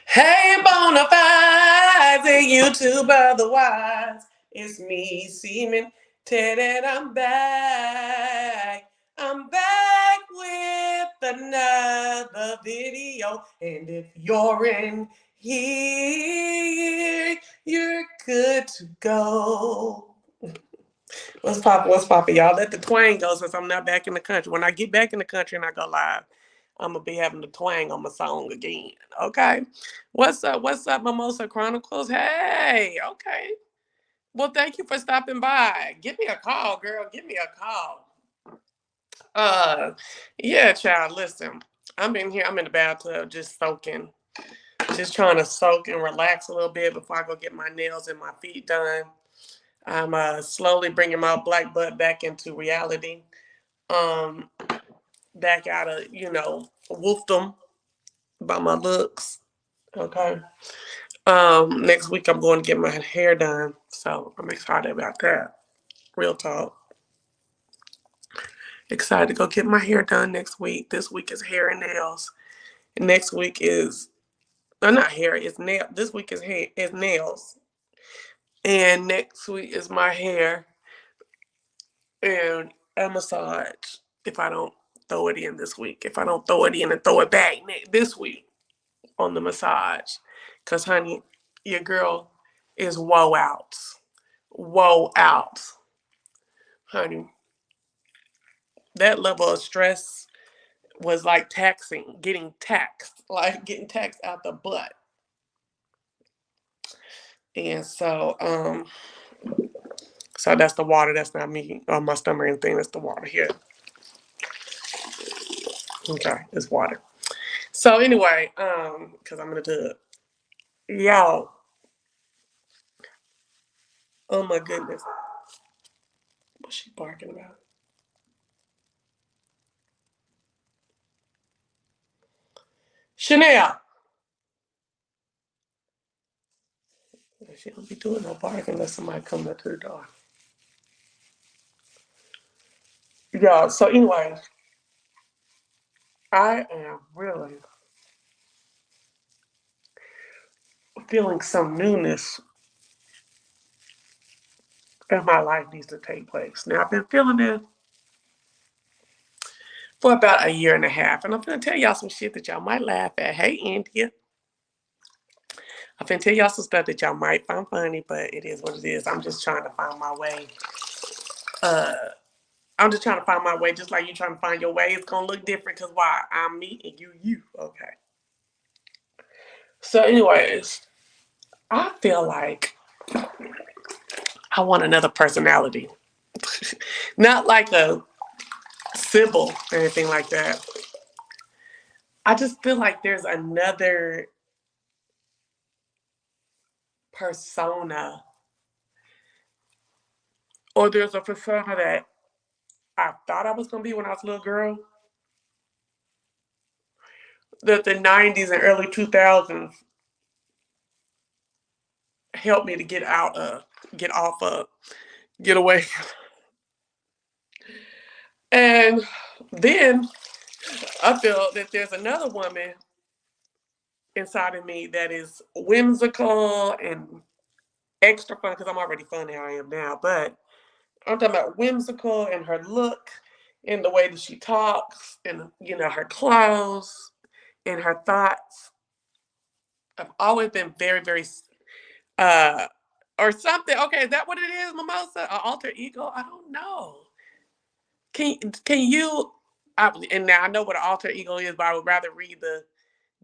Hey, Bonafides and YouTube otherwise. It's me, Seaman Ted, and I'm back. I'm back with another video. And if you're in here, you're good to go. What's poppin'? What's poppin', y'all? Let the twang go since I'm not back in the country. When I get back in the country and I go live, I'm gonna be having the twang on my song again. Okay. What's up? What's up, Mimosa Chronicles? Hey, okay. Well, thank you for stopping by. Give me a call, girl. Give me a call. Uh yeah, child. Listen, I'm in here, I'm in the bathtub just soaking. Just trying to soak and relax a little bit before I go get my nails and my feet done. I'm slowly bringing my black butt back into reality. Um, Back out of wolfdom by my looks. Okay. Next week I'm going to get my hair done, so I'm excited about that. Real talk. Excited to go get my hair done next week. This week is hair and nails. And next week is not hair. It's nail. This week is hair. Is nails. And next week is my hair and a massage. If I don't throw it in this week, if I don't throw it in and throw it back this week on the massage, because honey, your girl is woe out, honey. That level of stress was like taxing, getting taxed, like getting taxed out the butt. And so that's the water. That's not me on my stomach or anything. That's the water here. Okay, it's water. So anyway, because I'm in the tub. Y'all, oh my goodness. What's she barking about? Chanel. She don't be doing no barking unless somebody come up to the door. Yeah, so anyway, I am really feeling some newness in my life needs to take place. Now, I've been feeling it for about a year and a half, and I'm going to tell y'all some shit that y'all might laugh at. Hey, India. I'm going to tell y'all some stuff that y'all might find funny, but it is what it is. I'm just trying to find my way. Uh, I'm just trying to find my way, just like you trying to find your way. It's going to look different because why? I'm me and you. Okay. So, anyways, I feel like I want another personality. Not like a Sybil or anything like that. I just feel like there's another persona, or there's a persona that I thought I was going to be when I was a little girl, that the 90s and early 2000s helped me to get out of, get off of, get away from. And then I feel that there's another woman inside of me that is whimsical and extra fun because I'm already funny how I am now, but I'm talking about whimsical and her look and the way that she talks and her clothes and her thoughts. I've always been very, very uh or something. Okay, is that what it is, Mimosa? An alter ego? I don't know. Can you and now I know what an alter ego is, but I would rather read the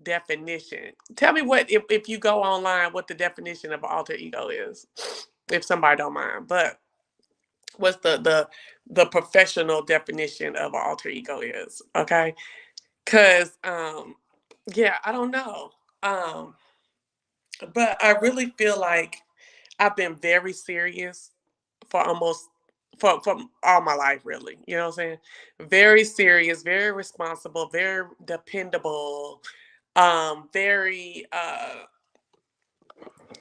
definition. Tell me what if you go online what the definition of an alter ego is, if somebody don't mind. But what's the professional definition of an alter ego is, okay? Because yeah, I don't know. Um but I really feel like I've been very serious for almost from all my life, really. You know what I'm saying? Very serious, very responsible, very dependable, very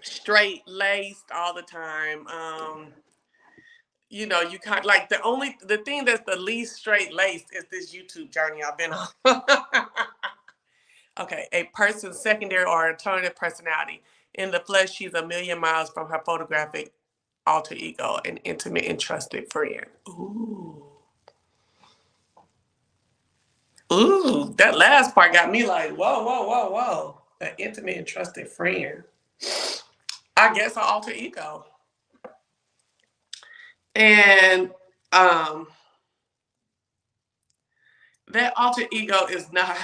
straight laced all the time. You know, you kind like the thing that's the least straight laced is this YouTube journey I've been on. Okay, a person's secondary or alternative personality. In the flesh, she's a million miles from her photographic alter ego, an intimate and trusted friend. Ooh. Ooh, that last part got me like, whoa, whoa, whoa, whoa. An intimate and trusted friend. I guess an alter ego. And um that alter ego is not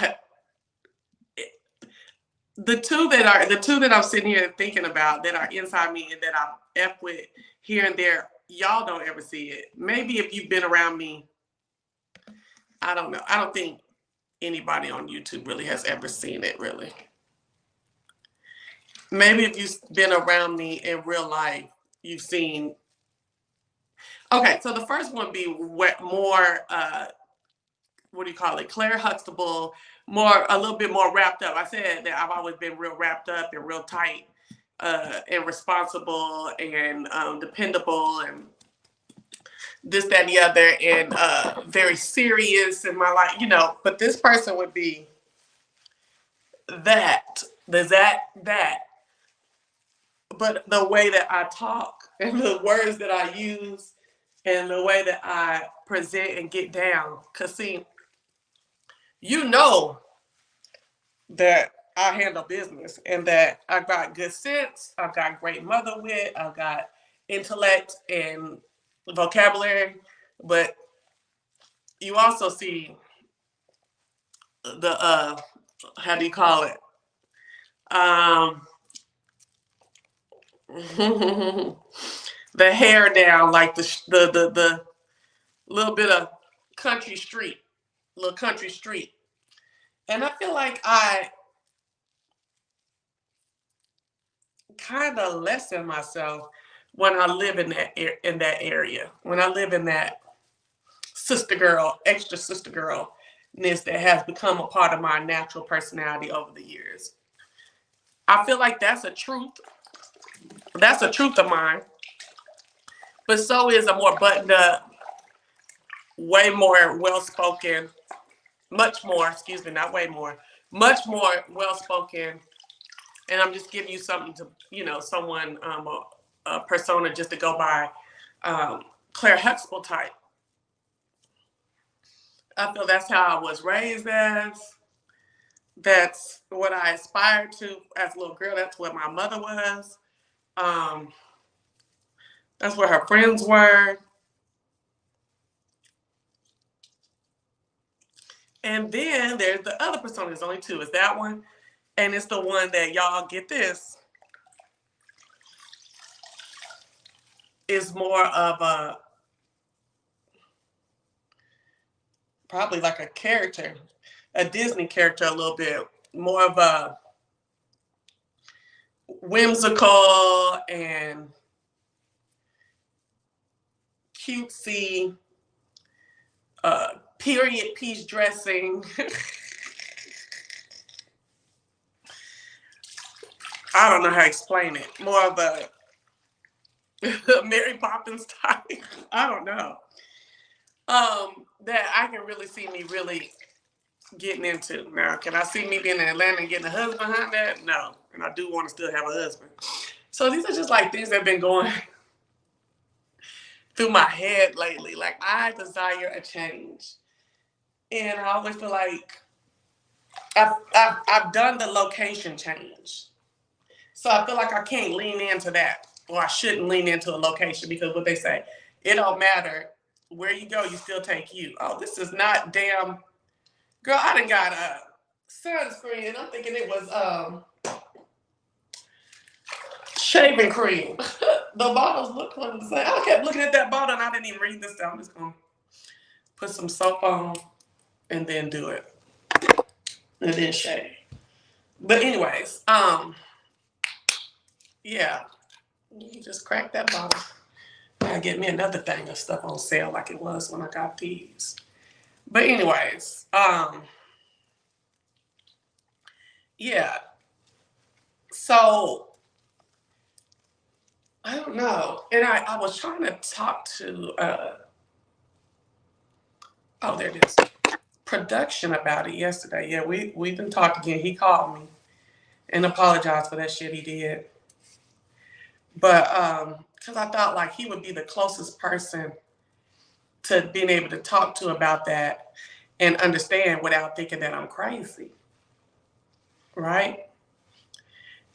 the two that I'm sitting here thinking about that are inside me and that I F with here and there, y'all don't ever see it. Maybe if you've been around me, I don't know. I don't think anybody on YouTube really has ever seen it, really. Maybe if you've been around me in real life, you've seen. Okay, so the first one be more, what do you call it? Claire Huxtable, a little bit more wrapped up. I said that I've always been real wrapped up and real tight, and responsible and dependable and this, that, and the other, and very serious in my life, you know. But this person would be that, that. But the way that I talk and the words that I use and the way that I present and get down. Because, see, you know that I handle business and that I've got good sense, I've got great mother wit, I've got intellect and vocabulary, but you also see the how do you call it? The hair down, like the little bit of country street, little country street. And I feel like I kind of lessen myself when I live in that area. When I live in that sister girl, extra sister girlness that has become a part of my natural personality over the years. I feel like that's a truth. That's a truth of mine. But so is a more buttoned up, way more well spoken, much more, excuse me, not way more, much more well spoken. And I'm just giving you something to, you know, someone, a persona just to go by, Claire Huxtable type. I feel that's how I was raised as. That's what I aspired to as a little girl. That's what my mother was. Um, that's what her friends were. And then there's the other persona. There's only two. It's that one. And it's the one that, y'all get this, is more of a, probably like a character, a Disney character a little bit. More of a whimsical and cutesy, period piece dressing. I don't know how to explain it. More of a Mary Poppins type. I don't know. That I can really see me really getting into. Now, can I see me being in Atlanta and getting a husband behind that? No. And I do want to still have a husband. So these are just like things that have been going through my head lately. Like, I desire a change. And I always feel like I've done the location change. So I feel like I can't lean into that, or I shouldn't lean into a location, because what they say, it don't matter where you go, you still take you. Oh, this is not damn, girl. I done got a sunscreen, and I'm thinking it was shaving cream. The bottles look like the same. I kept looking at that bottle, and I didn't even read this down. I'm just gonna put some soap on and then do it, and then shave. But anyways, yeah, you just crack that bottle. I get me another thing of stuff on sale like it was when I got these. But anyways, yeah. So I don't know. And I was trying to talk to oh, there it is. Production about it yesterday. Yeah, we didn't talk again. He called me and apologized for that shit he did. But because I thought like he would be the closest person to being able to talk to about that and understand without thinking that I'm crazy. Right?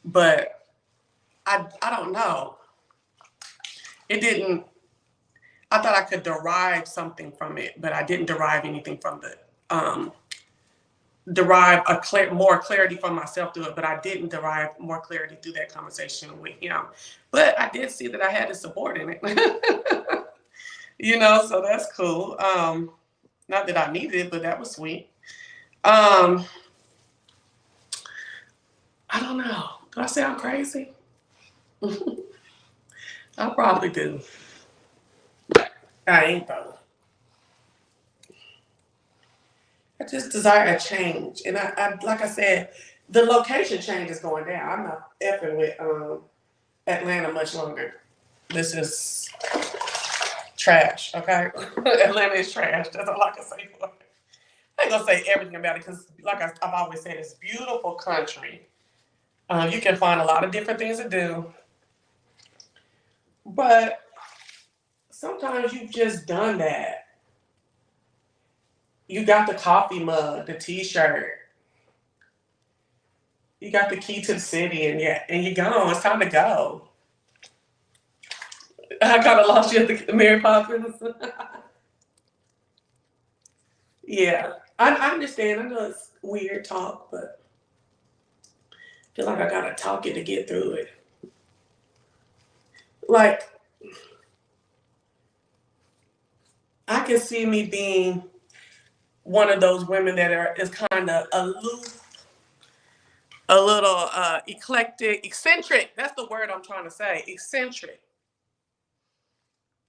But I don't know. It didn't I thought I could derive something from it, but I didn't derive anything from the derive more clarity from myself through it, but I didn't derive more clarity through that conversation with him. But I did see that I had his support in it. So that's cool. Not that I needed it, but that was sweet. I don't know. Do I sound crazy? I probably do. I ain't though. I just desire a change. And I like I said, the location change is going down. I'm not effing with Atlanta much longer. This is trash, okay? Atlanta is trash. That's all I can say for it. I ain't gonna say everything about it because, like I've always said, it's beautiful country. You can find a lot of different things to do. But sometimes you've just done that. You got the coffee mug, the t-shirt. You got the key to the city and you're gone. It's time to go. I kind of lost you at the Mary Poppins. Yeah. I understand. I know it's weird talk, but I feel like I gotta talk it to get through it. Like, I can see me being one of those women that is kind of aloof, a little eclectic, eccentric. That's the word I'm trying to say. Eccentric.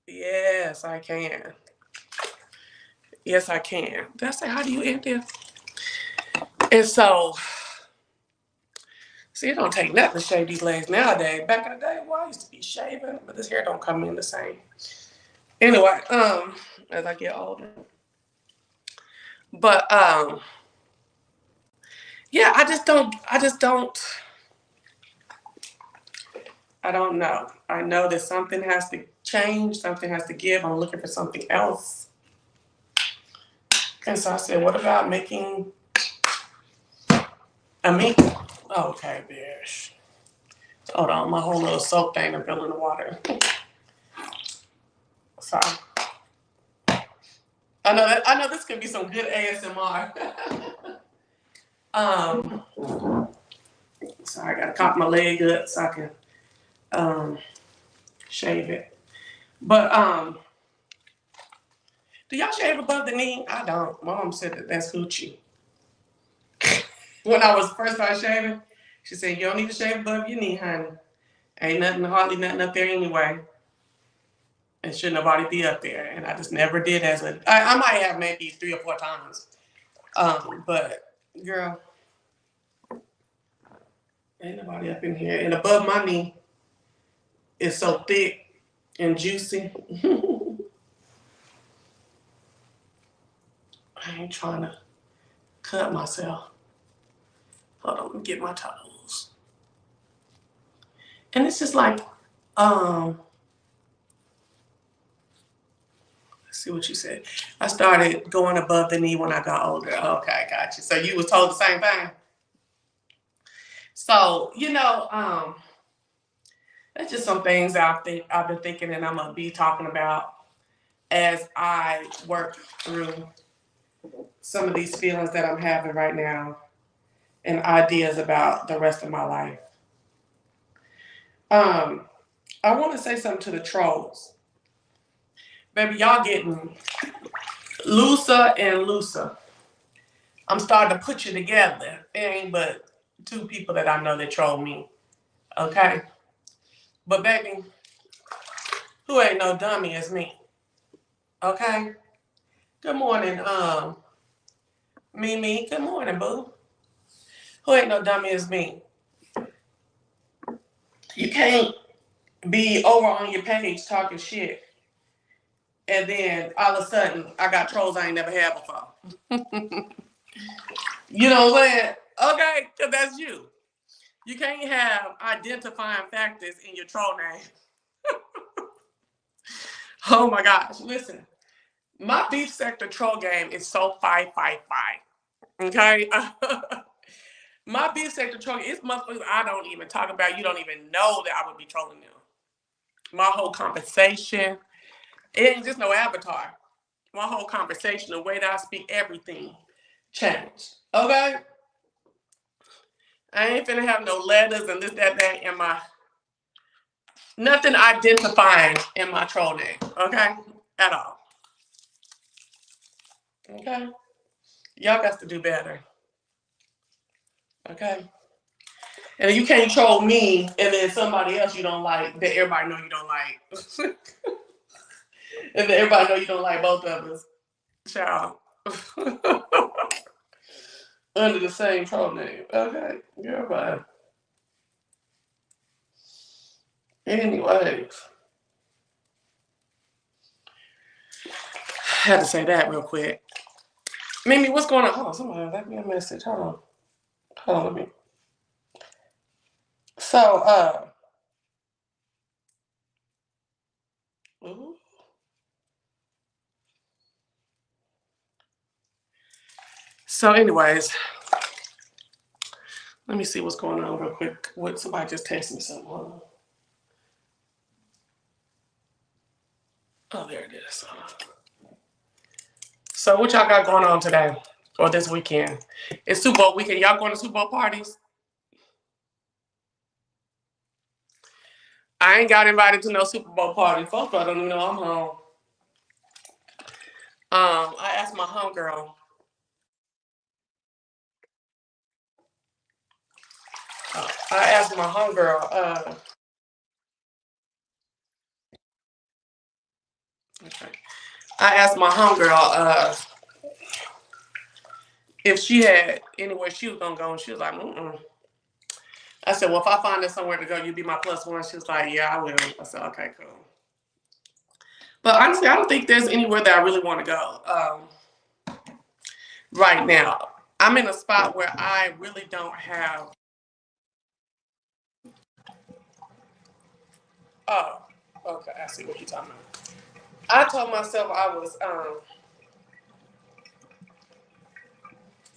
Yes, I can. Yes, I can. Did I say how do you end it? And so, see, it don't take nothing to shave these legs nowadays. Back in the day, well, I used to be shaving, but this hair don't come in the same. Anyway, as I get older. But yeah, I don't know. I know that something has to change, something has to give. I'm looking for something else. And so I said, what about making a meat? Oh, okay, bitch. Hold on, my whole little soap thing I'm filling the water. Sorry. I know this could be some good ASMR. So I gotta cock my leg up so I can shave it. But do y'all shave above the knee? I don't. My mom said that's hoochie. When I was first started shaving, she said you don't need to shave above your knee, honey. Ain't nothing, hardly nothing up there anyway. And should nobody be up there. And I just never did I might have maybe 3 or 4 times. But girl, ain't nobody up in here. And above my knee is so thick and juicy. I ain't trying to cut myself. Hold on, let me get my toes. And it's just like, let's see what you said. I started going above the knee when I got older. Okay, got you. So you was told the same thing? So, that's just some things I've been thinking and I'm gonna be talking about as I work through some of these feelings that I'm having right now and ideas about the rest of my life. I want to say something to the trolls. Baby, y'all getting looser and looser. I'm starting to put you together. It ain't but 2 people that I know that troll me. Okay? But baby, Who ain't no dummy as me. Okay? Good morning, Mimi. Good morning, boo. Who ain't no dummy as me. You can't be over on your page talking shit, and then all of a sudden I got trolls I ain't never had before. You know what I'm saying? Okay, because that's you. You can't have identifying factors in your troll name. Oh my gosh, listen. My beef sector troll game is so 555. Okay? My beef sector troll game, it's motherfuckers I don't even talk about. You don't even know that I would be trolling them. My whole conversation, it ain't just no avatar. My whole conversation, the way that I speak, everything changed. Okay? I ain't finna have no letters and this, that in my, nothing identifying in my troll name. Okay? At all. Okay? Y'all got to do better. Okay? And you can't troll me and then somebody else you don't like that everybody know you don't like. And then everybody know you don't like both of us. Child. Under the same troll name. Okay. You're right. Anyways. I had to say that real quick. Mimi, what's going on? Hold on, somebody left me a message. Hold on. Hold on, let me. So, ooh. So, anyways, let me see what's going on real quick. What somebody just texted me something. Hold on. Oh, there it is. So, what y'all got going on today or this weekend? It's Super Bowl weekend. Y'all going to Super Bowl parties? I ain't got invited to no Super Bowl party. Folks, I don't even know I'm home. I asked my homegirl. I asked my homegirl. Okay. I asked my homegirl if she had anywhere she was gonna go, and she was like, mm-mm. I said, well, if I find us somewhere to go, you be my plus one. She was like, yeah, I will. I said, okay, cool. But honestly, I don't think there's anywhere that I really want to go right now. I'm in a spot where I really don't have. Oh, okay. I see what you're talking about. I told myself I was.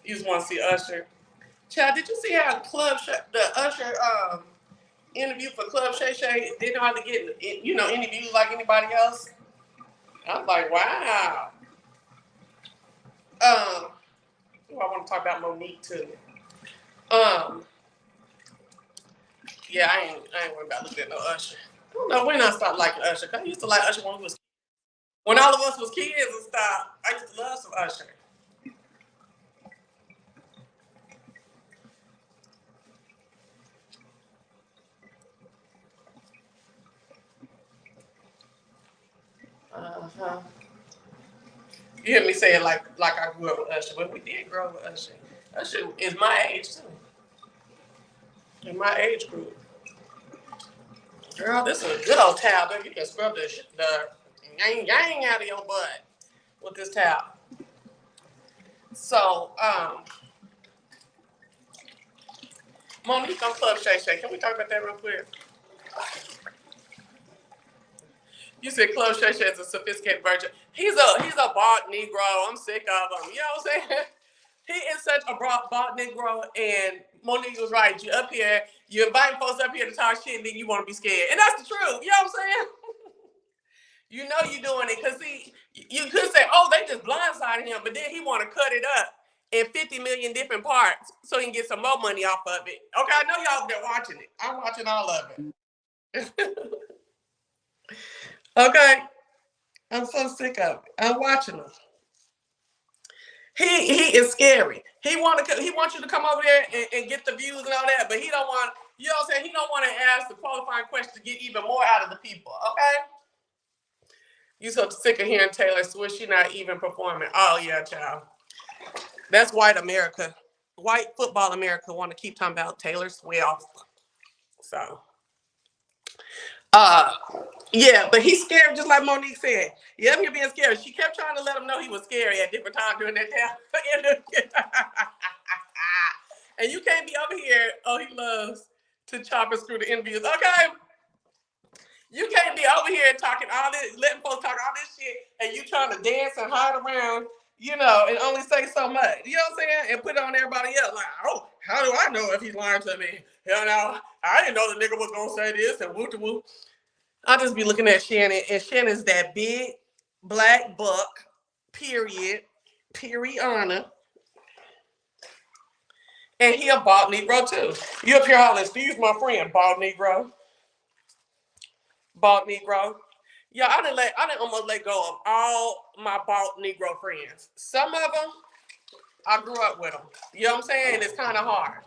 You just want to see Usher. Chad, did you see how the Usher interview for Club Shay Shay didn't know how to get interviews like anybody else? I'm like, wow. Um, I want to talk about Monique too. Um, yeah, I ain't worried about looking at no Usher. I don't know when I stopped liking Usher. Cause I used to like Usher when all of us was kids and stuff. I used to love some Usher. Uh-huh. You hear me say it like I grew up with Usher, but we did grow up with Usher. Usher is my age too. In my age group. Girl, this is a good old towel, baby. You can scrub the yang out of your butt with this towel. So, Monique on Club Shay Shay. Can we talk about that real quick? You said Club Shay Shay is a sophisticated virgin. He's a bald Negro. I'm sick of him. You know what I'm saying? He is such a bald Negro, and Monique was right. You up here, you inviting folks up here to talk shit, and then you want to be scared. And that's the truth. You know what I'm saying? You know you're doing it because you could say, oh, they just blindsided him, but then he want to cut it up in 50 million different parts so he can get some more money off of it. Okay, I know y'all been watching it. I'm watching all of it. Okay, I'm so sick of it. I'm watching him. He is scary. He wants you to come over there and get the views and all that, but he don't want, you know what I'm saying? He don't want to ask the qualifying question to get even more out of the people. Okay. You so sick of hearing Taylor Swift, she not even performing. Oh yeah, child. That's white America. White football America want to keep talking about Taylor Swift. So uh yeah, but he's scared just like Monique said. Yeah, he's being scared. She kept trying to let him know he was scary at different times during that damn. And you can't be over here, oh, he loves to chop us through the interviews. Okay. You can't be over here talking all this, letting folks talk all this shit, and you trying to dance and hide around, and only say so much. You know what I'm saying? And put it on everybody else. Like, oh, how do I know if he's lying to me? I didn't know the nigga was gonna say this and woo to woo. I'll just be looking at Shannon, and Shannon's that big black buck, period, honor. And he a bald Negro too. You up here hollering, Steve's my friend, bald Negro. Bald Negro. Yeah, I didn't almost let go of all my bald Negro friends. Some of them, I grew up with them. You know what I'm saying? It's kind of hard.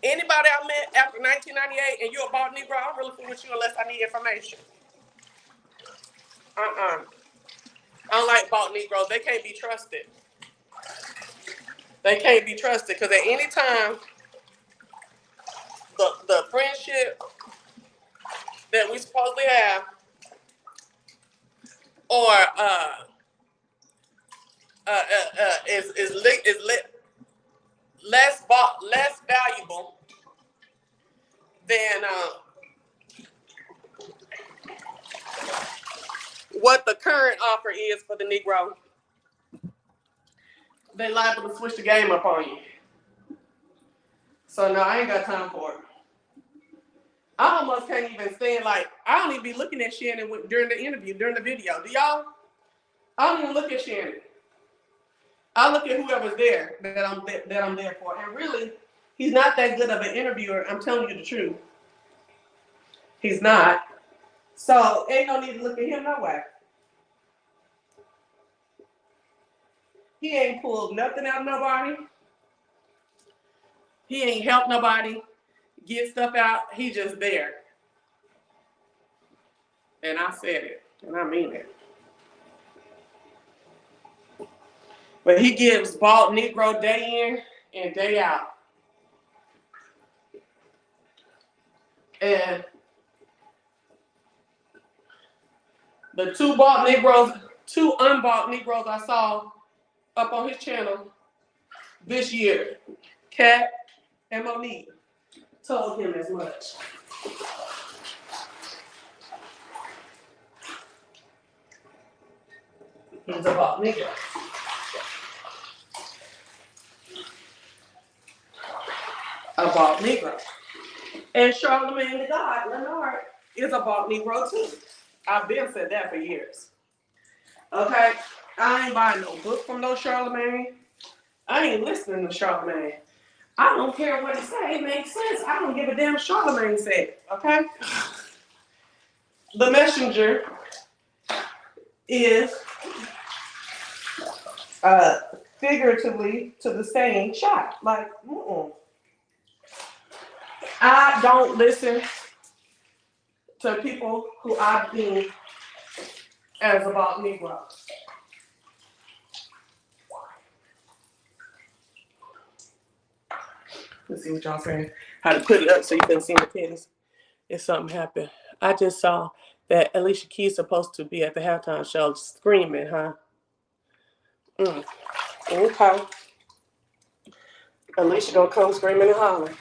Anybody I met after 1998 and you're a bald Negro, I'm really cool with you unless I need information. Unlike bald Negroes, they can't be trusted. They can't be trusted because at any time, the friendship that we supposedly have, or is less valuable than what the current offer is for the Negro. They liable to switch the game up on you. So no, I ain't got time for it. I almost can't even stand, like, I don't even be looking at Shannon during the interview, during the video. Do y'all? I don't even look at Shannon. I look at whoever's there that I'm there for. And really, he's not that good of an interviewer. I'm telling you the truth. He's not. So ain't no need to look at him no way. He ain't pulled nothing out of nobody. He ain't helped nobody get stuff out. He just there. And I said it, and I mean it. But he gives bald Negro day in and day out. And the two unbald Negroes I saw up on his channel this year, Kat and Monique, told him as much. He's a bald Negro. A bald Negro. And Charlamagne the God, Leonard, is a bald Negro too. I've been said that for years. Okay? I ain't buying no book from no Charlamagne. I ain't listening to Charlamagne. I don't care what he say. It makes sense. I don't give a damn Charlamagne said. Okay? The messenger is figuratively to the same shot. Like, I don't listen to people who I deem as about Negro. Let's see what y'all saying. How to put it up so you can see the titties. If something happened. I just saw that Alicia Keys supposed to be at the halftime show screaming, huh? Okay. Alicia gonna come screaming and hollering.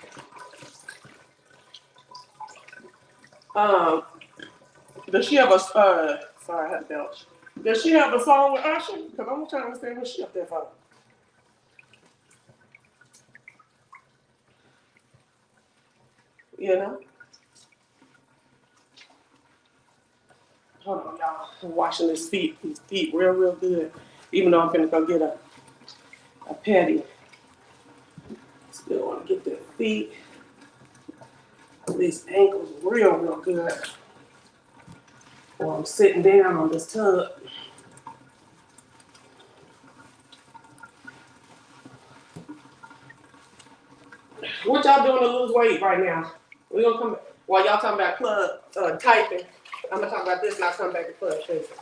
Does she have a sorry, I had to belch. Does she have a song with Usher? Because I'm trying to understand what she up there for. You know? Hold on, y'all. I'm washing his feet real good. Even though I'm gonna go get a patty. Still want to get their feet. These ankles real good. While I'm sitting down on this tub. What y'all doing to lose weight right now? We're gonna come back while y'all talking about club typing. I'm gonna talk about this and I'll come back to club chasing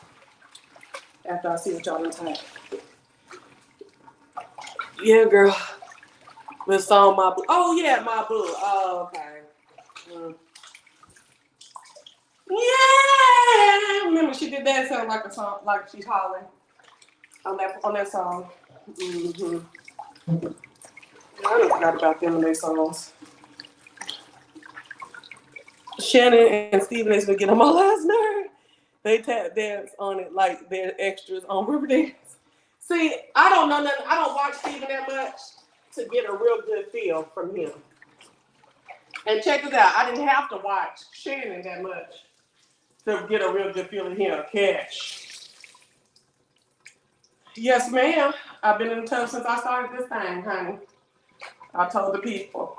after I see what y'all done type. Yeah, girl. This song, My Boo. Oh, yeah, My Boo. Oh, okay. Yeah. Remember, she did that sound like a song, like she's hollering on that song. Mm-hmm. I don't forgot about them and their songs. Shannon and Steven has been getting on my last nerve. They tap dance on it like they're extras on Riverdale. See, I don't know nothing. I don't watch Steven that much to get a real good feel from him. And check this out. I didn't have to watch Shannon that much to get a real good feel of him. Cash. Yes, ma'am. I've been in the tub since I started this thing, honey. I told the people.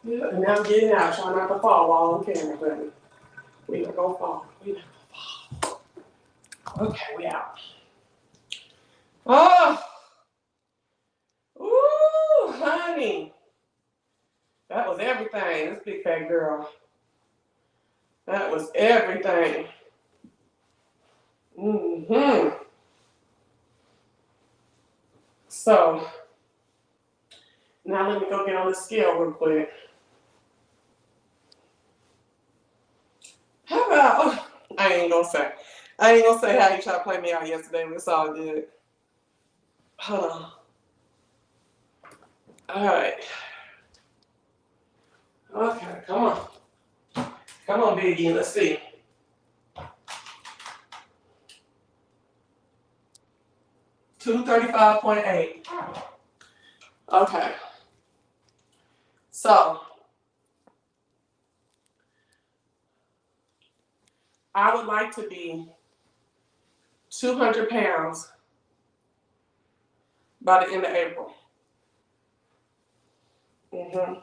Yeah, and now I'm getting out, trying not to fall while on camera, honey. We not gonna fall. We not gonna fall. Okay, we out. Oh, ooh, honey. That was everything. This big fat girl. That was everything. Mm-hmm. So, now let me go get on the scale real quick. How about, oh, I ain't gonna say. I ain't gonna say how you tried to play me out yesterday, but it's all good. Hold on. All right. Okay, come on. Come on, Biggie, let's see. 235.8. Okay. So, I would like to be 200 pounds by the end of April. Mm-hmm.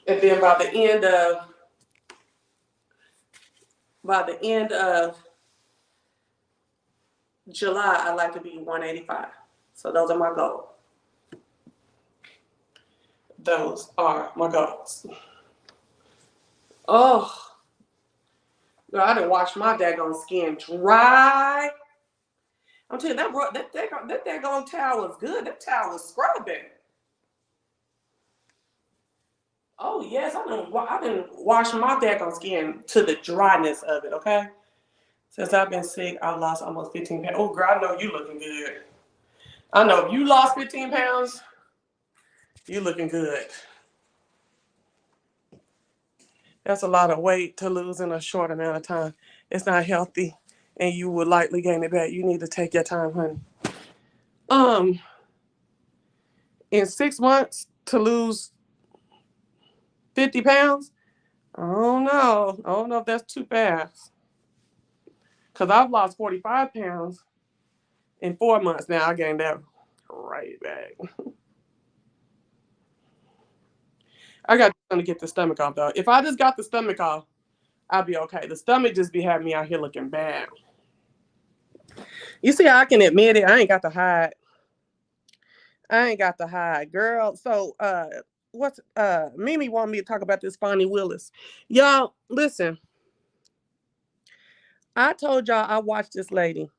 And then by the end of July, I'd like to be 185. So those are my goals. Those are my goals. Oh, girl, I done washed my daggone skin dry. I'm telling you, that daggone towel was good. That towel was scrubbing. Oh, yes, I done wash my daggone skin to the dryness of it, okay? Since I've been sick, I've lost almost 15 pounds. Oh, girl, I know you looking good. I know if you lost 15 pounds, you looking good. That's a lot of weight to lose in a short amount of time. It's not healthy, and you will likely gain it back. You need to take your time, honey. In 6 months to lose 50 pounds, I don't know. I don't know if that's too fast. Because I've lost 45 pounds in 4 months now. I gained that right back. I got to get the stomach off, though. If I just got the stomach off, I'll be okay. The stomach just be having me out here looking bad. You see, I can admit it. I ain't got to hide. I ain't got to hide, girl. So, what's Mimi wanted me to talk about this Fonnie Willis. Y'all, listen. I told y'all I watched this lady.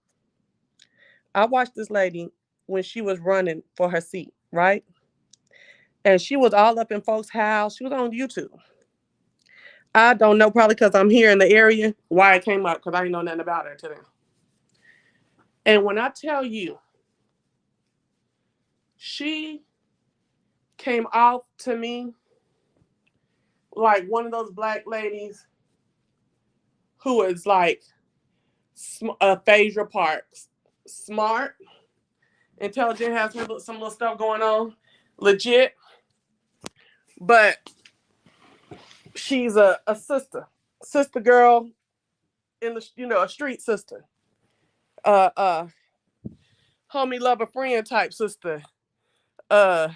I watched this lady when she was running for her seat, right? And she was all up in folks' house. She was on YouTube. I don't know, probably because I'm here in the area, why it came up, because I didn't know nothing about her today. And when I tell you, she came off to me like one of those black ladies who is like Phaedra Parks, smart, intelligent, has some little stuff going on, legit, but she's a sister girl in the a street sister, uh uh homie lover friend type sister, uh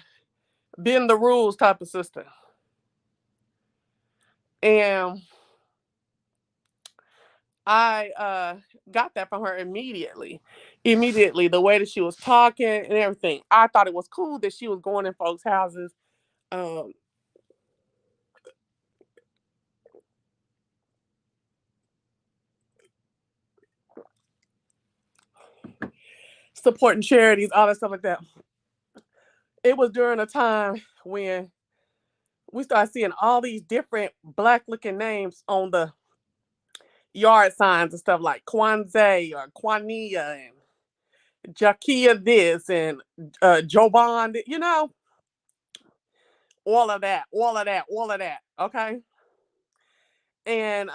bend the rules type of sister. And I got that from her immediately. Immediately, the way that she was talking and everything. I thought it was cool that she was going in folks' houses, um, supporting charities, all that stuff like that. It was during a time when we started seeing all these different black looking names on the yard signs and stuff like Kwanzaa or Kwania and Jakia this and Jovan, all of that, all of that, all of that. Okay. And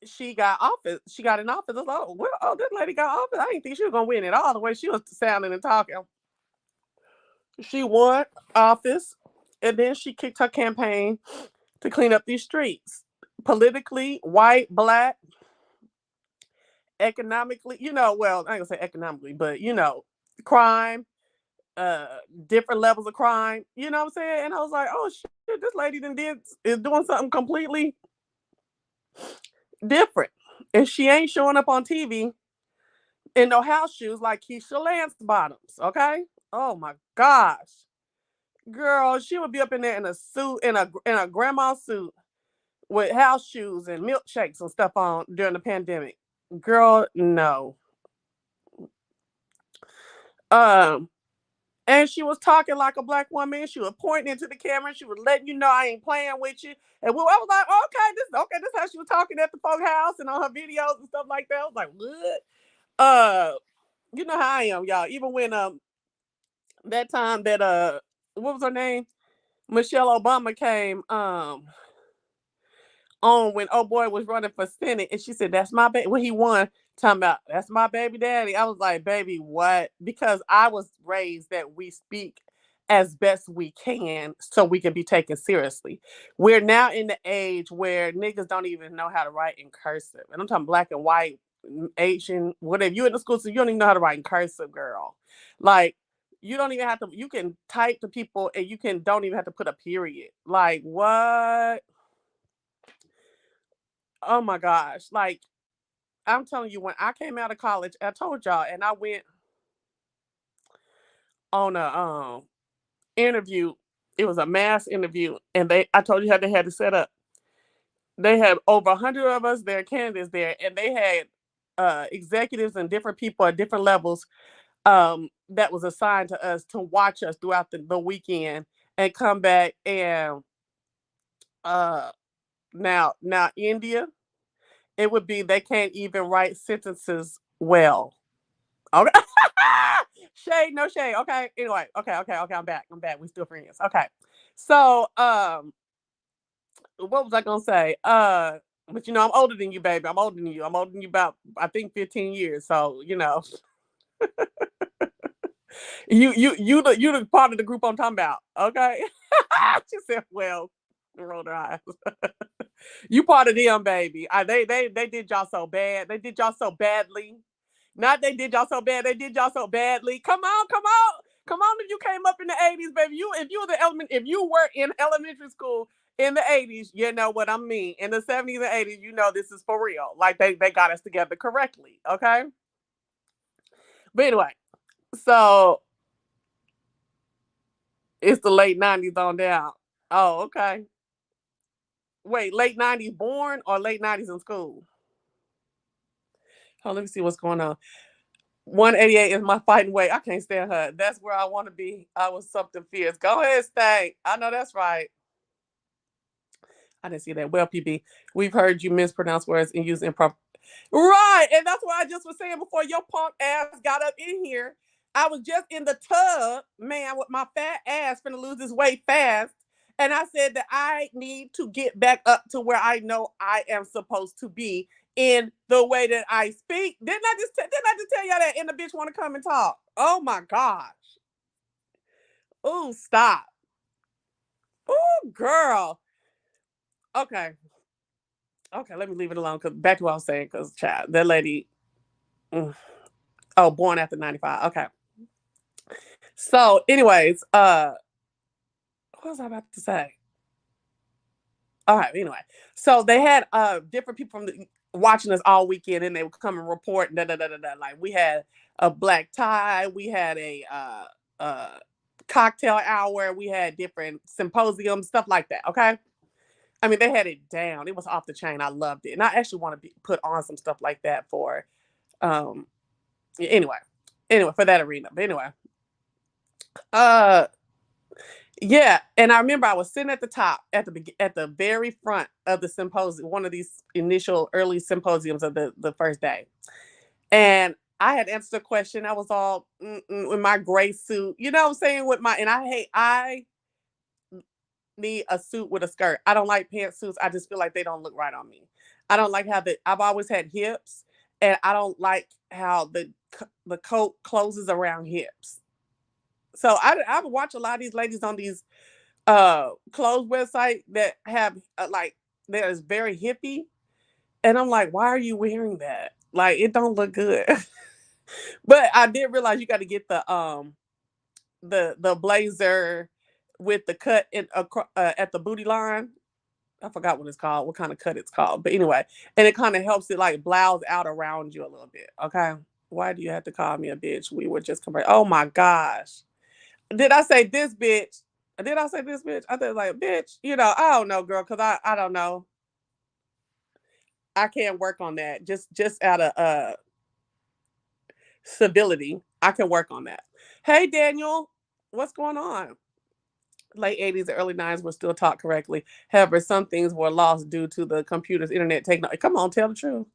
she got office. She got in office. I was like, oh, well, oh, this lady got office. I didn't think she was gonna win it all the way she was sounding and talking. She won office, and then she kicked her campaign to clean up these streets. Politically, white, black, economically, well, I ain't gonna say economically, but crime, uh, different levels of crime. You know what I'm saying? And I was like, oh shit, this lady is doing something completely different, and she ain't showing up on TV in no house shoes like Keisha Lance bottoms. Okay. Oh my gosh, girl, she would be up in there in a suit, in a grandma suit with house shoes and milkshakes and stuff on during the pandemic. Girl, no. Um, and she was talking like a black woman. She was pointing into the camera. She was letting you know I ain't playing with you. And I was like, okay, this is how she was talking at the folk house and on her videos and stuff like that. I was like, what? You know how I am, y'all. Even when that time that what was her name? Michelle Obama came on when oh boy was running for Senate, and she said, "That's my baby." When he won, talking about that's my baby daddy. I was like, "Baby, what?" Because I was raised that we speak as best we can so we can be taken seriously. We're now in the age where niggas don't even know how to write in cursive, and I'm talking black and white, Asian, whatever. You in the school, so you don't even know how to write in cursive, girl. Like. You don't even have to. You can type to people, and you can don't even have to put a period. Like what? Oh my gosh. Like, I'm telling you, when I came out of college, I told y'all, and I went on a interview. It was a mass interview, and I told you how they had to set up. They had over 100 of us there, candidates there, and they had executives and different people at different levels that was assigned to us to watch us throughout the weekend and come back and uh now India, it would be they can't even write sentences well. Okay. Shade, no shade. Okay. Anyway, okay. I'm back. I'm back. We still friends. Okay. So, what was I gonna say? But I'm older than you, baby. I'm older than you. I'm older than you about I think 15 years. So, you the part of the group I'm talking about. Okay. She said, well, rolled her eyes. You part of them, baby. They did y'all so bad. They did y'all so badly. Not they did y'all so bad. They did y'all so badly. Come on, come on, come on! If you came up in the '80s, baby, if you were in elementary school in the '80s, you know what I mean. In the '70s and '80s, you know this is for real. Like they got us together correctly. Okay. But anyway, so it's the late '90s on down. Oh, okay. Wait, late '90s born or late '90s in school? Oh, let me see what's going on. 188 is my fighting weight. I can't stand her. That's where I want to be. I was something fierce. Go ahead, Stank. I know that's right. I didn't see that. Well, PB, we've heard you mispronounce words and use improper. Right. And that's what I just was saying before your punk ass got up in here. I was just in the tub, man, with my fat ass finna lose this weight fast. And I said that I need to get back up to where I know I am supposed to be in the way that I speak. Didn't I just tell y'all that? And the bitch want to come and talk. Oh my gosh. Oh, stop. Oh, girl. Okay. Okay, let me leave it alone. Cause back to what I was saying, cause child, that lady. mm, Oh, born after 95. Okay. So, anyways, what was I about to say? All right, anyway. So they had different people from the watching us all weekend, and they would come and report. Da, da, da, da, da. Like we had a black tie, we had a cocktail hour, we had different symposiums, stuff like that. Okay, I mean they had it down. It was off the chain. I loved it, and I actually want to put on some stuff like that for um anyway, for that arena. But anyway, uh yeah, and I remember I was sitting at the top, at the very front of the symposium, one of these initial early symposiums of the first day, and I had answered a question. I was all with my gray suit, you know what I'm saying, with my, and I need a suit with a skirt. I don't like pantsuits. I just feel like they don't look right on me. I don't like how I've always had hips, and I don't like how the coat closes around hips. So I would watch a lot of these ladies on these clothes website that have like that is very hippie, and I'm like, why are you wearing that? Like it don't look good. But I did realize you got to get the blazer with the cut at the booty line. I forgot what it's called, what kind of cut it's called, but anyway, and it kind of helps it like blouse out around you a little bit. Okay, why do you have to call me a bitch? We were just comparing. Oh my gosh, did I say this bitch? Did I say this bitch? I think like bitch. You know, I don't know, girl, because I don't know. I can't work on that. Just out of civility, I can work on that. Hey Daniel, what's going on? Late 80s and early 90s were still taught correctly. However, some things were lost due to the computer's internet technology. Come on, tell the truth.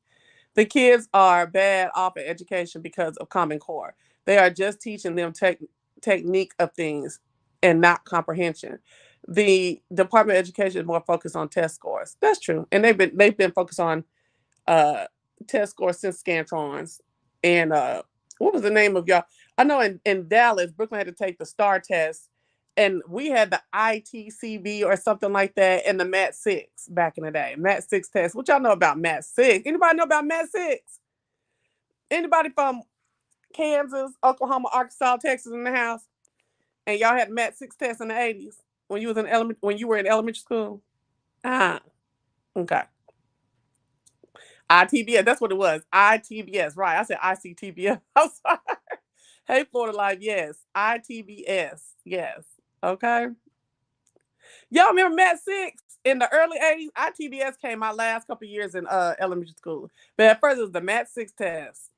The kids are bad off at education because of Common Core. They are just teaching them technique of things and not comprehension. The Department of Education is more focused on test scores. That's true, and they've been focused on uh test scores since Scantrons. And what was the name of y'all? I know in Dallas, Brooklyn had to take the STAR test, and we had the ITCB or something like that, and the MAT 6 back in the day. MAT 6 test. What y'all know about MAT 6? Anybody know about MAT 6? Anybody from Kansas, Oklahoma, Arkansas, Texas in the house? And y'all had MAT 6 tests in the 80s when you was in when you were in elementary school? Ah, okay. ITBS, that's what it was. ITBS, right. I said ICTBS. I'm sorry. Hey, Florida Live, yes. ITBS, yes. Okay. Y'all remember MAT 6 in the early 80s? ITBS came my last couple years in elementary school. But at first it was the MAT 6 test.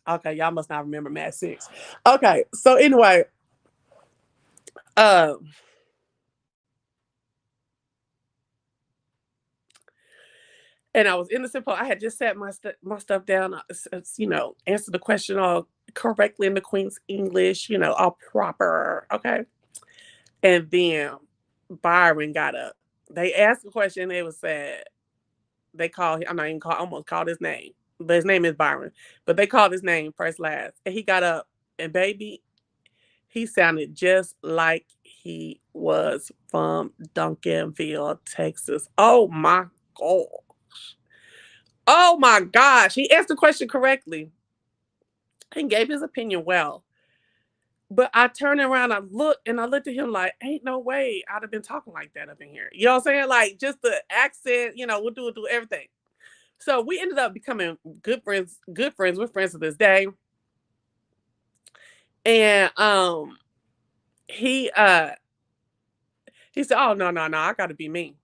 Okay, y'all must not remember MAT 6. Okay, so anyway, uh, and I was in the simple. I had just sat my stuff down. Answered the question all correctly in the Queen's English. All proper. Okay, and then Byron got up. They asked a question. They was said they called. I'm not even call. Almost called his name, but his name is Byron. But they called his name first last, and he got up. And baby, he sounded just like he was from Duncanville, Texas. Oh my god. Oh my gosh. He asked the question correctly and gave his opinion well. But I turned around, I looked at him like, ain't no way I'd have been talking like that up in here. You know what I'm saying? Like just the accent, we'll do everything. So we ended up becoming good friends, good friends. We're friends to this day. And he he said, oh no, I gotta be me.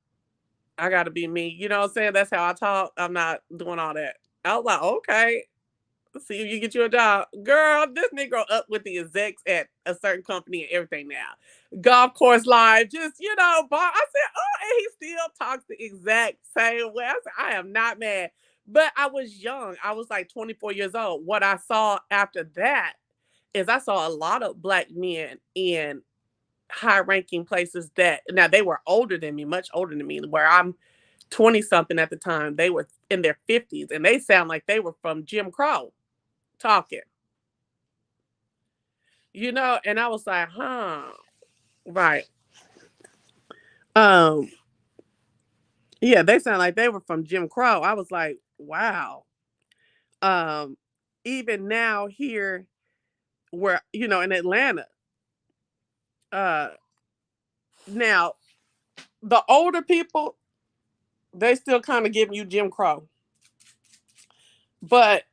I gotta be me. You know what I'm saying? That's how I talk. I'm not doing all that. I was like, okay. See if you get you a job. Girl, this Negro up with the execs at a certain company and everything now. Golf course live, just, bar. I said, oh, and he still talks the exact same way. I said, I am not mad. But I was young. I was like 24 years old. What I saw after that is I saw a lot of black men in high ranking places that now they were older than me, much older than me, where I'm 20 something at the time. They were in their 50s and they sound like they were from Jim Crow talking, and I was like, huh, right. Um, yeah, they sound like they were from Jim Crow. I was like, wow. Um, even now here where, in Atlanta, uh now the older people, They still kind of giving you Jim Crow. But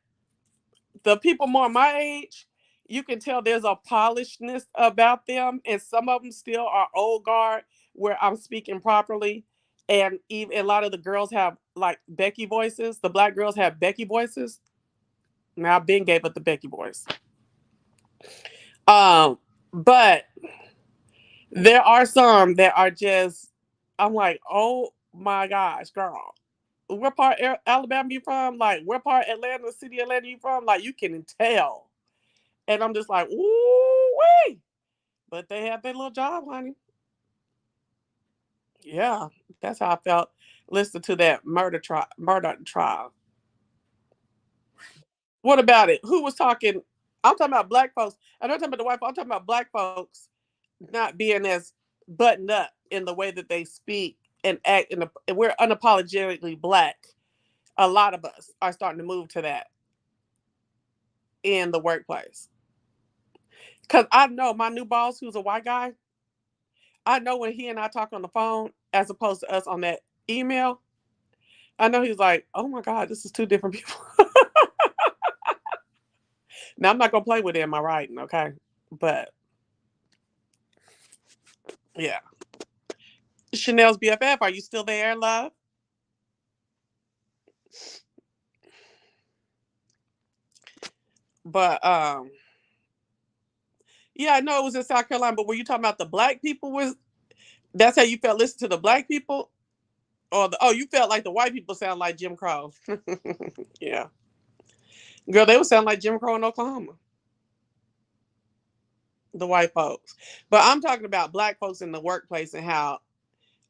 the people more my age, you can tell there's a polishedness about them, and some of them still are old guard where I'm speaking properly. And even a lot of the girls have like Becky voices. The black girls have Becky voices. Now Ben gave up the Becky voice. But there are some that are just, I'm like, oh my gosh, girl. Where part Alabama you from? Like, where part Atlanta, city Atlanta you from? Like, you can tell. And I'm just like, ooh, wait. But they have their little job, honey. Yeah, that's how I felt. Listen to that murder trial. What about it? Who was talking? I'm talking about black folks. I'm not talking about the white folks. I'm talking about black folks not being as buttoned up in the way that they speak and act. We're unapologetically black. A lot of us are starting to move to that in the workplace. Because I know my new boss, who's a white guy, I know when he and I talk on the phone as opposed to us on that email, I know he's like, oh my God, this is two different people. Now, I'm not going to play with it in my writing, okay? But yeah. Chanel's BFF, are you still there, love? But yeah, I know it was in South Carolina, but were you talking about the black people was that's how you felt listen to the black people? Or you felt like the white people sound like Jim Crow. Yeah. Girl, they would sound like Jim Crow in Oklahoma. The white folks. But I'm talking about black folks in the workplace and how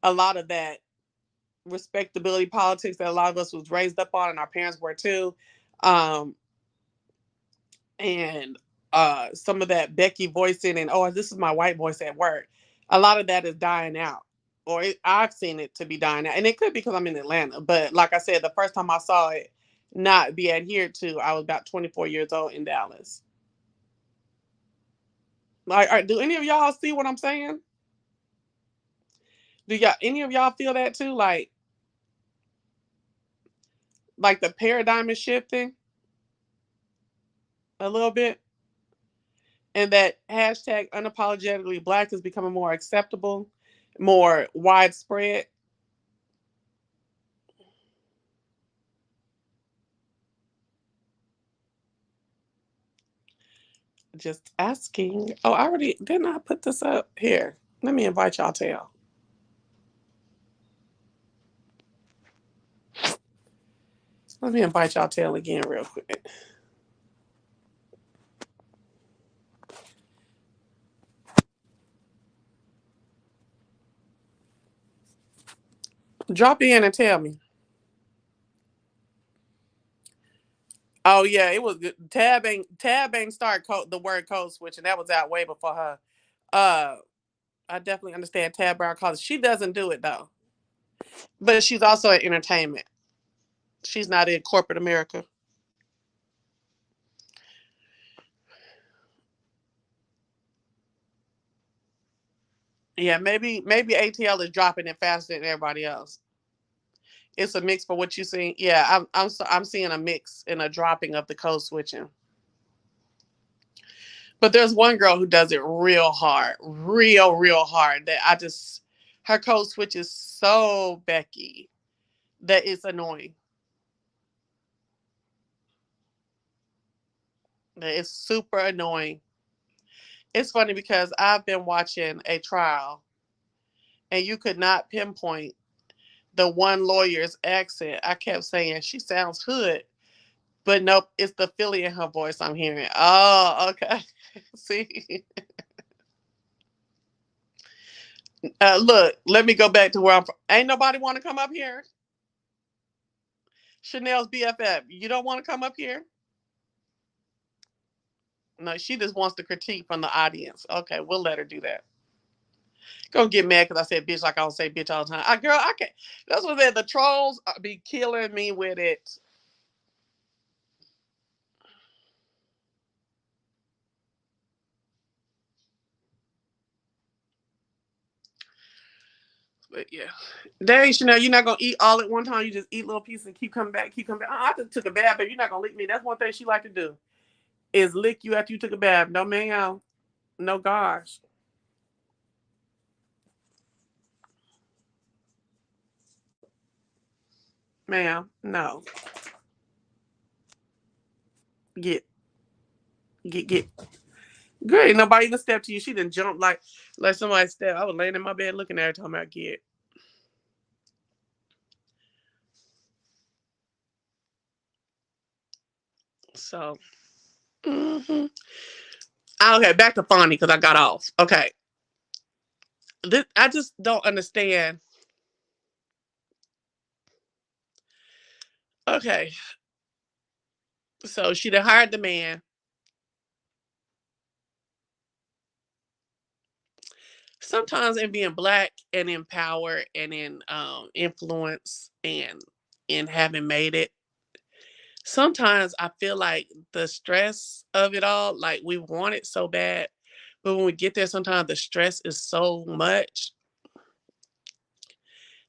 a lot of that respectability politics that a lot of us was raised up on and our parents were too. Um and some of that Becky voicing and this is my white voice at work. A lot of that is dying out. I've seen it to be dying out. And it could be because I'm in Atlanta. But like I said, the first time I saw it not be adhered to, I was about 24 years old in Dallas. Like, do any of y'all see what I'm saying? Do y'all any of y'all feel that too? Like the paradigm is shifting a little bit, and that hashtag unapologetically black is becoming more acceptable, more widespread. Just asking. Oh, I already didn't I put this up here. Let me invite y'all to. Let me invite y'all to again real quick. Drop in and tell me. Oh yeah, it was good. Tab ain't start the word code switch, and that was out way before her. Uh, I definitely understand Tab Brown calls. She doesn't do it though, but she's also in entertainment. She's not in corporate America. Yeah, maybe ATL is dropping it faster than everybody else. It's a mix for what you see. Yeah, I'm seeing a mix and a dropping of the code switching. But there's one girl who does it real hard, real hard. That I just her code switch is so Becky that it's annoying. That it's super annoying. It's funny because I've been watching a trial, and you could not pinpoint the one lawyer's accent. I kept saying she sounds hood, but nope, it's the Philly in her voice I'm hearing. Oh, okay. See, look, let me go back to where I'm from. Ain't nobody want to come up here. Chanel's BFF. You don't want to come up here? No, she just wants to critique from the audience. Okay, we'll let her do that. Gonna get mad because I said bitch like I don't say bitch all the time. Girl, I can't. That's what I said. The trolls be killing me with it. But yeah. Dang, Chanel, you're not gonna eat all at one time. You just eat little pieces and keep coming back, keep coming back. I just took a bath, but you're not gonna lick me. That's one thing she like to do is lick you after you took a bath. No ma'am. No gosh. Ma'am. No. Get. Get. Great. Nobody even stepped to you. She didn't jump like somebody stepped. I was laying in my bed looking at her talking about get. So okay, back to Fonny because I got off. Okay. I just don't understand. Okay. So she done hired the man. Sometimes in being black and in power and in influence and in having made it, sometimes I feel like the stress of it all, like we want it so bad, but when we get there, sometimes the stress is so much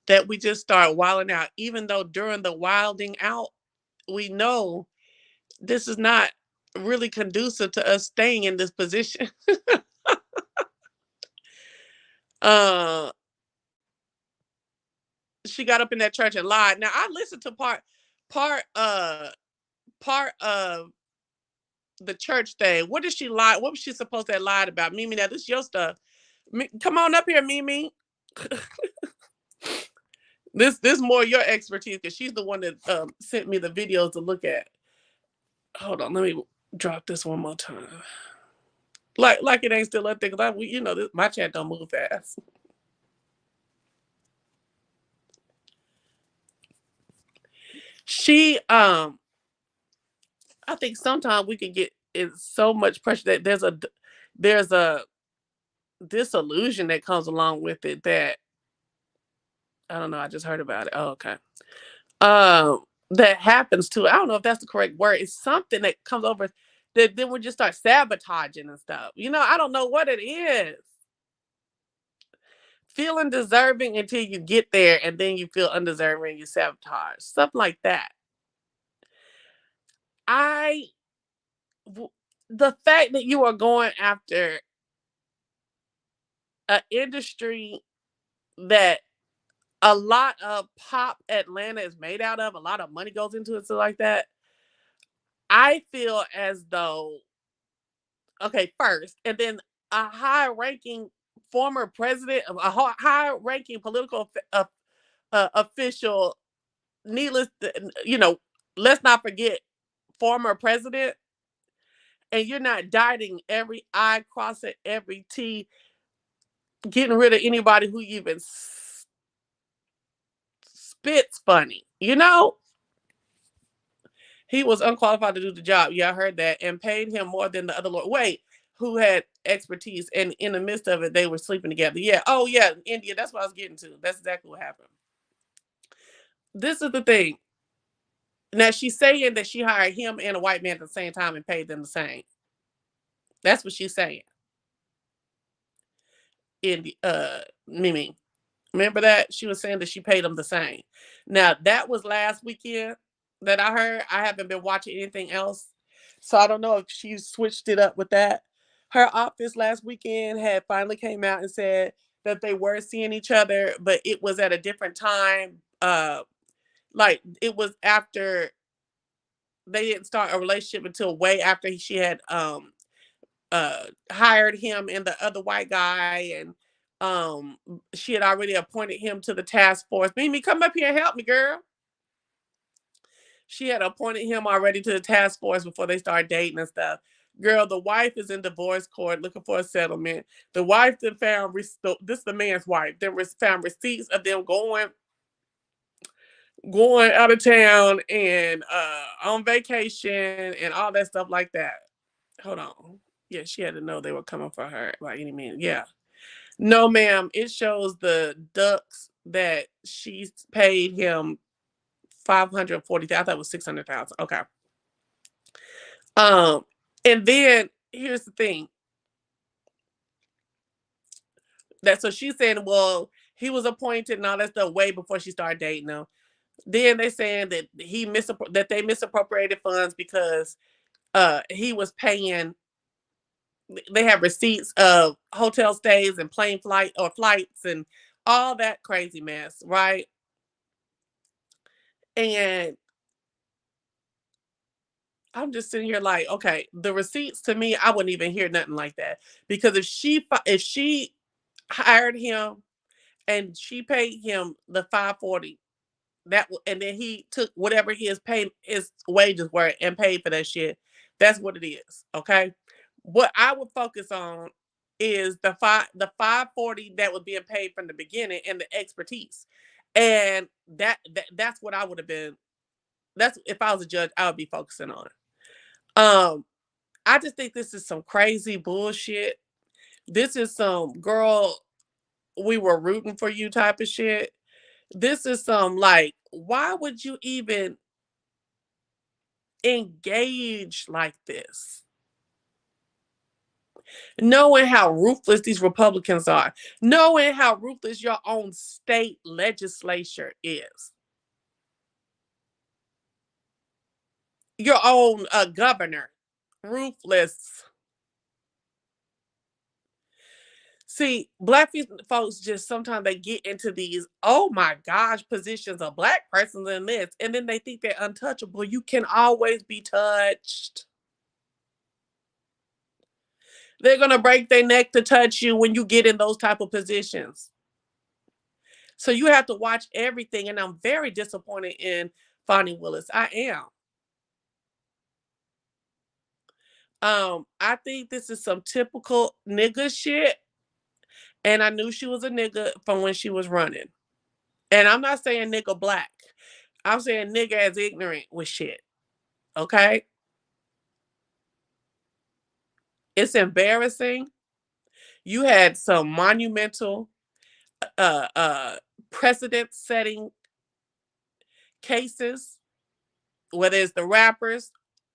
that we just start wilding out. Even though during the wilding out, we know this is not really conducive to us staying in this position. uh, she got up in that church and lied. Now I listened to part uh part of the church thing. What did she lie? What was she supposed to have lied about? Mimi, now this is your stuff. Come on up here, Mimi. This more your expertise because she's the one that sent me the videos to look at. Hold on, let me drop this one more time. Like it ain't still up there because my chat don't move fast. She I think sometimes we can get in so much pressure that there's a disillusion that comes along with it that I don't know. I just heard about it. Oh, okay. That happens too. I don't know if that's the correct word. It's something that comes over that then we just start sabotaging and stuff. I don't know what it is. Feeling deserving until you get there and then you feel undeserving and you sabotage. Something like that. I the fact that you are going after an industry that a lot of pop Atlanta is made out of, a lot of money goes into it, so like that. I feel as though, okay, first, and then a high ranking former president, a high ranking political official, needless, let's not forget, former president, and you're not dotting every I, crossing every T, getting rid of anybody who even spits funny, He was unqualified to do the job. Yeah, I heard that, and paid him more than the other lord. Wait, who had expertise, and in the midst of it, they were sleeping together. Yeah. Oh, yeah, India. That's what I was getting to. That's exactly what happened. This is the thing. Now she's saying that she hired him and a white man at the same time and paid them the same. That's what she's saying. Mimi. Remember that? She was saying that she paid them the same. Now, that was last weekend that I heard. I haven't been watching anything else. So I don't know if she switched it up with that. Her office last weekend had finally came out and said that they were seeing each other, but it was at a different time. Like it was after they didn't start a relationship until way after she had hired him and the other white guy, and she had already appointed him to the task force. Mimi, come up here and help me, girl. She had appointed him already to the task force before they started dating and stuff. Girl, the wife is in divorce court looking for a settlement. The wife then found this is the man's wife. Then found receipts of them going out of town and on vacation and all that stuff like that. Hold on. Yeah, she had to know they were coming for her by any means. Yeah. No, ma'am. It shows the ducks that she's paid him 540,000. I thought it was 600,000. Okay. Um, and then here's the thing. That so she's saying, well, He was appointed and all that stuff way before she started dating him. Then they saying that that they misappropriated funds because he was paying. They have receipts of hotel stays and plane flights and all that crazy mess, right? And I'm just sitting here like, okay, the receipts to me, I wouldn't even hear nothing like that because if she hired him and she paid him the 540, and then he took whatever his wages were and paid for that shit. That's what it is. Okay. What I would focus on is the 540 that was being paid from the beginning and the expertise. And that's what I would have been. That's if I was a judge, I would be focusing on. Um, I just think this is some crazy bullshit. This is some girl, we were rooting for you type of shit. This is some like, why would you even engage like this? Knowing how ruthless these Republicans are, knowing how ruthless your own state legislature is, your own governor, ruthless. See, black folks just sometimes they get into these, oh my gosh, positions of black persons in this, and then they think they're untouchable. You can always be touched. They're gonna break their neck to touch you when you get in those type of positions. So you have to watch everything, and I'm very disappointed in Fonnie Willis. I am. I think this is some typical nigga shit, and I knew she was a nigga from when she was running. And I'm not saying nigga black. I'm saying nigga as ignorant with shit. Okay? It's embarrassing. You had some monumental uh uh precedent setting cases, whether it's the rappers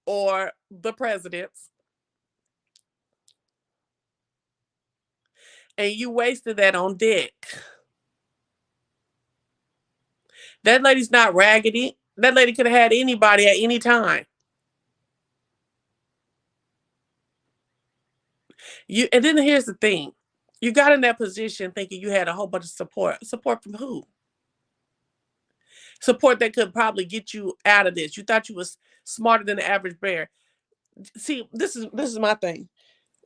or the presidents, and you wasted that on dick. That lady's not raggedy. That lady could have had anybody at any time. And then here's the thing. You got in that position thinking you had a whole bunch of support. Support from who? Support that could probably get you out of this. You thought you was smarter than the average bear. See, this is my thing.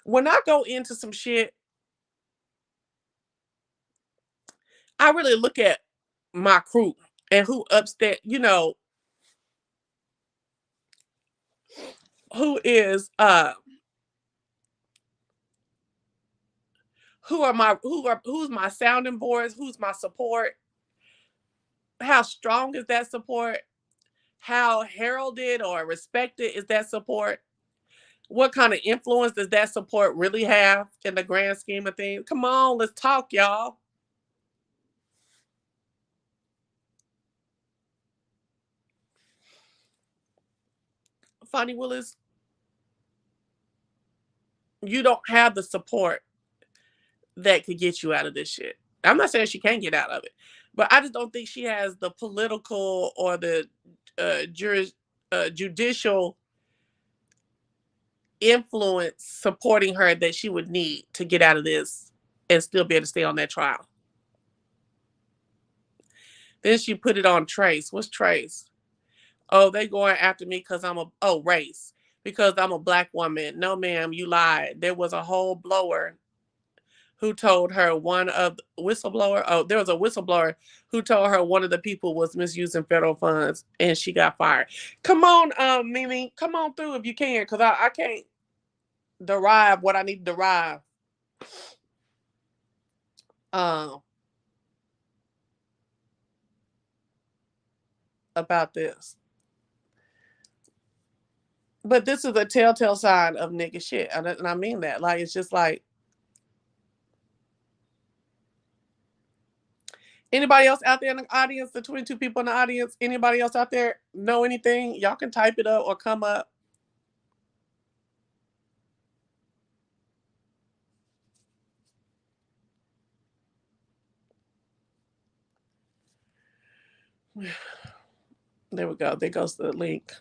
When I go into some shit, I really look at my crew and who upset, who is who's my sounding boards, who's my support, how strong is that support, how heralded or respected is that support, what kind of influence does that support really have in the grand scheme of things. Come on, let's talk, y'all. Fonnie Willis, you don't have the support that could get you out of this shit. I'm not saying she can't get out of it, but I just don't think she has the political or the judicial influence supporting her that she would need to get out of this and still be able to stay on that trial. Then she put it on Trace. What's Trace? Oh, they going after me because race. Because I'm a black woman. No, ma'am, you lied. There was a whole blower who told her one of whistleblower. Oh, there was a whistleblower who told her one of the people was misusing federal funds and she got fired. Come on, Mimi, come on through if you can, because I can't derive what I need to derive. Um, about this. But this is a telltale sign of nigga shit. And I mean that. Like, it's just like, anybody else out there in the audience, the 22 people in the audience, anybody else out there know anything? Y'all can type it up or come up. There we go. There goes the link.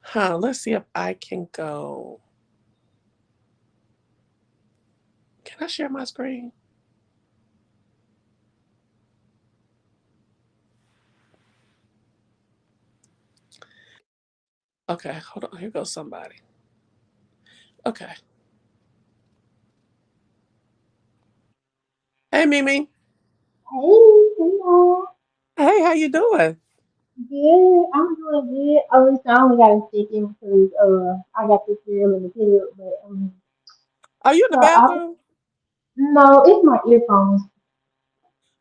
Huh, let's see if I can go. Can I share my screen? Okay, hold on. Here goes somebody. Okay. Hey, Mimi. Hey, hello. Hey, how you doing? Good. I'm doing good. Oh, listen, I only got a second because I got this girl in the period, but Are you in the so I bathroom? no, it's my earphones.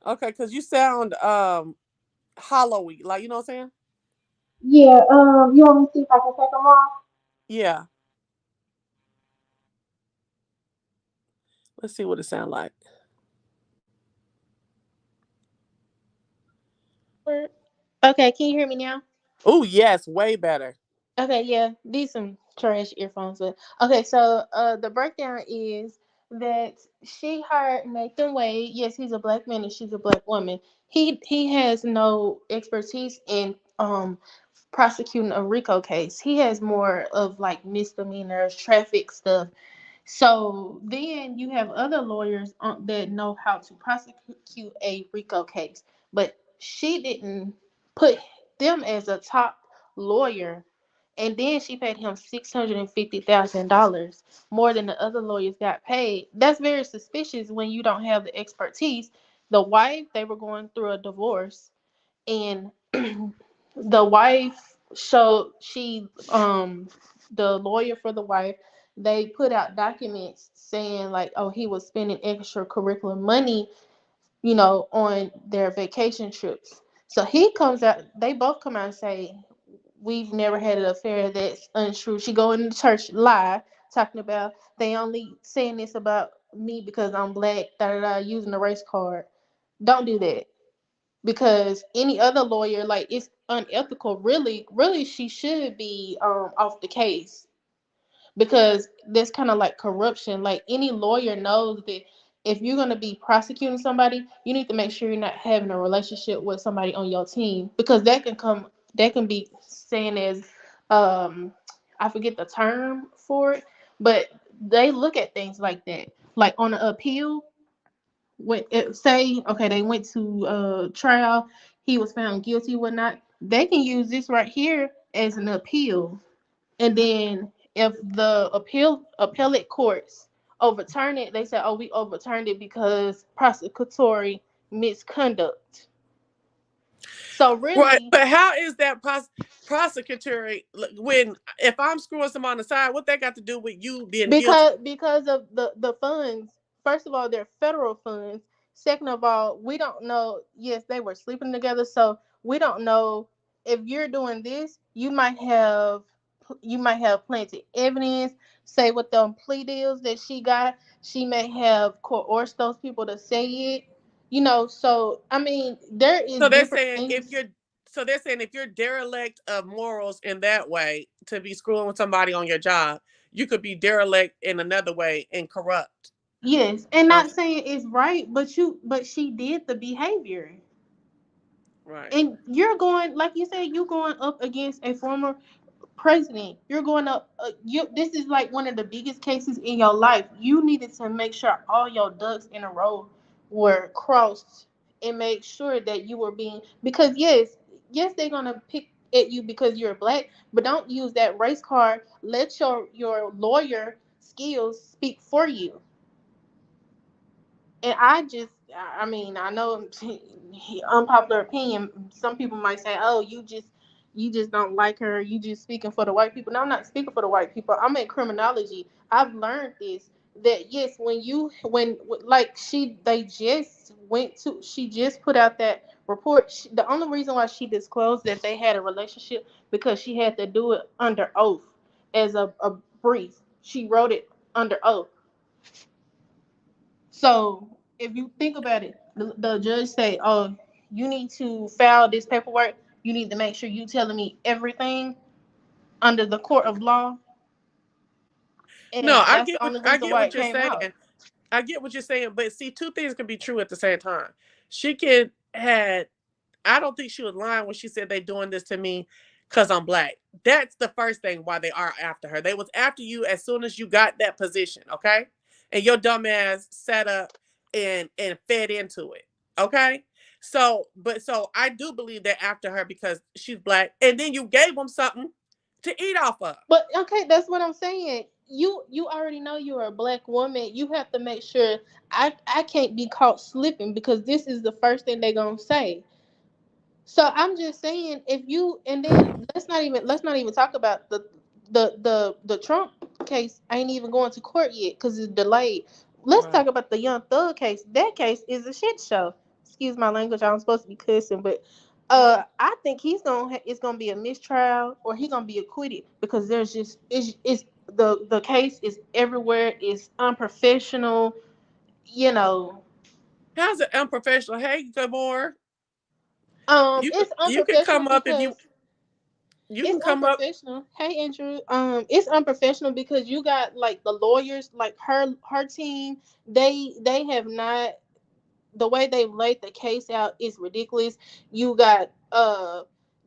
Okay, because you sound hollowy. Like, you know what I'm saying? Yeah. You want me to see if I can take them off? Yeah. Let's see what it sound like. Okay, can you hear me now? Oh, yes, way better. Okay, yeah, these some trash earphones, but okay. So, the breakdown is that she hired Nathan Wade. Yes, he's a black man and she's a black woman. He has no expertise in prosecuting a RICO case. He has more of like misdemeanors, traffic stuff. So then you have other lawyers that know how to prosecute a RICO case, but she didn't put them as a top lawyer. And then she paid him $650,000 more than the other lawyers got paid. That's very suspicious when you don't have the expertise. The wife, they were going through a divorce, and the wife showed the lawyer for the wife, they put out documents saying like, oh, he was spending extracurricular money, on their vacation trips. So he comes out, they both come out and say, we've never had an affair. That's untrue. She go in the church lie, talking about they only saying this about me because I'm black, da da da, using the race card. Don't do that, because any other lawyer, like, it's unethical. Really she should be off the case, because that's kind of like corruption. Like, any lawyer knows that if you're going to be prosecuting somebody, you need to make sure you're not having a relationship with somebody on your team, because that can be saying as I forget the term for it, but they look at things like that. Like on an appeal, when it say, okay, they went to trial, he was found guilty, whatnot, they can use this right here as an appeal. And then if the appellate courts overturn it, they say, oh, we overturned it because prosecutory misconduct. So Right, really, but how is that prosecutory when if I'm screwing someone on the side? What that got to do with you being guilty? because of the funds. First of all, they're federal funds. Second of all, we don't know. Yes, they were sleeping together, so we don't know if you're doing this. You might have plenty evidence. Say with them plea deals that she got, she may have coerced those people to say it. So I mean, there is So they're different saying if things. you're so they're saying if you're derelict of morals in that way to be screwing with somebody on your job, you could be derelict in another way and corrupt. Yes, and not Okay. saying it's right, but she did the behavior. Right. And you're going, like you said, you're going up against a former president. You're going up. This is like one of the biggest cases in your life. You needed to make sure all your ducks in a row were crossed, and make sure that you were being, because yes, they're gonna pick at you because you're black, but don't use that race card. Let your lawyer skills speak for you. And I mean, I know unpopular opinion. Some people might say, "Oh, you just don't like her. You just speaking for the white people." No, I'm not speaking for the white people. I'm in criminology. I've learned this, that yes, when like she just put out that report. The only reason why she disclosed that they had a relationship, because she had to do it under oath as a brief. She wrote it under oath. So if you think about it, the judge say, "Oh, you need to file this paperwork. You need to make sure you telling me everything under the court of law." No, And that's the only I reason get why what it you're came saying. out. I get what you're saying, but see, two things can be true at the same time. She could had I don't think she was lying when she said they doing this to me because I'm black. That's the first thing why they are after her. They was after you as soon as you got that position, okay? And your dumb ass sat up and fed into it, okay? So I do believe they're after her because she's black, and then you gave them something to eat off of. But okay, that's what I'm saying. You already know you're a black woman. You have to make sure I can't be caught slipping because this is the first thing they're gonna say. So I'm just saying, if you and then let's not even talk about the Trump case. Ain't even going to court yet because it's delayed. Let's talk Right. about the Young Thug case. That case is a shit show. Excuse my language. I'm supposed to be cussing, but Okay. I think it's gonna be a mistrial or he's gonna be acquitted because there's just it's the case is everywhere. It's unprofessional. You know, How's it unprofessional? Hey, Gabor, it's you can unprofessional come up if you because you it's can come up. unprofessional. Hey Andrew, it's unprofessional because you got like the lawyers, like her team. They have not the way they've laid the case out is ridiculous. You got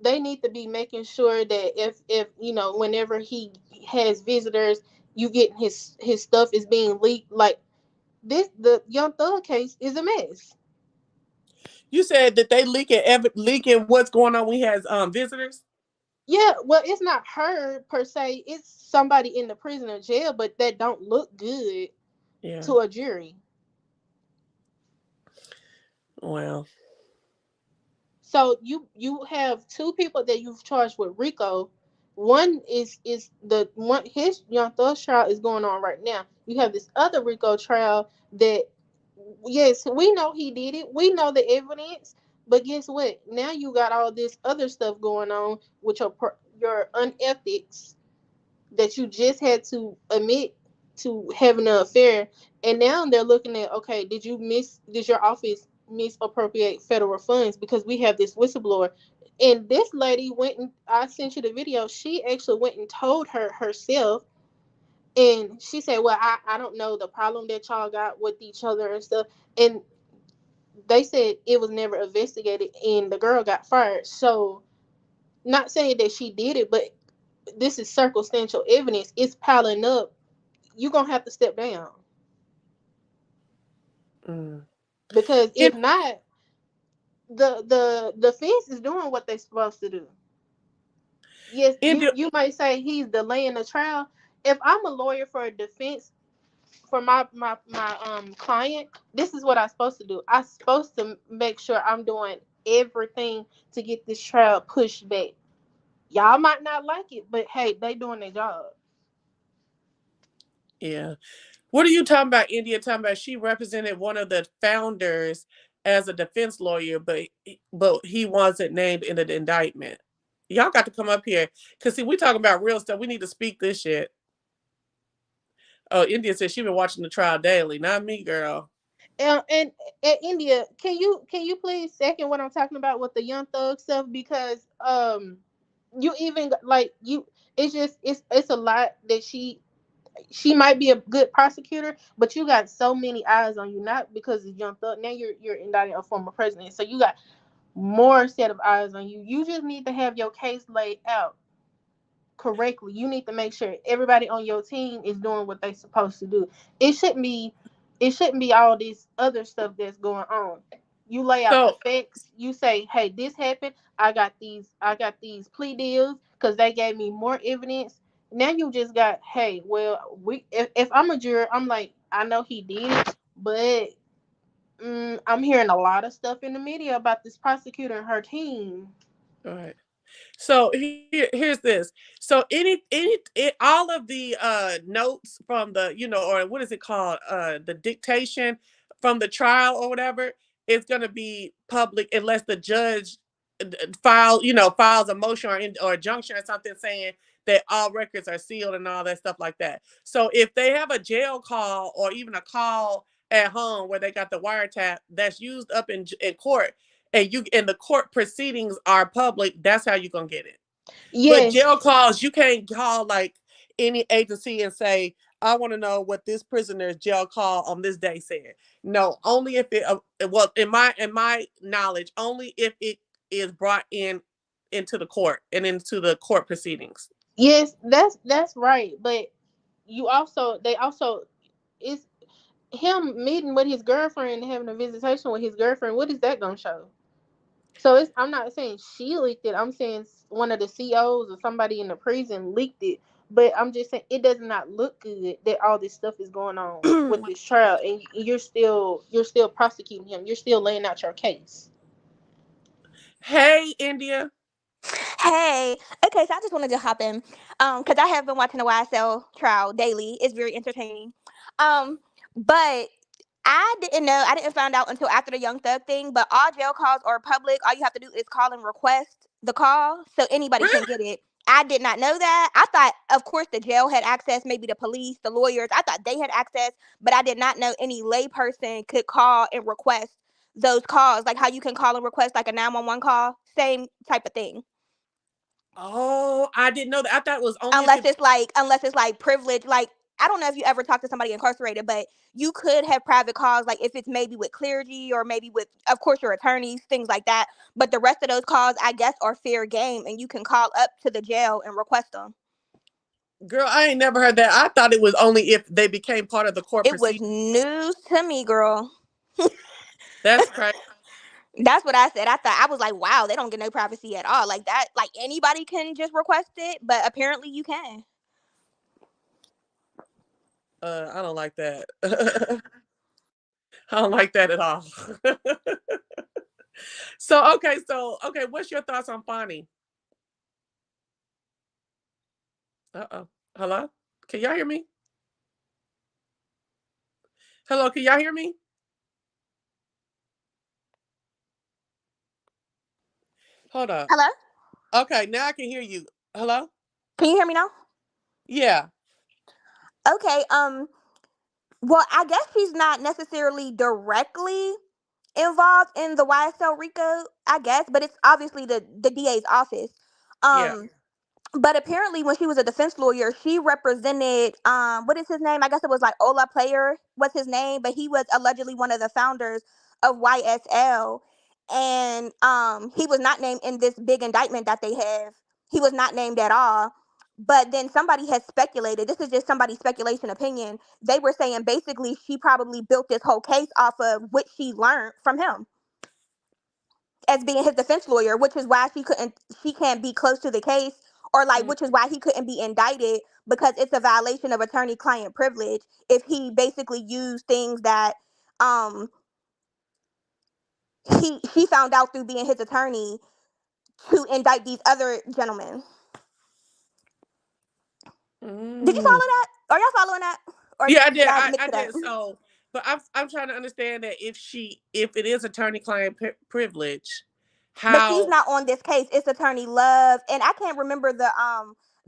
they need to be making sure that if whenever he has visitors, you get his stuff is being leaked. Like this, the Young Thug case is a mess. You said that they leaking what's going on when he has visitors. Yeah, well, it's not her per se. It's somebody in the prison or jail, but that don't look good Yeah. to a jury. Well, So you have two people that you've charged with RICO. One is the one his Young Thug trial is going on right now. You have this other RICO trial that yes, we know he did it. We know the evidence. But guess what? Now you got all this other stuff going on with your unethics that you just had to admit to having an affair, and now they're looking at, okay, did your office misappropriate federal funds because we have this whistleblower, and this lady went and I sent you the video. She actually went and told her herself, and she said, well, I don't know the problem that y'all got with each other and stuff, and they said it was never investigated, and the girl got fired. So not saying that she did it, but this is circumstantial evidence. It's piling up. You're gonna have to step down mm. because In, if not, the defense is doing what they're supposed to do. Yes, you India, you might say he's delaying the trial. If I'm a lawyer for a defense for my client, this is what I'm supposed to do. I'm supposed to make sure I'm doing everything to get this trial pushed back. Y'all might not like it, but hey, they doing their job. yeah. What are you talking about? India talking about she represented one of the founders as a defense lawyer, but he wasn't named in the indictment. Y'all got to come up here because see, we talking about real stuff. We need to speak this shit. Oh, India said she been watching the trial daily. Not me, girl. And at India, can you please second what I'm talking about with the Young Thug stuff because you even like you it's just it's a lot that she might be a good prosecutor, but you got so many eyes on you, not because of Young Thug. Now you're indicting a former president, so you got more set of eyes on you. You just need to have your case laid out correctly. You need to make sure everybody on your team is doing what they're supposed to do. It shouldn't be it shouldn't be all this other stuff that's going on. You lay out the So, facts. You say, "Hey, this happened. I got these plea deals because they gave me more evidence." Now you just got, "Hey, well, if I'm a juror, I'm like, I know he did it, but I'm hearing a lot of stuff in the media about this prosecutor and her team." all right. So here's this. So all of the notes from the or what is it called the dictation from the trial or whatever is going to be public unless the judge files a motion or injunction or something saying that all records are sealed and all that stuff like that. So if they have a jail call or even a call at home where they got the wiretap that's used up in court and the court proceedings are public, that's how you're gonna get it. But Yes, jail calls, you can't call like any agency and say, I want to know what this prisoner's jail call on this day said. No, only if it well, in my knowledge, only if it is brought into the court and into the court proceedings. Yes, that's right. But they also it's him meeting with his girlfriend and having a visitation with his girlfriend. What is that gonna show? So I'm not saying she leaked it. I'm saying one of the COs or somebody in the prison leaked it. But I'm just saying it does not look good that all this stuff is going on with this trial, and you're still prosecuting him. You're still laying out your case. Hey, India. Hey, okay, so I just wanted to hop in, because I have been watching the YSL trial daily. It's very entertaining, but I didn't find out until after the Young Thug thing. But all jail calls are public. All you have to do is call and request the call, so anybody can Really? get it. I did not know that. I thought, of course, the jail had access, maybe the police, the lawyers. I thought they had access, but I did not know any layperson could call and request those calls, like how you can call and request like a 911 call, same type of thing. Oh, I didn't know that. I thought it was only if unless it. it's like unless it's like privilege. Like, I don't know if you ever talked to somebody incarcerated, but you could have private calls, like if it's maybe with clergy or maybe with, of course, your attorneys, things like that. But the rest of those calls, I guess, are fair game, and you can call up to the jail and request them. Girl, I ain't never heard that. I thought it was only if they became part of the court It was proceeding. news to me, girl. That's crazy. That's what I said. I was like, wow, they don't get no privacy at all. Like that, like anybody can just request it, but apparently you can. I don't like that. I don't like that at all. So okay, what's your thoughts on Fonnie? Uh-oh. Hello? Can y'all hear me? Hello, can y'all hear me? Hold up. Hello? Okay, now I can hear you. Hello? Can you hear me now? Yeah. Okay, well, I guess she's not necessarily directly involved in the YSL Rico, I guess, but it's obviously the DA's office. Yeah. Um, but apparently, when she was a defense lawyer, she represented what is his name? I guess it was like Ola Player. What's his name? But he was allegedly one of the founders of YSL, and he was not named in this big indictment that they have. He was not named at all. But then somebody has speculated. This is just somebody's speculation opinion. They were saying basically she probably built this whole case off of what she learned from him as being his defense lawyer, which is why she can't be close to the case, or like Mm. which is why he couldn't be indicted, because it's a violation of attorney client privilege if he basically used things that um she found out through being his attorney to indict these other gentlemen. Did you follow Mm. that? Are y'all following that? Or Yeah, I did did. I I mix it up? did. So, but I'm trying to understand that if it is attorney-client privilege, But she's how? not on this case. It's Attorney Love, and I can't remember the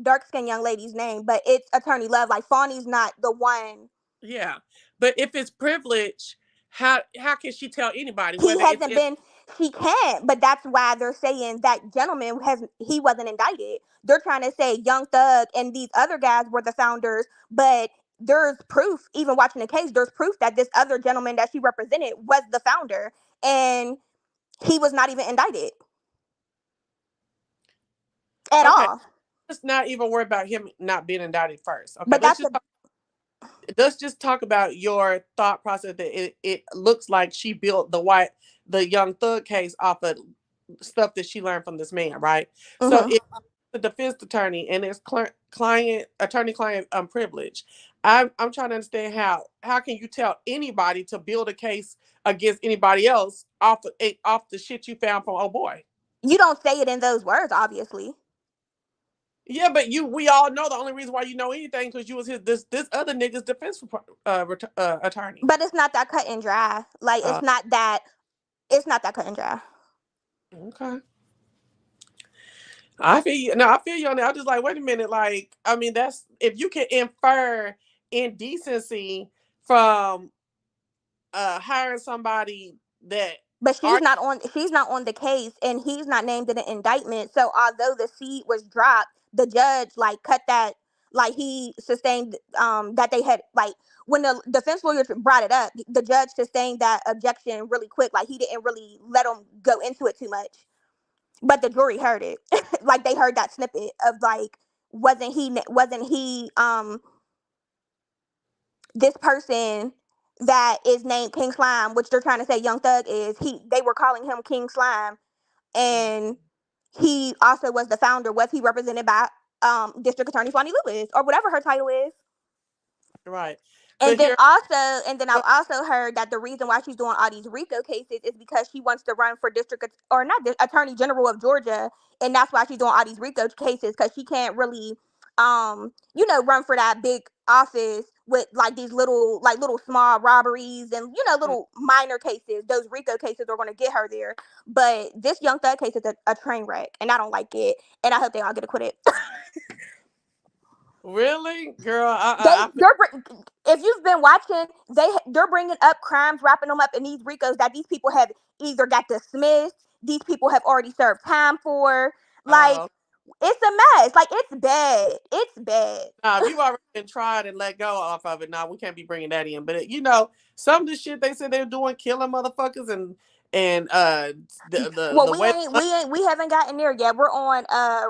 dark skinned young lady's name, but it's Attorney Love. Like Fawny's not the one. Yeah, but if it's privilege, how can she tell anybody He whether hasn't it's been. She can't, but that's why they're saying that gentleman he wasn't indicted. They're trying to say Young Thug and these other guys were the founders, but there's proof. Even watching the case, there's proof that this other gentleman that she represented was the founder, and he was not even indicted at okay? all. Let's not even worry about him not being indicted first. Okay, But that's a let's just talk about your thought process that it looks like she built the Young Thug case off of stuff that she learned from this man, right? So mhm. if the defense attorney and it's client attorney client privilege, I'm trying to understand how can you tell anybody to build a case against anybody else off the shit you found from oh boy. You don't say it in those words, obviously. Yeah, but we all know the only reason why you know anything because you was this other nigga's defense attorney. But it's not that cut and dry. Like Uh, it's not that cut and dry. okay. I feel you. No, I feel you on that. I'm just like, wait a minute. Like, I mean, that's if you can infer indecency from hiring somebody that But are she's not on the case, and he's not named in the indictment. So although the seed was dropped, the judge like cut that, like he sustained that they had, like when the defense lawyer brought it up, the judge sustained that objection really quick. Like he didn't really let them go into it too much. but the jury heard it. Like they heard that snippet of like, wasn't he this person that is named King Slime, which they're trying to say Young Thug is, they were calling him King Slime, and he also was the founder. Was he represented by District Attorney Fonnie Lewis or whatever her title is? Right. And But then here, also, and then I've also heard that the reason why she's doing all these RICO cases is because she wants to run for or not Attorney General of Georgia, and that's why she's doing all these RICO cases because she can't really, run for that big office with like these little small robberies and little minor cases. Those RICO cases are going to get her there, but this Young Thug case is a train wreck, and I don't like it, and I hope they all get acquitted. really, girl, If you've been watching, they're bringing up crimes, wrapping them up in these RICOs that these people have either got dismissed, these people have already served time for. Like, uh, it's a mess. Like, it's bad. It's bad. if you've already been tried and let go off of it, we can't be bringing that in. But some of the shit they said they're doing, killing motherfuckers and Well, the way. we haven't gotten there yet. We're on uh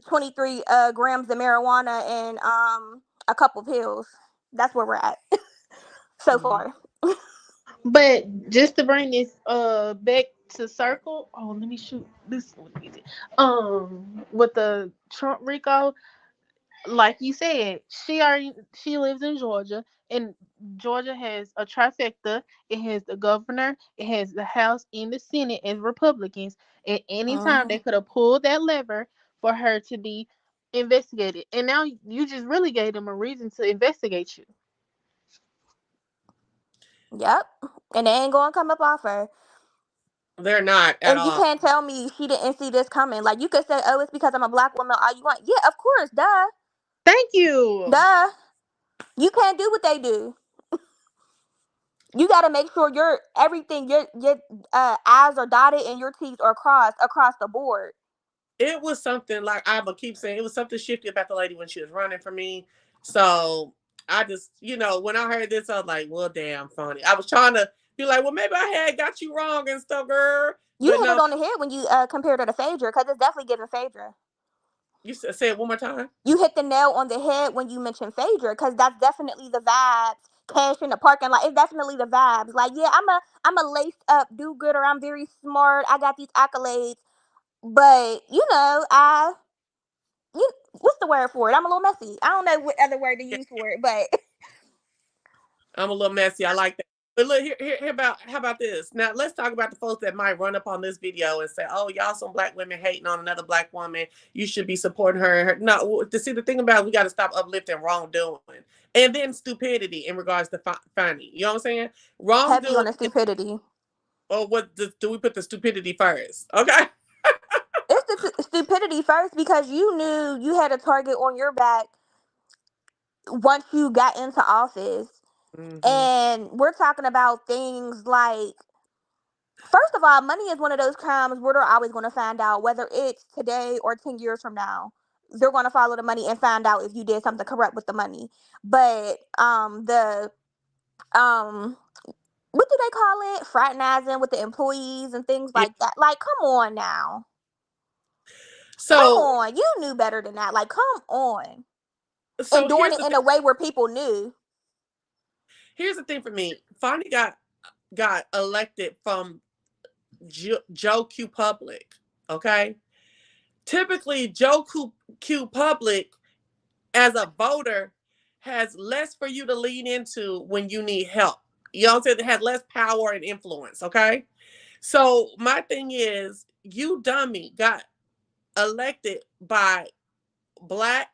23 grams of marijuana and a couple pills. That's where we're at so Mhm. far. But just to bring this back to circle, oh let me shoot this one easy. With the Trump Rico, like you said, she lives in Georgia, and Georgia has a trifecta. It has the governor, it has the House and the Senate as Republicans. At any time they Mhm. could have pulled that lever for her to be investigated. And now you just really gave them a reason to investigate you. Yep. And they ain't gonna come up off her. They're not at And you all. can't tell me she didn't see this coming. Like you could say, "Oh, it's because I'm a black woman." All you want, yeah, of course, duh, Thank you. duh. You can't do what they do. You got to make sure your I's are dotted and your T's are crossed across the board. It was something like I will keep saying it was something shifty about the lady when she was running for me. So I just, when I heard this, I was like, well, damn, funny. I was trying to be like, well, maybe I had got you wrong and stuff, girl. You But hit it no, on the head when you compared her to Phaedra, because it's definitely giving Phaedra. you say it one more time. You hit the nail on the head when you mentioned Phaedra, because that's definitely the vibes. Cash in the parking lot. It's definitely the vibes. Like, yeah, I'm a laced up do gooder. I'm very smart. I got these accolades, but what's the word for it? I'm a little messy. I don't know what other word to Yeah, use for it, but I'm a little messy. I like that. But look, here about how about this? Now let's talk about the folks that might run up on this video and say, "Oh, y'all some black women hating on another black woman. You should be supporting her." No, to see the thing about it, we got to stop uplifting wrongdoing and then stupidity in regards to Fanny. You know what I'm saying? heavy Wrongdoing, on the stupidity. or what? Do we put the stupidity first? Okay. It's the stupidity first because you knew you had a target on your back once you got into office. Hmm. And we're talking about things like, first of all, money is one of those crimes where they're always going to find out whether it's today or 10 years from now. They're going to follow the money and find out if you did something corrupt with the money. But um what do they call it? Fraternizing with the employees and things Yeah. like that. Like, come on now. Come So, on. You knew better than that. Like, come on. And so doing here's it the in thing. a way where people knew. Here's the thing for me. Fanny got elected from Joe Q Public. Okay. Typically, Q Public as a voter has less for you to lean into when you need help. You know what I'm saying? It has less power and influence. Okay. So my thing is, you dummy got elected by Black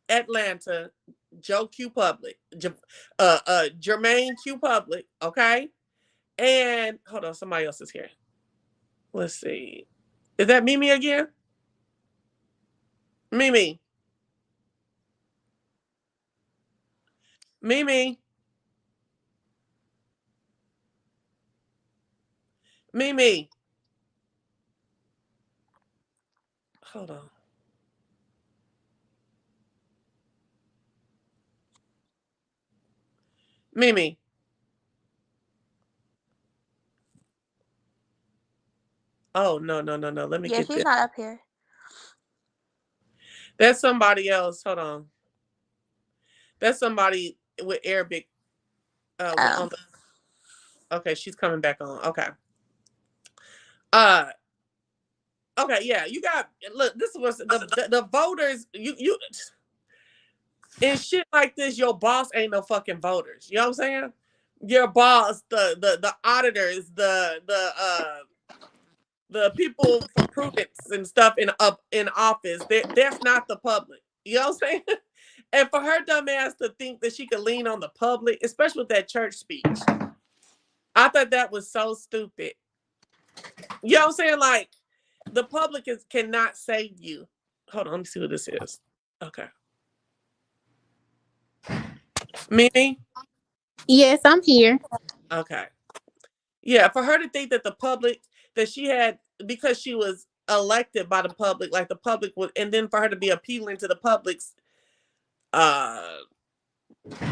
Atlanta Joe Q Public, Jermaine Q Public. Okay. And hold on, somebody else is here. Let's see. Is that Mimi again? Mimi. Mimi. Mimi. Hold on. Mimi. Oh no. Let me Yeah, get she's this. not up here. That's somebody else. Hold on. That's somebody with Arabic. Oh. On the. Okay, she's coming back on. Okay. Uh. Okay. Yeah. You got. Look. This was the voters. You and shit like this. Your boss ain't no fucking voters. You know what I'm saying? Your boss, the auditors, the people for prudence and stuff in office. That's not the public. You know what I'm saying? And for her dumb ass to think that she could lean on the public, especially with that church speech, I thought that was so stupid. You know what I'm saying? Like the public cannot save you. Hold on, let me see what this is. Okay, Mimi. Yes, I'm here. Okay, yeah. For her to think that the public that she had because she was elected by the public, like the public would, and then for her to be appealing to the public's uh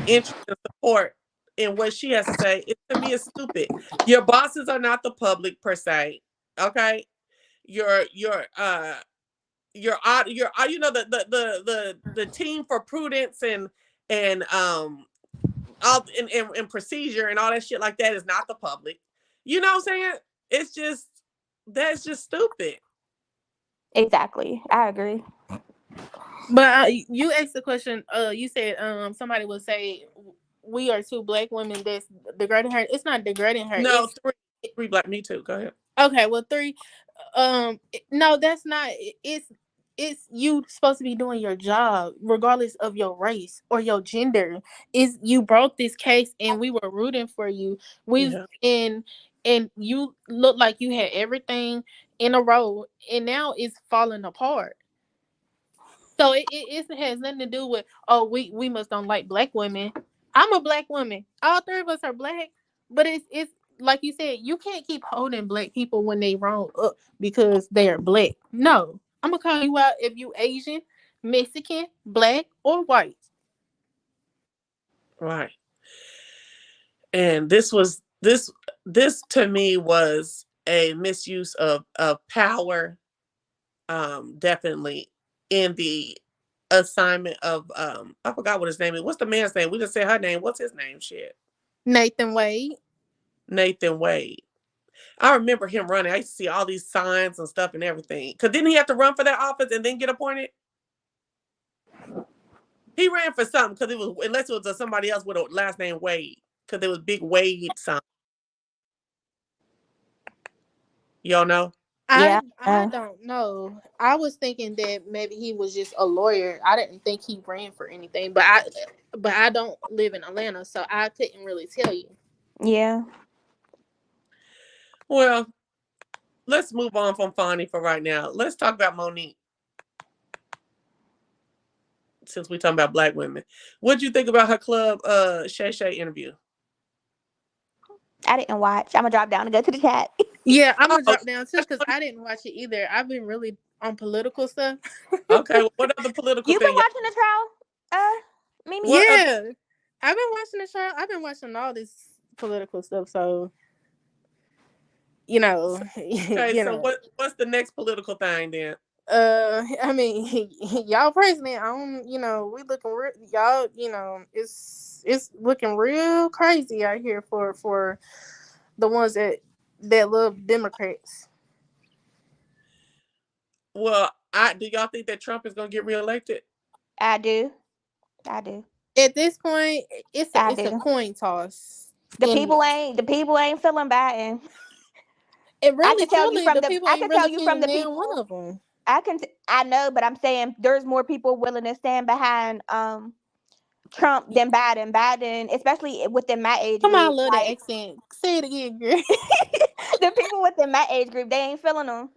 interest and support in what she has to say, it to me is stupid. Your bosses are not the public per se. Okay. Your you know the team for prudence and all and procedure and all that shit like that is not the public. You know what I'm saying? It's just that's just stupid. Exactly. I agree. But you asked the question. You said somebody would say we are two black women that's degrading her. It's not degrading her. No, It's three black. Me too. Go ahead. okay. Well, three. No, that's not. It's you supposed to be doing your job regardless of your race or your gender. Is you brought this case and we were rooting for you. We Yeah. and you look like you had everything in a row, and now it's falling apart. So it has nothing to do with, oh, we must don't like black women. I'm a black woman. All three of us are black, but it's like you said, you can't keep holding black people when they wrong up because they are black. No, I'm gonna call you out if you Asian, Mexican, black, or white. Right. And this to me was a misuse of power, definitely in the assignment of I forgot what his name is. What's the man's name? We just say her name. What's his name? Shit. Nathan Wade. Nathan Wade. I remember him running. I used to see all these signs and stuff and everything. Cause didn't he have to run for that office and then get appointed? He ran for something because it was unless it was somebody else with a last name Wade. Because there was big Wade sign. Y'all know? Yeah. I don't know. I was thinking that maybe he was just a lawyer. I didn't think he ran for anything, but I don't live in Atlanta, so I couldn't really tell you. Yeah. Well, let's move on from Fonnie for right now. Let's talk about Monique. Since we're talking about black women. What'd you think about her club Shay Shay interview? I didn't watch. I'm gonna drop down and go to the chat. Yeah, I'm gonna Oh, drop down too because I didn't watch it either. I've been really on political stuff. okay. Well, what other political You've been thing? watching the trial, Mimi? What other, Yeah, I've been watching the show. I've been watching all this political stuff. So okay, you so know. what's the next political thing then? I mean, y'all president. I don't. We looking real. Y'all. It's looking real crazy out here for the ones that love Democrats. Well, I do y'all think that Trump is gonna get reelected? I do. I do. At this point, I it's a do. coin toss, The and people ain't the people ain't feeling Biden. it I really can tell you truly from the the people I ain't can tell really you from feeling the neither one people. of them. I know, but I'm saying there's more people willing to stand behind Trump than Biden. Biden, especially within my age Come on, I group, love that like accent. Say it again, girl. the people within my age group, they ain't feeling them.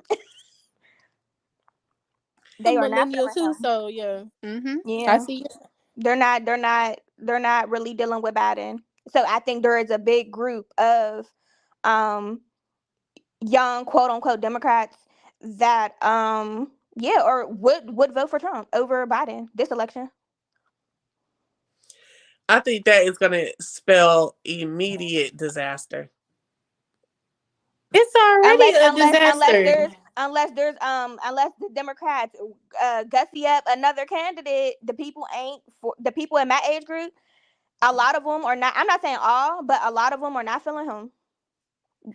They I'm are not millennial feeling too, him. so yeah. I Yeah, see it. they're not really dealing with Biden. So I think there is a big group of um young quote unquote Democrats that yeah, or would vote for Trump over Biden this election. I think that is gonna spell immediate disaster. It's already Unless a unless unless disaster. there's unless the Democrats gussy up another candidate, the people in my age group. A lot of them are not. I'm not saying all, but a lot of them are not feeling him.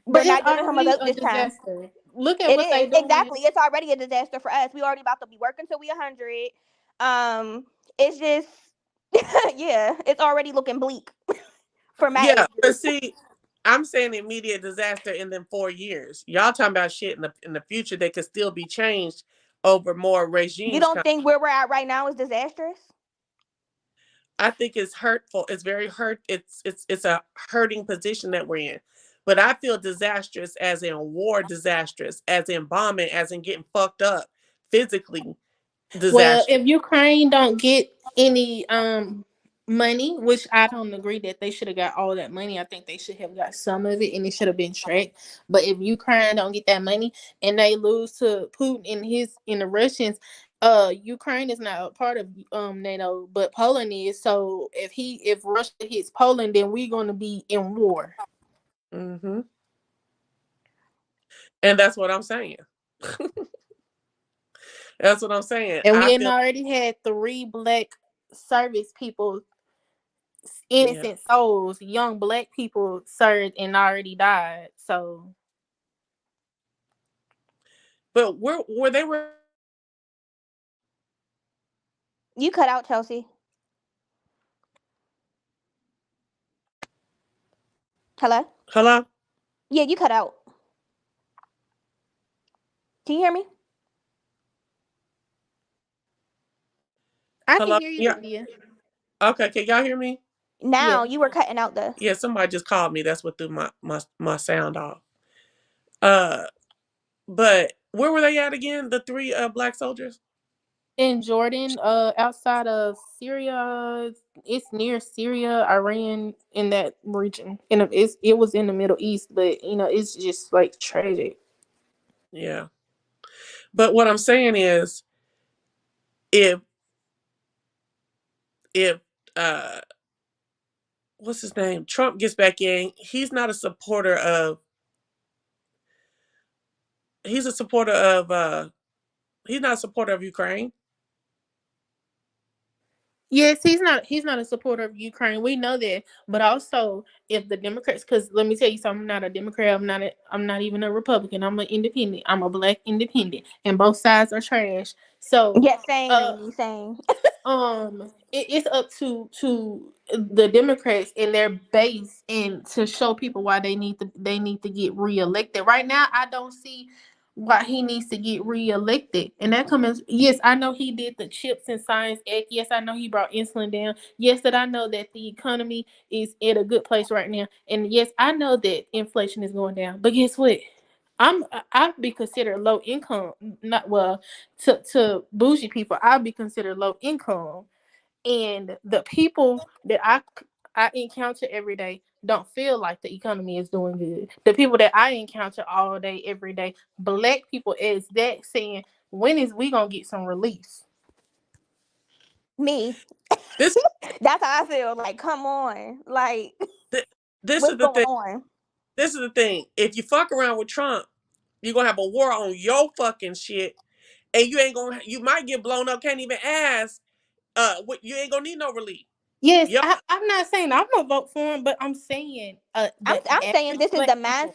But They're it's not giving him a already vote a this time. disaster. Look at It what they is doing. exactly. It's already a disaster for us. We already about to be working till we 100. It's just yeah, it's already looking bleak for my Yeah, age but group. see, I'm saying immediate disaster in them 4 years. Y'all talking about shit in the future that could still be changed over more You regimes. don't think where we're at right now is disastrous? I think it's hurtful. It's very hurt. It's a hurting position that we're in. But I feel disastrous as in war, disastrous as in bombing, as in getting fucked up physically, Well, disastrous. if Ukraine don't get any money, which I don't agree that they should have got all that money. I think they should have got some of it and it should have been tracked. But if Ukraine don't get that money and they lose to Putin and his and the Russians, Ukraine is not a part of NATO, but Poland is. So if Russia hits Poland, then we're gonna be in war. Hmm. And that's what I'm saying. That's what I'm saying. And I we had feel, already had 3 black service people, yeah. innocent souls, young black people served and already died. So But where they were. You cut out, Chelsea. Hello? Hello? Yeah, you cut out. Can you hear me? I can Hello? hear you, Yeah. Lydia. Okay, can y'all hear me? Yeah. Now you were cutting out the. Yeah, somebody just called me. That's what threw my sound off. Uh but where were they at again? The three black soldiers? In Jordan, outside of Syria, it's near Syria, Iran, in that region. And it was in the Middle East, but it's just like tragic. Yeah. But what I'm saying is if if uh what's his name? Trump gets back in, he's a supporter of he's not a supporter of Ukraine. Yes, he's not a supporter of Ukraine. We know that, but also if the Democrats, because let me tell you something, I'm not a Democrat. I'm not even a Republican. I'm an independent. I'm a black independent, and both sides are trash. So, Yeah, same, uh, Mimi, same. it's up to the Democrats and their base, and to show people why they need to get reelected. Right now, I don't see why he needs to get reelected. And that comes, yes, I know he did the Chips and Science Act. Yes, I know he brought insulin down. Yes, that I know that the economy is at a good place right now. And yes, I know that inflation is going down. But guess what? I'd be considered low income, not well, to bougie people. I'd be considered low income, and the people that I encounter every day don't feel like the economy is doing good. The people that I encounter all day, every day, black people, is that saying, when is we gonna get some release? Me. This That's how I feel. Like, come on. Like, th- this what's is the going thing. on? This is the thing. If you fuck around with Trump, you're gonna have a war on your fucking shit, and you might get blown up, can't even ask. You ain't gonna need no relief. Yes, Yep. I'm not saying I'm gonna vote for him, but I'm saying I'm that the I'm saying average black people.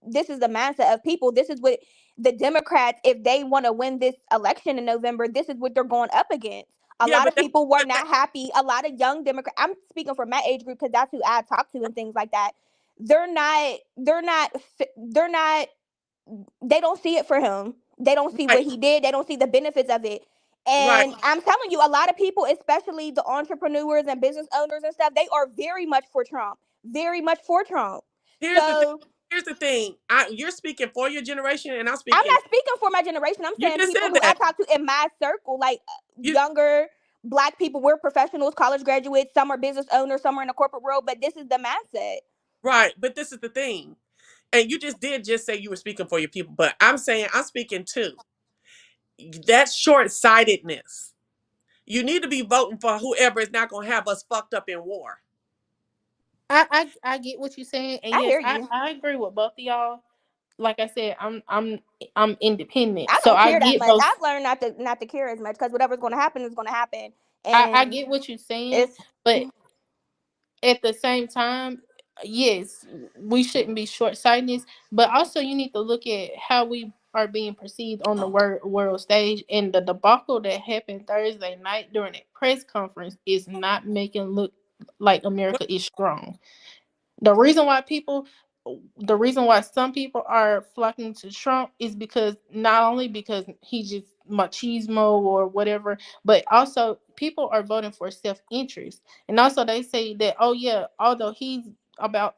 this is the mindset of people. This is what the Democrats, if they want to win this election in November, this is what they're going up against. A Yeah, lot but of people were not happy. A lot of young Democrats. I'm speaking for my age group because that's who I talk to and things like that. They're not. They're not. They're not. They don't see it for him. They don't see what right, he did. They don't see the benefits of it. right. And I'm telling you, a lot of people, especially the entrepreneurs and business owners and stuff, they are very much for Trump. Very much for Trump. Here's the thing. So Here's the thing. You're speaking for your generation, and I'm I'm speaking. not speaking for my generation. I'm You saying just people said who I that. talk to in my circle, like You younger black people. We're professionals, college graduates. Some are business owners. Some are in the corporate world. But this is the mindset. right, but this is the thing. And you just say you were speaking for your people, but I'm saying I'm speaking too. That's short sightedness. You need to be voting for whoever is not going to have us fucked up in war. I get what you're saying, and I yes, hear I you. I agree with both of y'all. like I said, I'm independent, I so don't I care that get much. those. I've learned not to care as much because whatever's going to happen is going to happen, I and get what you're saying, it's but at the same time, yes, we shouldn't be short sighted, but also you need to look at how we are being perceived on the world stage. And the debacle that happened Thursday night during that press conference is not making look like What, America is strong. The reason why people, the reason why some people are flocking to Trump is because not only because he's just machismo or whatever, but also people are voting for self interest. And also they say that, oh yeah, although he's about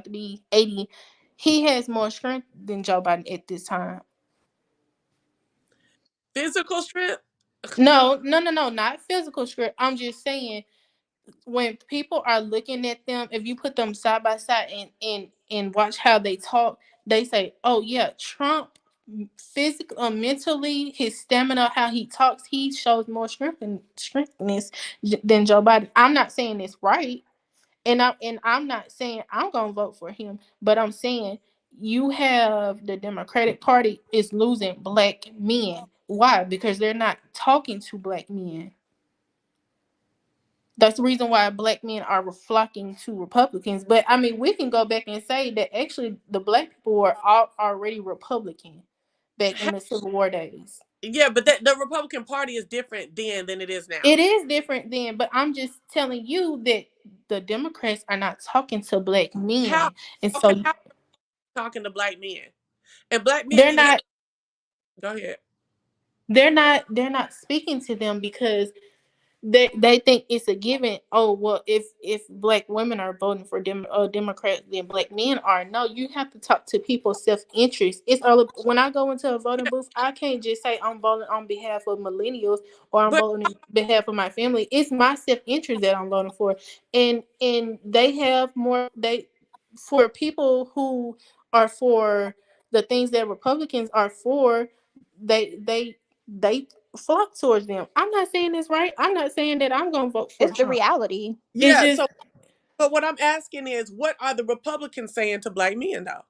to be 80, he has more strength than Joe Biden at this time. physical strength? No, no, no, no, not physical strength. I'm just saying when people are looking at them, if you put them side by side and watch how they talk, they say, "Oh yeah, Trump, physically, mentally, his stamina, how he talks, he shows more strengthness than Joe Biden." I'm not saying it's right, and I'm not saying I'm gonna vote for him, but I'm saying you have the Democratic Party is losing black men. Why? Because they're not talking to black men. That's the reason why black men are flocking to Republicans. But I mean, we can go back and say that actually the black people were already Republican back in the Civil War days. Yeah, but the Republican Party is different then than it is now. It is different then, but I'm just telling you that the Democrats are not talking to black How? men, and Okay, so how talking to black men? And black men they're need to have. not Go ahead. they're not speaking to them because they think it's a given. Oh well, if black women are voting for Democrats, then black men are. No, you have to talk to people's self interest. It's all when I go into a voting Yeah, booth, I can't just say I'm voting on behalf of millennials or I'm but voting on behalf of my family. It's my self interest that I'm voting for, and they have more they for people who are for the things that Republicans are for. They flock towards them. I'm not saying this right. I'm not saying that I'm gonna vote for it's the Trump. reality. It's yeah, just so but what I'm asking is what are the Republicans saying to black men though?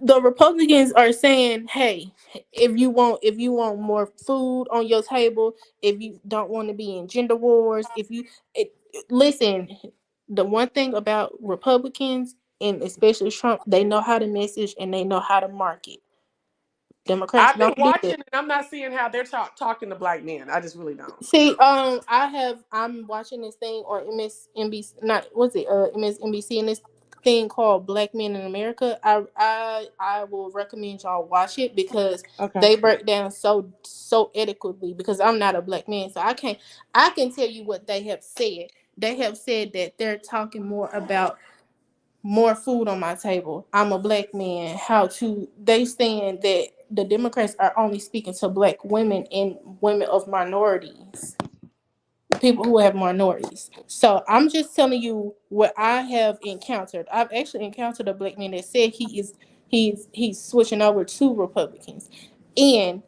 the Republicans are saying, "Hey, if you want more food on your table, if you don't want to be in gender wars, if you listen, the one thing about Republicans and especially Trump, they know how to message and they know how to market. Democrats I've been don't do watching that. and I'm not seeing how they're talking to black men. I just really don't. See, I'm watching this thing on MSNBC, not what's it, MSNBC, and this thing called Black Men in America. I will recommend y'all watch it because Okay. they break down so adequately. Because I'm not a black man, so I can tell you what they have said. They have said that they're talking more about more food on my table. I'm a black man. How to they saying that the Democrats are only speaking to black women and women of minorities, people who have minorities. So I'm just telling you what I have encountered. I've actually encountered a black man that said he's switching over to Republicans, and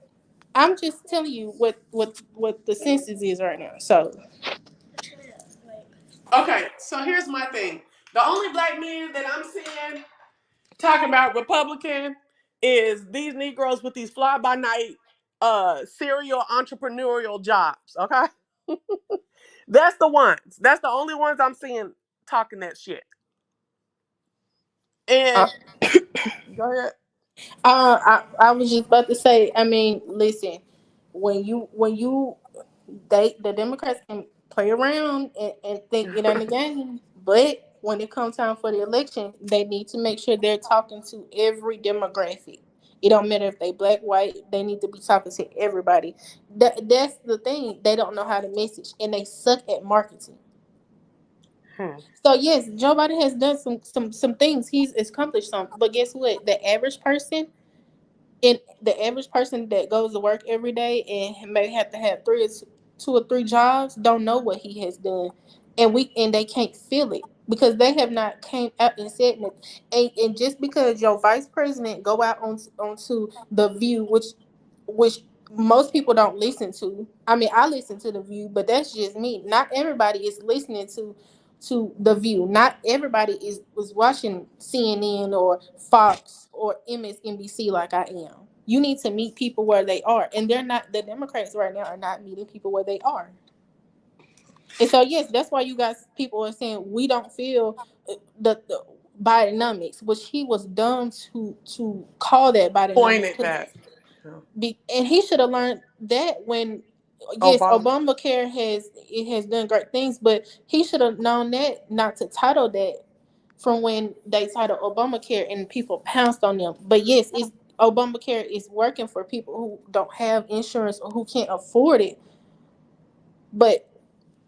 I'm just telling you what the census is right now. So Okay, so here's my thing. The only black men that I'm seeing talking about Republican is these Negroes with these fly by night serial entrepreneurial jobs. Okay. That's the ones. That's the only ones I'm seeing talking that shit. uh, And go ahead. I was just about to say. I mean, listen, when you the Democrats can play around and think it ain't a game, but when it comes time for the election, they need to make sure they're talking to every demographic. It don't matter if they black, white. They need to be talking to everybody. That's the thing. They don't know how to message, and they suck at marketing. Hmm. So yes, Joe Biden has done some things. He's accomplished some, but guess what? The average person that goes to work every day and may have to have two or three jobs don't know what he has done, and they can't feel it because they have not came out and said nothing. And just because your vice president go out onto the View, which most people don't listen to. I mean, I listen to the View, but that's just me. Not everybody is listening to to the View. Not everybody was watching CNN or Fox or MSNBC like I am. You need to meet people where they are, and they're not. The Democrats right now are not meeting people where they are. And so yes, that's why you guys people are saying we don't feel the Bidenomics, which he was dumb to call that Bidenomics. Pointed that. Yeah. And he should have learned that when yes, Obama. Obamacare has done great things, but he should have known that not to title that from when they titled Obamacare and people pounced on them. But yes, it's Obamacare is working for people who don't have insurance or who can't afford it. But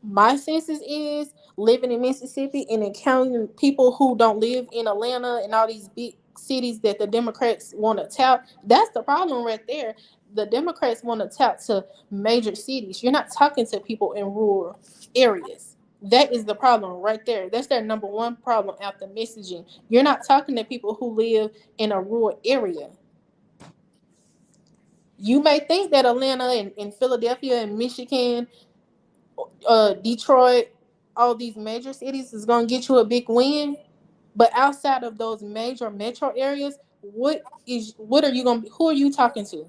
my census is living in Mississippi and encountering people who don't live in Atlanta and all these big cities that the Democrats want to tout. That's the problem right there. The Democrats want to tout to major cities. You're not talking to people in rural areas. That is the problem right there. That's their number one problem after messaging. You're not talking to people who live in a rural area. You may think that Atlanta and Philadelphia and Michigan, Detroit, all these major cities is gonna get you a big win. But outside of those major metro areas, what are you gonna be? Who are you talking to?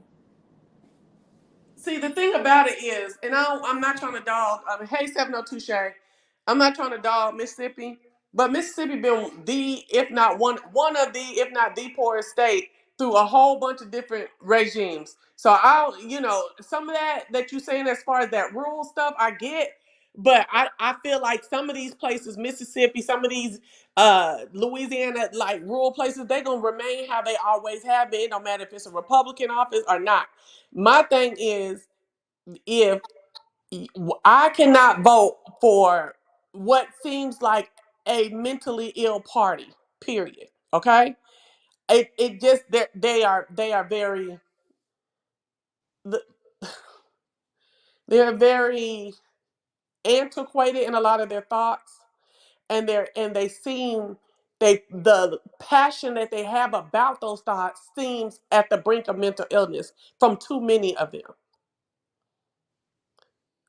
See, the thing about it is, and I'm not trying to dog. Hey, 702 Shay, I'm not trying to dog Mississippi, but Mississippi been the, if not one of the, if not the poorest state through a whole bunch of different regimes. So some of that you saying as far as that rural stuff, I get, but I feel like some of these places, Mississippi, some of these Louisiana, like rural places, they gonna remain how they always have been, no matter if it's a Republican office or not. My thing is, if I cannot vote for what seems like a mentally ill party, period. Okay, it just they are very they're very antiquated in a lot of their thoughts, and they seem the passion that they have about those thoughts seems at the brink of mental illness from too many of them.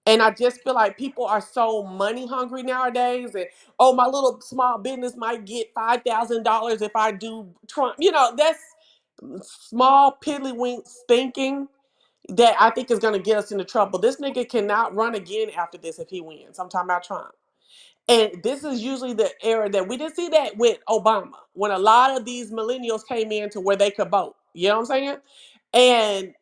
And I just feel like people are so money hungry nowadays. And oh, my little small business might get $5,000 if I do Trump. That's small piddlywinks thinking that I think is going to get us into trouble. This nigga cannot run again after this if he wins. I'm talking about Trump. And this is usually the era that we didn't see that with Obama, when a lot of these millennials came in to where they could vote. You know what I'm saying? And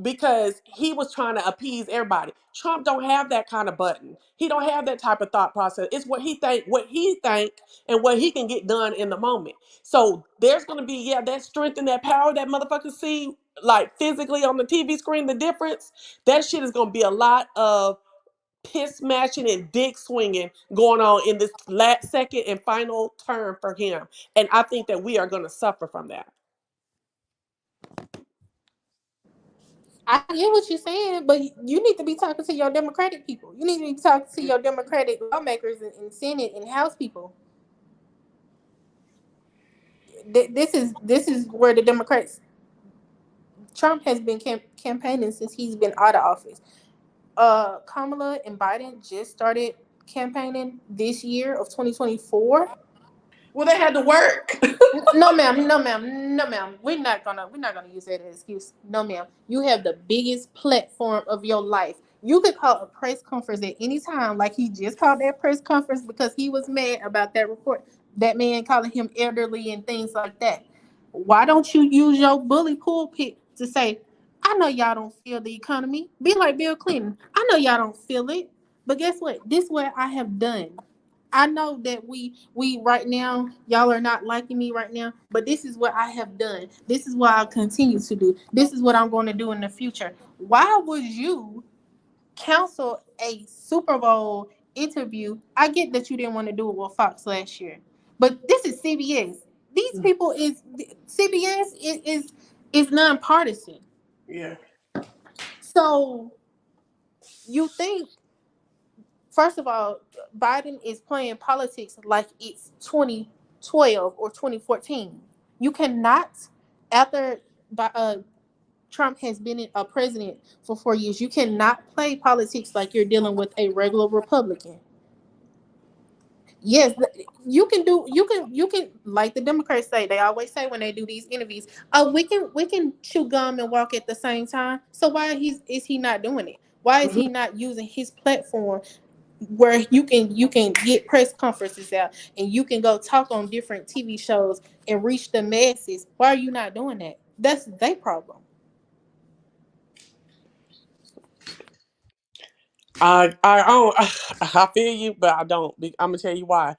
because he was trying to appease everybody. Trump don't have that kind of button. He don't have that type of thought process. It's what he think, and what he can get done in the moment. So there's gonna be that strength and that power that motherfuckers see like physically on the TV screen. The difference, that shit is gonna be a lot of piss matching and dick swinging going on in this last second and final term for him. And I think that we are gonna suffer from that. I get what you're saying, but you need to be talking to your Democratic people. You need to be talking to your Democratic lawmakers and Senate and House people. This is where the Democrats. Trump has been campaigning since he's been out of office. Kamala and Biden just started campaigning this year of 2024. Well, they had to work. No, ma'am. No, ma'am. No, ma'am. We're not gonna use that as an excuse. No, ma'am. You have the biggest platform of your life. You could call a press conference at any time, like he just called that press conference because he was mad about that report. That man calling him elderly and things like that. Why don't you use your bully pulpit to say, "I know y'all don't feel the economy." Be like Bill Clinton. I know y'all don't feel it, but guess what? This is what I have done. I know that we right now, y'all are not liking me right now, but this is what I have done. This is what I'll continue to do. This is what I'm going to do in the future. Why would you cancel a Super Bowl interview? I get that you didn't want to do it with Fox last year, but this is CBS. These people is CBS is nonpartisan. Yeah. So you think, first of all, Biden is playing politics like it's 2012 or 2014. You cannot, after Trump has been a president for 4 years, you cannot play politics like you're dealing with a regular Republican. Yes, you can like the Democrats say. They always say when they do these interviews, oh, we can chew gum and walk at the same time. So why is he not doing it? Why is he Mhm. not using his platform where you can get press conferences out and you can go talk on different TV shows and reach the masses? Why are you not doing that? That's their problem. I don't. I feel you, but I don't. I'm gonna tell you why.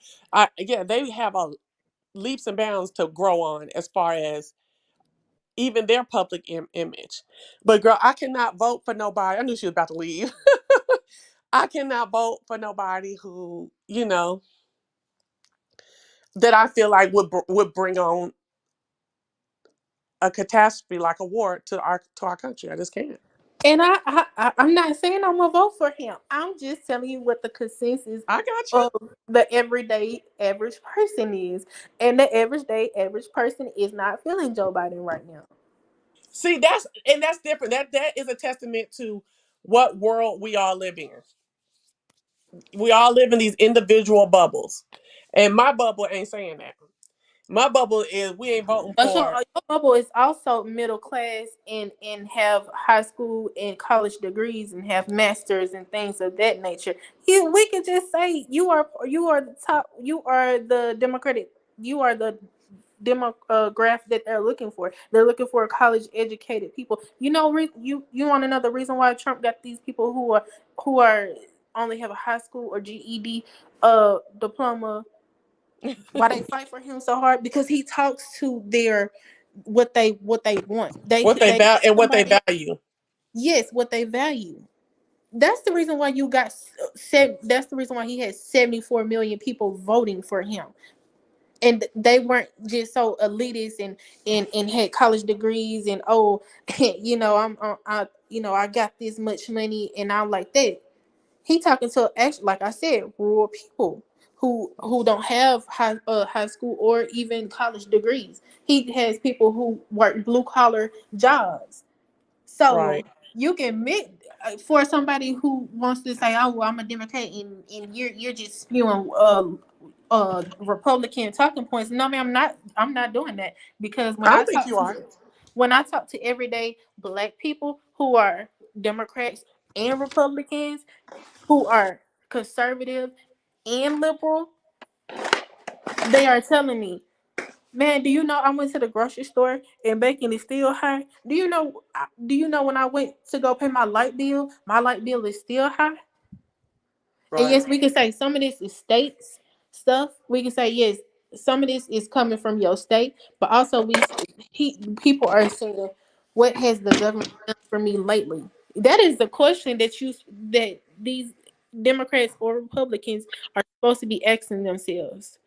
Yeah, they have a leaps and bounds to grow on as far as even their public image. But girl, I cannot vote for nobody. I knew she was about to leave. I cannot vote for nobody who, that I feel like would bring on a catastrophe like a war to our country. I just can't. And I'm not saying I'm gonna vote for him. I'm just telling you what the consensus I got you. of the everyday average person is, and the everyday average person is not feeling Joe Biden right now. See, that's different. That is a testament to what world we all live in. We all live in these individual bubbles, and my bubble ain't saying that. My bubble is we ain't voting So for. your bubble is also middle class and have high school and college degrees and have masters and things of that nature. We could just say you are the top. You are the Democratic. You are the demograph that they're looking for. They're looking for college educated people. You want another reason why Trump got these people who are only have a high school or GED diploma. Why they fight for him so hard? Because he talks to their what they want. They What they somebody, value. yes, what they value. That's the reason why that's the reason why he had 74 million people voting for him. And they weren't just so elitist and had college degrees and oh, I got this much money and I'm like that. He talking to actually, like I said, rural people who don't have high school or even college degrees. He has people who work blue collar jobs. So Right. you can admit for somebody who wants to say, "Oh, well, I'm a Democrat," and you're just spewing Republican talking points. No, man, I'm not doing that because I don't think you are. when I talk to everyday Black people who are Democrats and Republicans who are conservative and liberal, they are telling me, man, do you know I went to the grocery store and bacon is still high? Do you know when I went to go pay my light bill is still high? And Right. yes, we can say some of this is states stuff. We can say yes, some of this is coming from your state, but also people are saying, what has the government done for me lately? That is the question that these Democrats or Republicans are supposed to be asking themselves,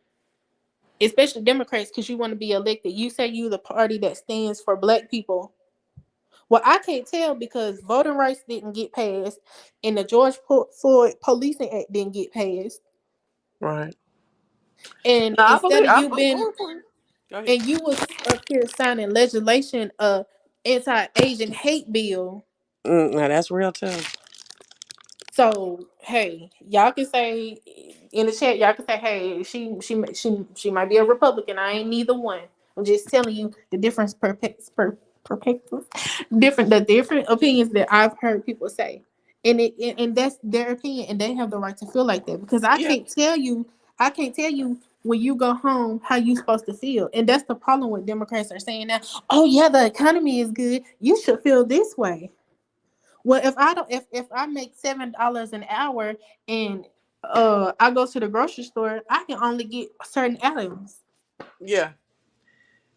especially Democrats, because you want to be elected. You say you the party that stands for Black people. Well, I can't tell because voting rights didn't get passed, and the George Floyd Policing Act didn't get passed. Right. And No, instead of I you believe been Go ahead. and you was up here signing legislation, anti-Asian hate bill. Now that's real too. So hey, y'all can say in the chat, y'all can say, hey, she might be a Republican. I ain't neither one. I'm just telling you the difference perspectives, the different opinions that I've heard people say, and that's their opinion, and they have the right to feel like that because Yeah. I can't tell you when you go home how you supposed to feel, and that's the problem with Democrats are saying now. Oh yeah, the economy is good. You should feel this way. Well, if I make $7 an hour and I go to the grocery store, I can only get certain items. Yeah.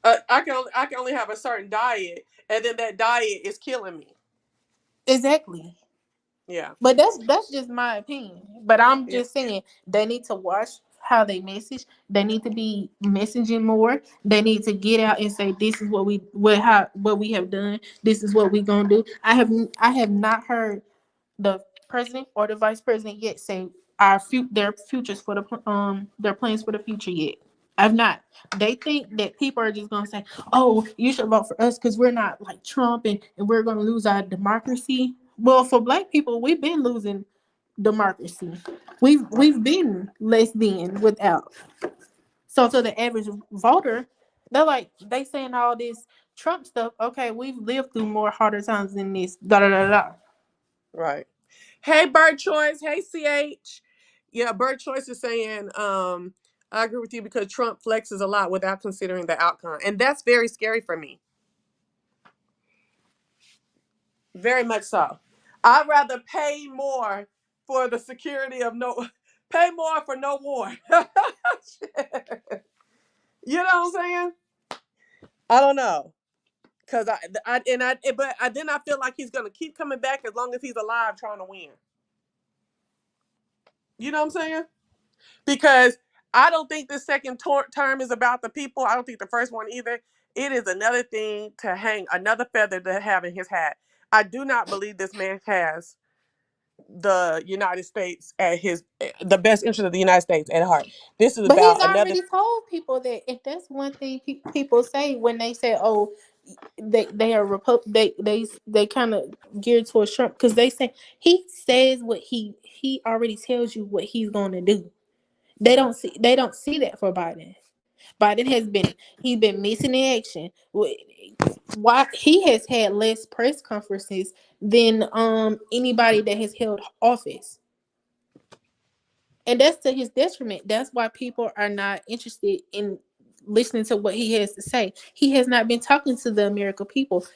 I can only have a certain diet, and then that diet is killing me. Exactly. Yeah. But that's just my opinion. But I'm Yeah. just saying they need to watch how they message. They need to be messaging more. They need to get out and say this is what we have done. This is what we gonna do. I have not heard the president or the vice president yet say their futures for their plans for the future yet. I've not. They think that people are just gonna say, "Oh, you should vote for us because we're not like Trump and we're gonna lose our democracy." Well, for Black people, we've been losing democracy. We've been less than without. So to the average voter, they saying all this Trump stuff. Okay, we've lived through more harder times than this. Da da da da. Right. Hey, Bird Choice. Hey, CH. Yeah, Bird Choice is saying, I agree with you because Trump flexes a lot without considering the outcome. And that's very scary for me. Very much so. I'd rather pay more for the security of pay more for no war. You know what I'm saying? I don't know. Cause then I feel like he's gonna keep coming back as long as he's alive trying to win. You know what I'm saying? Because I don't think the second term is about the people. I don't think the first one either. It is another thing to hang, another feather to have in his hat. I do not believe this man has the United States at the best interest of the United States at heart. This is But he's about another. already told people that if that's one thing people say when they say, "Oh, they are they kind of geared towards Trump," because they say he says what he already tells you what he's going to do. They don't see that for Biden. Biden he's been missing in action. Why he has had less press conferences than anybody that has held office, and that's to his detriment. That's why people are not interested in listening to what he has to say. He has not been talking to the American people.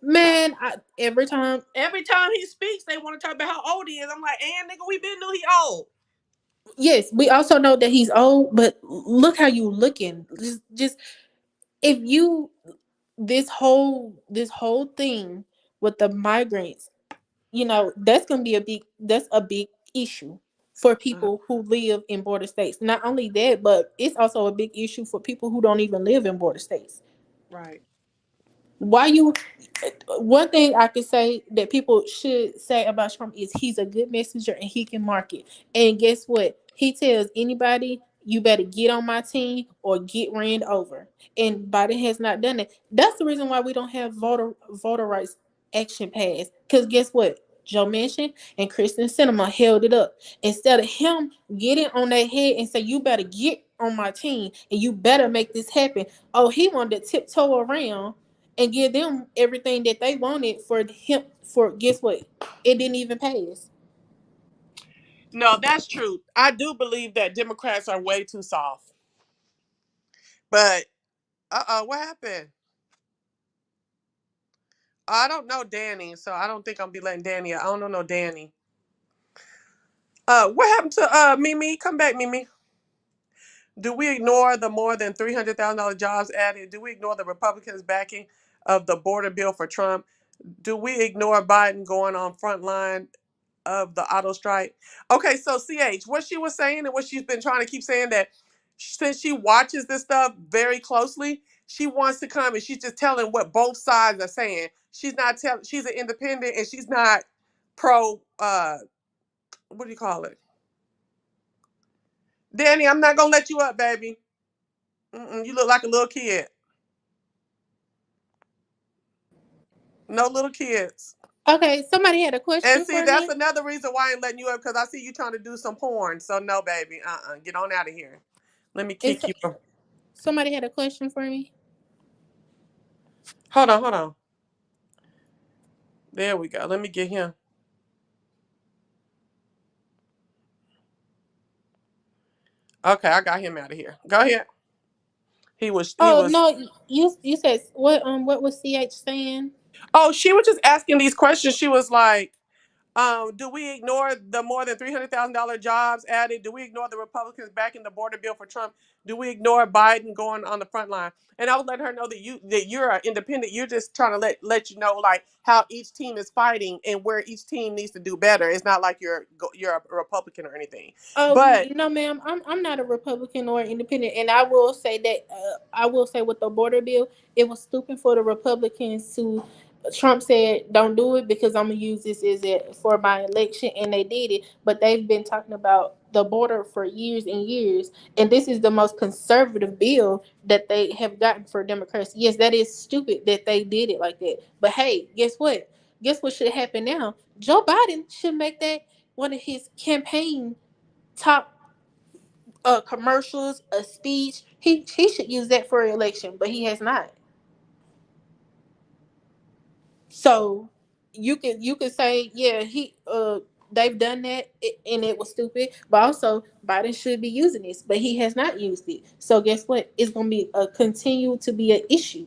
Man, Every time he speaks, they want to talk about how old he is. I'm like, and nigga, we been knew he old. yes, we also know that he's old, but look how you looking. Just if you this whole thing with the migrants, that's a big issue for Mhm. people who live in border states. Not only that, but it's also a big issue for people who don't even live in border states. Right. Why you One thing I could say that people should say about Trump is he's a good messenger and he can market. And guess what? He tells anybody you better get on my team or get ran over. And Biden has not done it. That's the reason why we don't have voter rights action pass. Because guess what? Joe Manchin and Kristen Sinema held it up. Instead of him getting on their head and say, you better get on my team and you better make this happen. Oh, he wanted to tiptoe around and give them everything that they wanted for him. For guess what? It didn't even pass. No, that's true. I do believe that Democrats are way too soft. But what happened? I don't know Danny, so I don't think I'll be letting Danny. I don't know no Danny. What happened to Mimi? Come back, Mimi. Do we ignore the more than $300,000 jobs added? Do we ignore the Republicans' backing of the border bill for Trump? Do we ignore Biden going on front line of the auto strike? Okay, so CH, what she was saying and what she's been trying to keep saying that since she watches this stuff very closely, she wants to come and she's just telling what both sides are saying. She's not telling. She's an independent and she's not pro. What do you call it, Danny? I'm not gonna let you up, baby. You look like a little kid. No little kids. Okay, somebody had a And question see, for that's me. another reason why I ain't letting you up because I see you trying to do some porn. So no, baby. Get on out of here. Let me Is kick you. somebody had a question for me? Hold on, hold on. There we go. Let me get him. Okay, I got him out of here. Go ahead. He Oh was no, you said what was CH saying? Oh, she was just asking these questions. She was like, do we ignore the more than $300,000 jobs added? Do we ignore the Republicans backing the border bill for Trump? Do we ignore Biden going on the front line? And I was letting her know that you're an independent. You're just trying to let you know like how each team is fighting and where each team needs to do better. It's not like you're a Republican or anything. But No, ma'am. I'm not a Republican or independent, and I will say that I will say with the border bill, it was stupid for the Republicans to. Trump said, "Don't do it because I'm gonna use this as it for my election," and they did it. But they've been talking about the border for years and years, and this is the most conservative bill that they have gotten for Democrats. Yes, that is stupid that they did it like that. But hey, guess what? Guess what should happen now? Joe Biden should make that. one of his campaign top commercials, a speech. He should use that for election, but he has not. So you could say, yeah, they've done that and it was stupid, but also Biden should be using this, but he has not used it. So guess what? It's gonna be a continue to be an issue.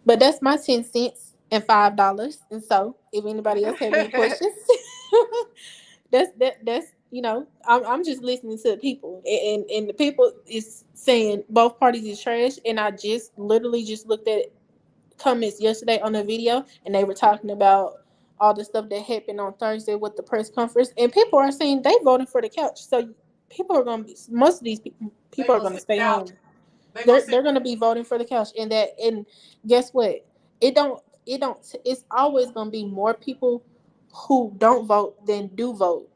But that's my 10 cents and $5. And so if anybody else have any questions, that's I'm just listening to the people, and the people is saying both parties is trash. And I just literally just looked at comments yesterday on the video, and they were talking about all the stuff that happened on Thursday with the press conference, and people are saying they voted for the couch. So people are going to be most of these people are going to stay home. They're going to be voting for the couch, and guess what? It's always going to be more people who don't vote than do vote.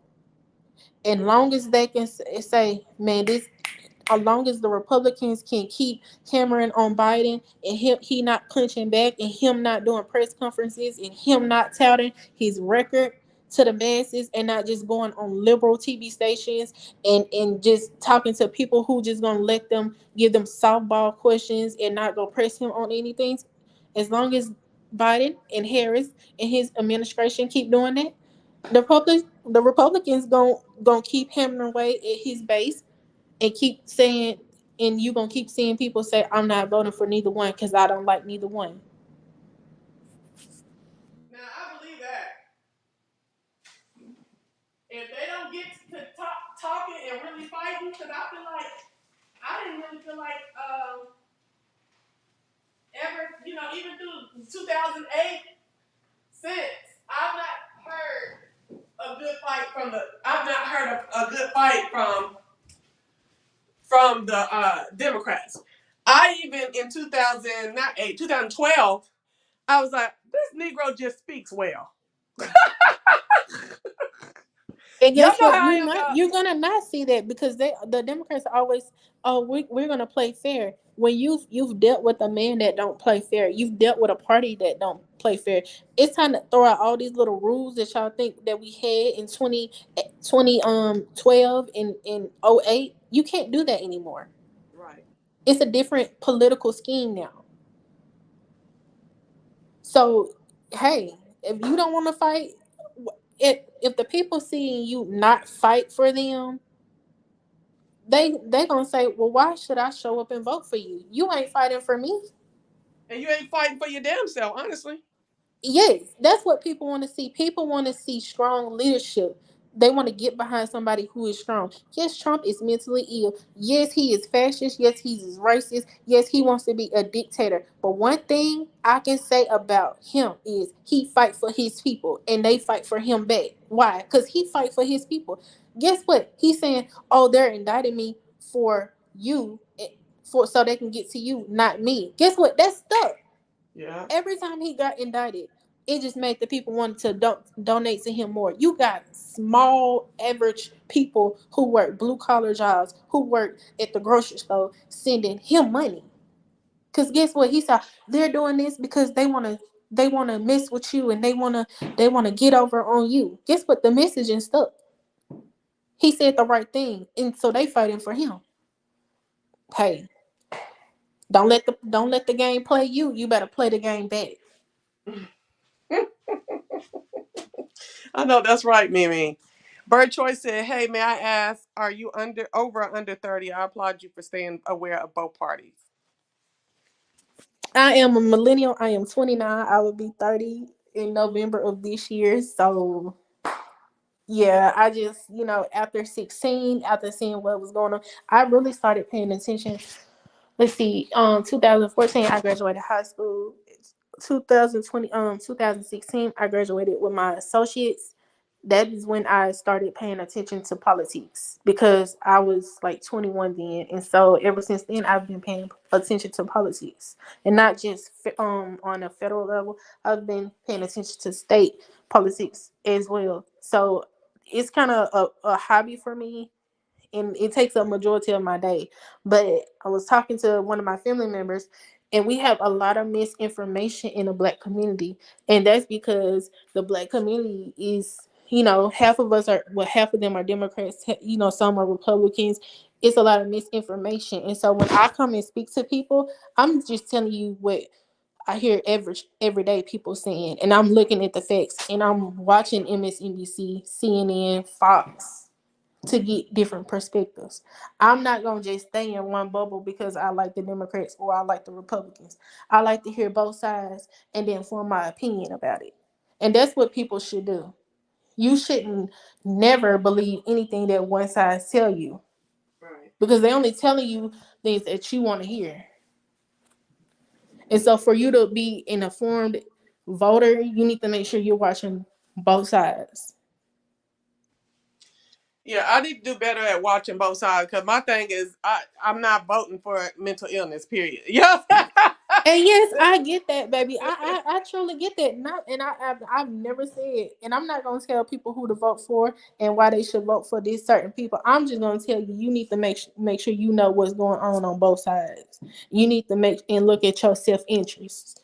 And long as they can say, man, this as long as the Republicans can keep Cameron on Biden, and he not punching back, and him not doing press conferences, and him not touting his record to the masses, and not just going on liberal TV stations and just talking to people who just gonna let them give them softball questions and not go press him on anything. As long as Biden and Harris and his administration keep doing that, the Republicans gonna keep hammering away at his base and keep saying, and you gonna keep seeing people say, I'm not voting for neither one because I don't like neither one. Now I believe that if they don't get to talking and really fighting, because I feel like I didn't really feel like ever, even through 2008, since I've not heard a good fight from the Democrats. I even in 2000, not 8, 2012, I was like, this Negro just speaks well. And Y'all guess know what? how I am about. You're gonna not see that because the Democrats are always, oh, we're gonna play fair. When you've dealt with a man that don't play fair, you've dealt with a party that don't play fair. It's time to throw out all these little rules that y'all think that we had in 2012 and 08. You can't do that anymore. Right. It's a different political scheme now. So, hey, if you don't want to fight, if the people seeing you not fight for them, they gonna say, well, why should I show up and vote for you? You ain't fighting for me. And you ain't fighting for your damn self, honestly. Yes, that's what people want to see. People want to see strong leadership. They want to get behind somebody who is strong. Yes, Trump is mentally ill. Yes, he is fascist. Yes, he's racist. Yes, he wants to be a dictator. But one thing I can say about him is he fight for his people, and they fight for him back. Why? Because he fight for his people. Guess what? He's saying, "Oh, they're indicting me for you, for so they can get to you, not me." Guess what? That's stuck. Yeah. Every time he got indicted, it just made the people want to donate to him more. You got small, average people who work blue collar jobs, who work at the grocery store, sending him money. Cause guess what? He said they're doing this because they wanna mess with you, and they wanna get over on you. Guess what? The messaging stuck. He said the right thing, and so they fighting for him. Hey, don't let the game play you. You better play the game back. I know that's right, Mimi. Bird Choice said, "Hey, may I ask, are you over or under 30? I applaud you for staying aware of both parties." I am a millennial. I am 29. I will be 30 in November of this year. So, yeah, I just, after 16, after seeing what was going on, I really started paying attention. Let's see, 2014, I graduated high school. 2016, I graduated with my associates. That is when I started paying attention to politics because I was like 21 then, and so ever since then I've been paying attention to politics, and not just on a federal level. I've been paying attention to state politics as well. So it's kind of a hobby for me, and it takes up majority of my day. But I was talking to one of my family members, And we have a lot of misinformation in the black community. And that's because the black community is, half of us are, well, half of them are Democrats, some are Republicans. It's a lot of misinformation. And so when I come and speak to people, I'm just telling you what I hear every day people saying, and I'm looking at the facts, and I'm watching MSNBC, CNN, Fox to get different perspectives. I'm not gonna just stay in one bubble because I like the Democrats or I like the Republicans. I like to hear both sides and then form my opinion about it. And that's what people should do. You shouldn't never believe anything that one side tell you Right. because they only telling you things that you want to hear. And so for you to be an informed voter, you need to make sure you're watching both sides. Yeah, I need to do better at watching both sides because my thing is I'm not voting for mental illness. Period. Yeah. And yes, I get that, baby. I truly get that. Not, and I've never said, and I'm not gonna tell people who to vote for and why they should vote for these certain people. I'm just gonna tell you, you need to make sure you know what's going on both sides. You need to make and look at your self interest.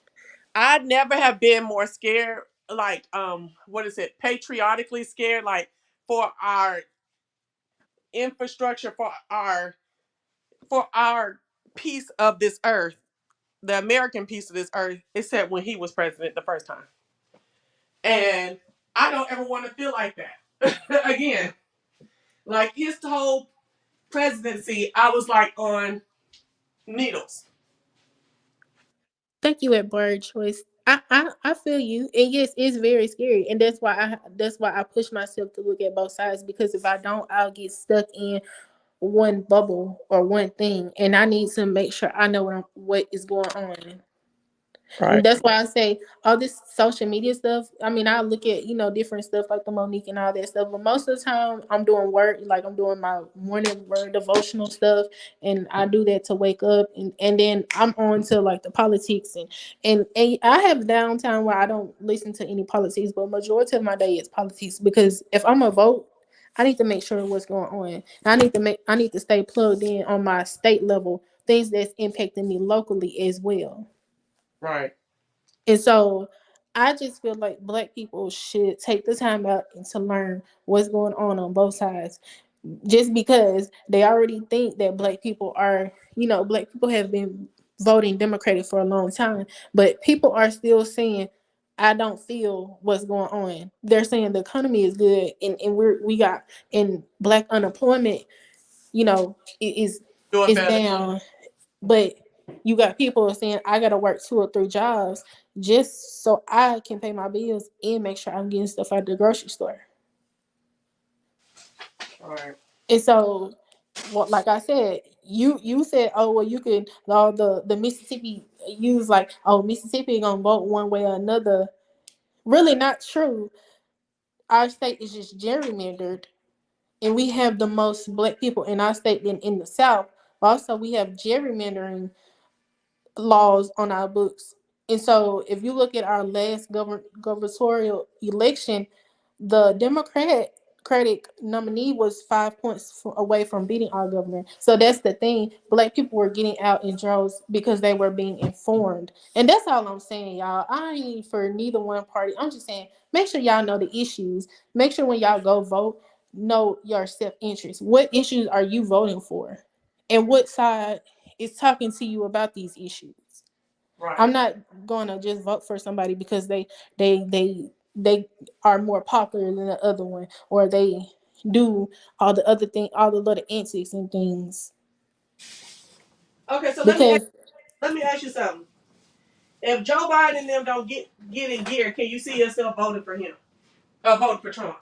I never have been more scared. Like what is it? Patriotically scared. Like for our infrastructure, for our piece of this earth, the American piece of this earth, except when he was president the first time. And I don't ever want to feel like that again. Like his whole presidency, I was like on needles. Thank you at Bird Choice. I feel you, and yes, it's very scary, and that's why I push myself to look at both sides because if I don't, I'll get stuck in one bubble or one thing, and I need to make sure I know what is going on. Right. And that's why I say all this social media stuff. I mean, I look at different stuff like the Monique and all that stuff, but most of the time I'm doing work, like I'm doing my morning word devotional stuff, and I do that to wake up, and then I'm on to like the politics and I have downtime where I don't listen to any politics, but majority of my day is politics because if I'm a vote. I need to make sure what's going on. I need to stay plugged in on my state level, things that's impacting me locally as well. Right. And so I just feel like black people should take the time out and to learn what's going on both sides. Just because they already think that black people have been voting Democratic for a long time, but people are still saying, I don't feel what's going on. They're saying the economy is good and we got and black unemployment, is Doing is better. down. But you got people saying I gotta work 2 or 3 jobs just so I can pay my bills and make sure I'm getting stuff at the grocery store. Right. And so, what, like I said, you said, oh well, you could all the Mississippi use like, oh, Mississippi gonna vote one way or another. Really not true. Our state is just gerrymandered, and we have the most black people in our state than in the South. Also, we have gerrymandering laws on our books. And so if you look at our last gubernatorial election, the Democratic nominee was 5 points away from beating our governor. So that's the thing. Black people were getting out in droves because they were being informed. And that's all I'm saying, y'all. I ain't for neither one party. I'm just saying, make sure y'all know the issues. Make sure when y'all go vote, know your self interest. What issues are you voting for? And what side is talking to you about these issues? I'm Right. not gonna just vote for somebody because they are more popular than the other one, or they do all the little antics and things. Okay, so Because let me ask you something. If Joe Biden and them don't get in gear, can you see yourself voting for him? Voting for Trump?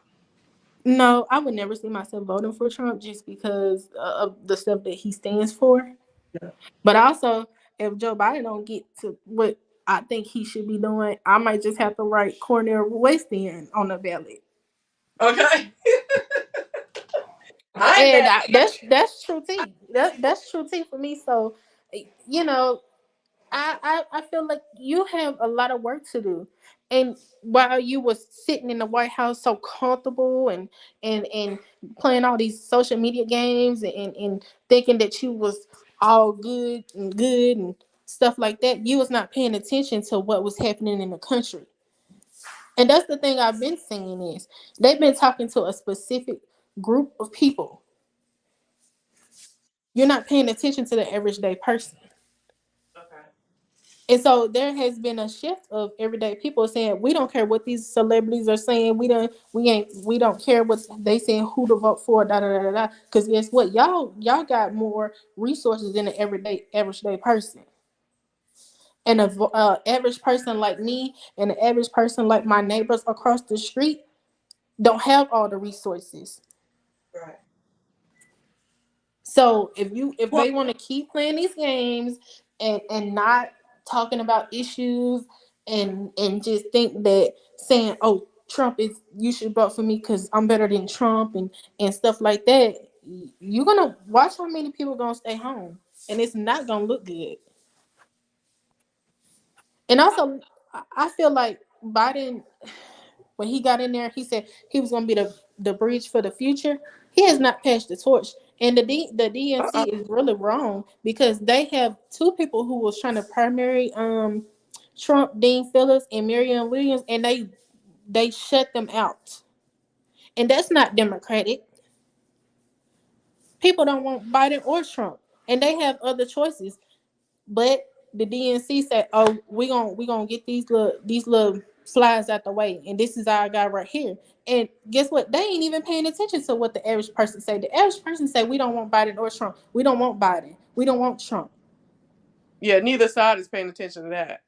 no, I would never see myself voting for Trump just because of the stuff that he stands for. Yeah. But also, if Joe Biden don't get to what I think he should be doing, I might just have to write Cornel West in on the ballot. Okay. I ain't And mad. that's true tea. That's true tea for me. So, you know, I feel like you have a lot of work to do. And while you was sitting in the White House so comfortable and playing all these social media games and thinking that you was all good and stuff like that, you was not paying attention to what was happening in the country. And that's the thing I've been saying is they've been talking to a specific group of people. You're not paying attention to the average day person. Okay. And so there has been a shift of everyday people saying we don't care what these celebrities are saying. We don't care what they saying who to vote for. Da da da da da. Because guess what, y'all got more resources than the average day person. And a average person like me and an average person like my neighbors across the street don't have all the resources. Right. So if Well, they want to keep playing these games and not talking about issues and just think that saying, oh, Trump is, you should vote for me because I'm better than Trump and stuff like that, you're gonna watch how many people gonna stay home, and it's not gonna look good. And also, I feel like Biden, when he got in there, he said he was going to be the bridge for the future. He has not passed the torch, and the DNC is really wrong because they have two people who was trying to primary Trump, Dean Phillips and Marianne Williams, and they shut them out, and that's not democratic. People don't want Biden or Trump, and they have other choices. But the DNC said, "Oh, we gonna get these little flies out the way, and this is our guy right here." And guess what? They ain't even paying attention to what the average person say. The average person say, "We don't want Biden or Trump. We don't want Biden. We don't want Trump." yeah, neither side is paying attention to that.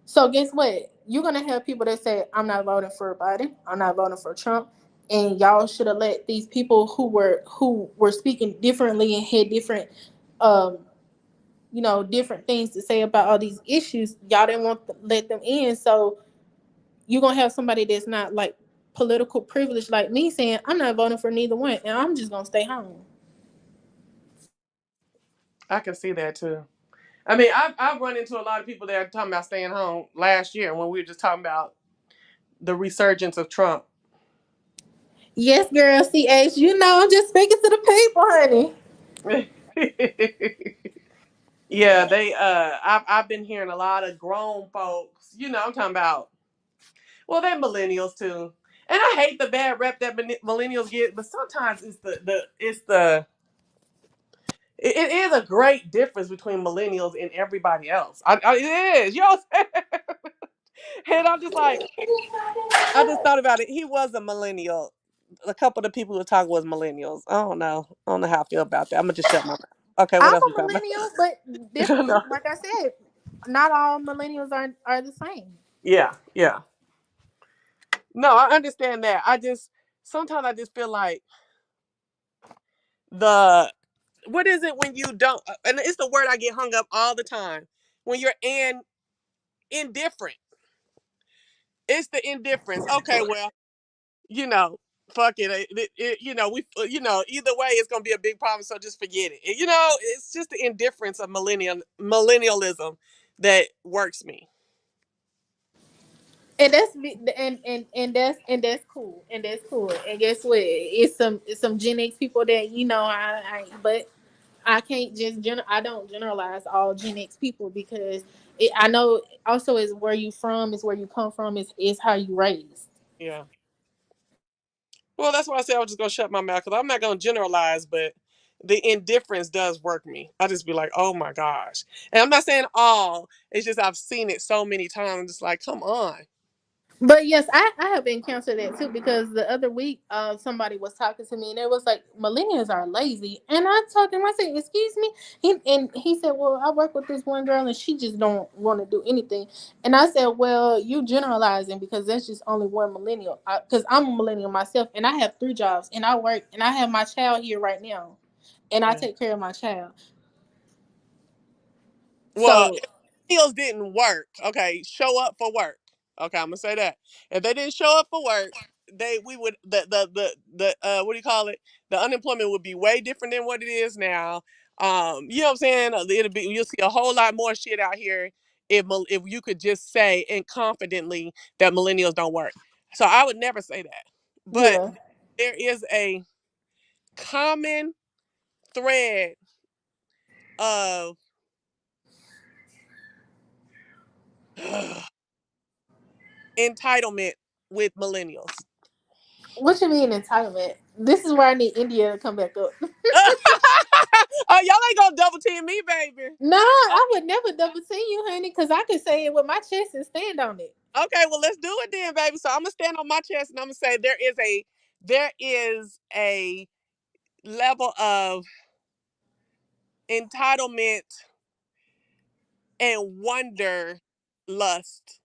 So guess what? You're gonna have people that say, "I'm not voting for Biden. I'm not voting for Trump." And y'all should have let these people who were speaking differently and had different um different things to say about all these issues. Y'all didn't want to let them in, so you're gonna have somebody that's not like political privilege like me saying, I'm not voting for neither one, and I'm just gonna stay home. I can see that too. I mean, I've run into a lot of people that are talking about staying home last year when we were just talking about the resurgence of Trump. Yes, girl, CH, I'm just speaking to the people, honey. Yeah, I've been hearing a lot of grown folks, I'm talking about, well, they're millennials too. And I hate the bad rep that millennials get, but sometimes it is a great difference between millennials and everybody else. It is, and I'm just like, I just thought about it. He was a millennial. A couple of the people who talk was millennials. I don't know. I don't know how I feel about that. I'm gonna just shut my mouth. Okay, what I'm else a we talking millennial, but about? No. like I said, not all millennials are the same. Yeah, yeah. No, I understand that. Sometimes I just feel like the what is it when you don't, and it's the word I get hung up all the time, when you're indifferent. It's the indifference. Okay, well, you know, fuck it. Either way, it's gonna be a big problem. So just forget it. It's just the indifference of millennialism that works me. And that's cool. And that's cool. And guess what? It's some Gen X people that but I can't just I don't generalize all Gen X people because I know also is where you from, is where you come from, is how you raised. Yeah. Well, that's why I said I was just gonna shut my mouth because I'm not gonna generalize, but the indifference does work me. I just be like, oh my gosh. And I'm not saying all. It's just I've seen it so many times. I'm just like, come on. But yes, I have encountered that too because the other week, somebody was talking to me and it was like millennials are lazy, and I told him, I said, "Excuse me," he said, "Well, I work with this one girl and she just don't want to do anything," and I said, "Well, you generalizing because that's just only one millennial. Because I'm a millennial myself and I have 3 jobs and I work and I have my child here right now, and I Yeah. take care of my child." Well, So if meals didn't work, okay, show up for work. Okay, I'm gonna say that. If they didn't show up for work, we would the what do you call it? The unemployment would be way different than what it is now. You know what I'm saying? You'll see a whole lot more shit out here if you could just say and confidently that millennials don't work. So I would never say that. But yeah. there is a common thread of Entitlement with millennials. What you mean entitlement? This is where I need India to come back up. Oh, y'all ain't gonna double team me, baby. No, I would never double team you, honey, because I could say it with my chest and stand on it. Okay, well let's do it then, baby. So I'm gonna stand on my chest and I'm gonna say there is a level of entitlement and wonder lust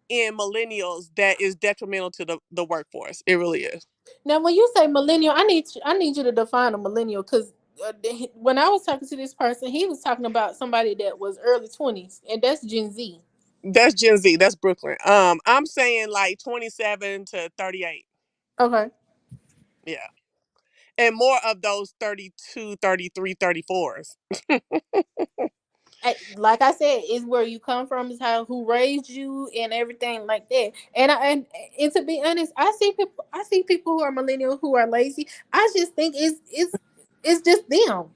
in millennials that is detrimental to the workforce. It really is. Now, when you say millennial, I need you to define a millennial because when I was talking to this person, he was talking about somebody that was early 20s, and that's Gen Z. That's Gen Z. That's Brooklyn. I'm saying like 27 to 38. Okay. Yeah. And more of those 32, 33, 34s. Like I said, is where you come from, is how who raised you and everything like that. And to be honest, I see people who are millennial who are lazy. I just think it's just them.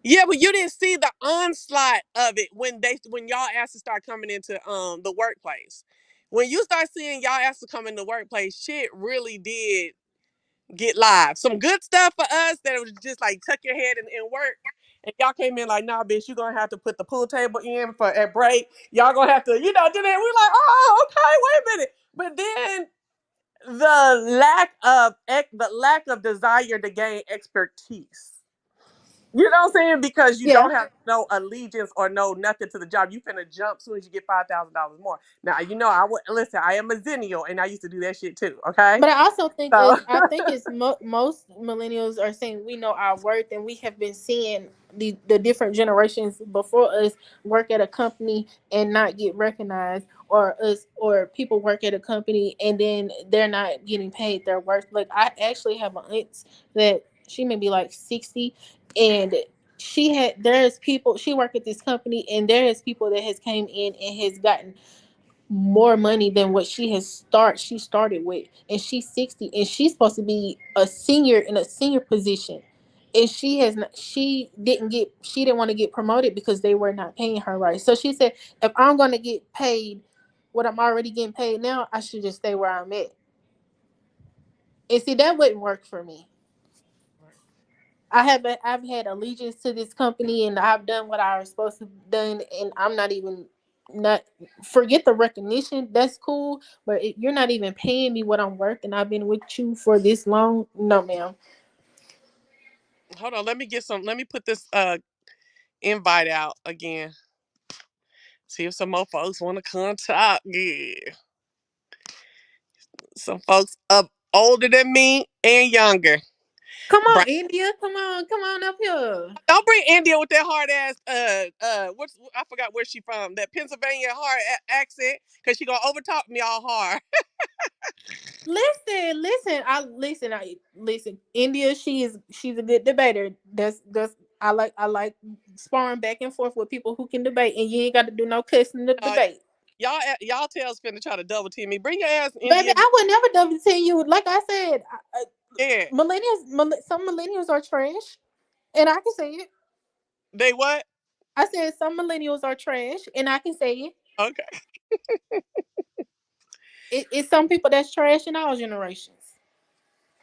Yeah, but you didn't see the onslaught of it when y'all asses start coming into the workplace. When you start seeing y'all asses come in the workplace, shit really did get live. Some good stuff for us that was just like tuck your head and work. And y'all came in like, nah, bitch, you're gonna have to put the pool table in for at break. Y'all gonna have to, do that. We're like, oh, okay, wait a minute. But then the lack of desire to gain expertise. You know what I'm saying? Because you Yeah. don't have no allegiance or no nothing to the job. You finna jump as soon as you get $5,000 more. Now I would listen. I am a zennial, and I used to do that shit too. Okay, But I also think so it's most millennials are saying we know our worth, and we have been seeing the different generations before us work at a company and not get recognized, or people work at a company and then they're not getting paid their worth. Like I actually have an aunt that she may be like 60, and there's people she worked at this company, and there is people that has came in and has gotten more money than what she started with, and she's 60 and she's supposed to be a senior in a senior position, and she didn't want to get promoted because they were not paying her right. So she said, if I'm going to get paid what I'm already getting paid now, I should just stay where I'm at. And see, that wouldn't work for me. I've had allegiance to this company, and I've done what I was supposed to have done, and I'm not even not forget the recognition. That's cool, but you're not even paying me what I'm worth, and I've been with you for this long. No, ma'am. hold on. Let me put this invite out again. See if some more folks want to come talk. Yeah, some folks up older than me and younger. Come on, Bri- India. Come on up here. Don't bring India with that hard ass what's I forgot where she from, that Pennsylvania hard accent, because she gonna overtalk me all hard. Listen. India, she's a good debater. That's I like sparring back and forth with people who can debate, and you ain't got to do no cussing in the Uh, debate. y'all tails finna try to double team me. Bring your ass Baby, India. I would never double tell you. Like I said, Yeah. some millennials are trash, and I can say it. They what? I said some millennials are trash, and I can say it. Okay. It's some people that's trash in all generations.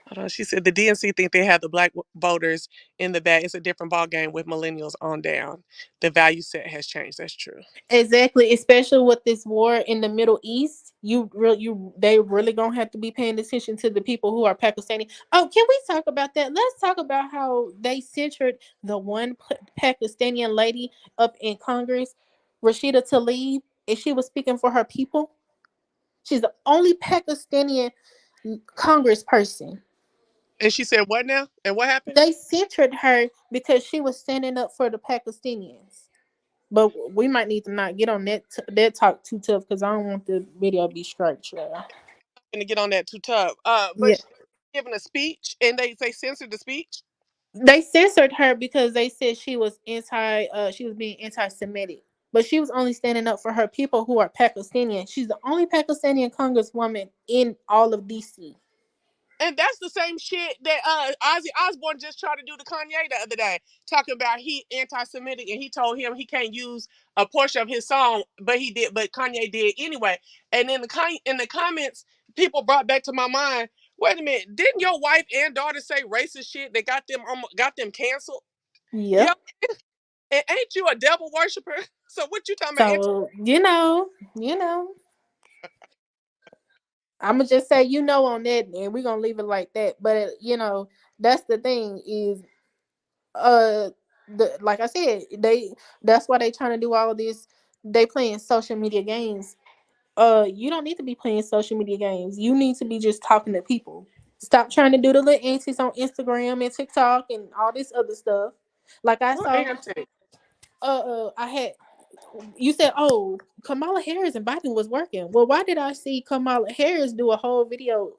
Hold on. She said the DNC think they have the black voters in the bag. It's a different ball game with millennials on down. The value set has changed. That's true. Exactly, especially with this war in the Middle East, they really gonna have to be paying attention to the people who are Pakistani. Oh, can we talk about that? Let's talk about how they censored the one Pakistani lady up in Congress, Rashida Tlaib, and she was speaking for her people. She's the only Pakistani congressperson. And she said what now? And what happened? They censored her because she was standing up for the Pakistanians. But we might need to not get on that talk too tough because I don't want the video to be structured. Gonna get on that too tough. But Yeah, she giving a speech and they censored the speech. they censored her because they said she was she was being anti-Semitic. But she was only standing up for her people who are Pakistani. She's the only Pakistani congresswoman in all of DC. And that's the same shit that Ozzy Osbourne just tried to do to Kanye the other day, talking about he anti-Semitic, and he told him he can't use a portion of his song, but he did, but Kanye did anyway. And in the comments, people brought back to my mind, wait a minute, didn't your wife and daughter say racist shit that got them canceled? Yep. Yeah, and ain't you a devil worshiper? So what you talking about? So you know, I'm gonna just say on that, and we're gonna leave it like that. But that's the thing is, uh, like I said, that's why they trying to do all of this. They playing social media games. You don't need to be playing social media games. You need to be just talking to people. Stop trying to do the little antics on Instagram and TikTok and all this other stuff. Like I What saw, antic? I had you said, oh, Kamala Harris and Biden was working. Well, why did I see Kamala Harris do a whole video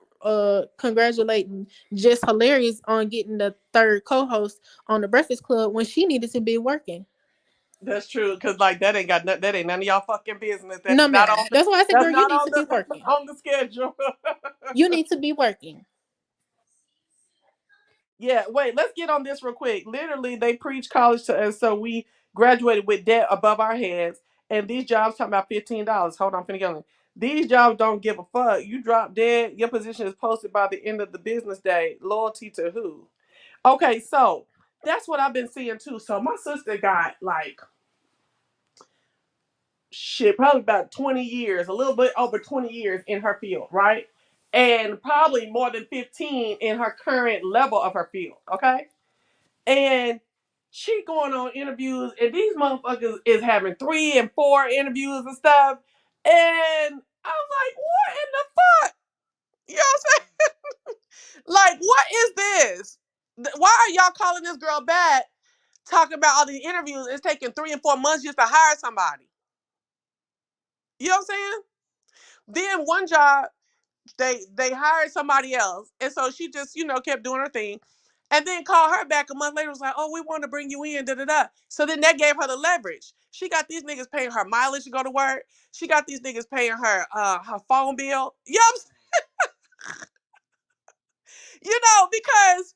congratulating Just Hilarious on getting the third co-host on the Breakfast Club when she needed to be working? That's true, cause like that ain't none of y'all fucking business. That No, is not ma'am. on the That's why I said, that's girl, you not need on to be the working. on the schedule. You need to be working. Yeah, wait, let's get on this real quick. Literally, they preach college to us, so we graduated with debt above our heads, and these jobs talking about $15. Hold on, finna get on. These jobs don't give a fuck. You drop dead, your position is posted by the end of the business day. Loyalty to who? Okay, so that's what I've been seeing too. So my sister got like shit, probably about 20 years, a little bit over 20 years in her field, right? And probably more than 15 in her current level of her field, okay? And she going on interviews, and these motherfuckers is having 3 and 4 interviews and stuff. And I was like, what in the fuck? You know what I'm saying? Like, what is this? Why are y'all calling this girl back talking about all these interviews? It's taking 3 and 4 months just to hire somebody. You know what I'm saying? Then one job, they hired somebody else, and so she just kept doing her thing, and then called her back a month later. Was like, oh, we want to bring you in, da da da. So then that gave her the leverage. She got these niggas paying her mileage to go to work. She got these niggas paying her phone bill. You know, because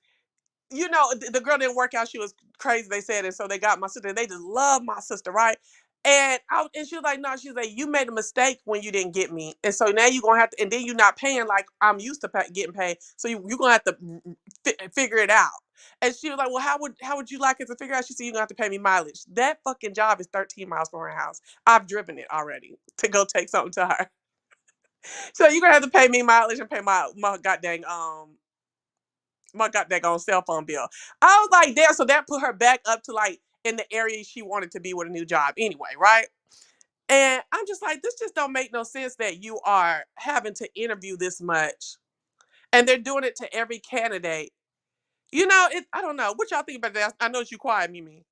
the girl didn't work out. She was crazy, they said, and so they got my sister. They just love my sister, right? And she was like, no, she was like, you made a mistake when you didn't get me, and so now you're gonna have to, and then you're not paying like I'm used to getting paid, so you're gonna have to figure it out. And she was like, well, how would you like it to figure out? She said, you're gonna have to pay me mileage. That fucking job is 13 miles from her house. I've driven it already to go take something to her. So you're gonna have to pay me mileage and pay my goddamn cell phone bill. I was like, damn. So that put her back up to like in the area she wanted to be with a new job anyway, right? And I'm just like, this just don't make no sense that you are having to interview this much, and they're doing it to every candidate. I don't know what y'all think about that. I know it's you quiet, Mimi.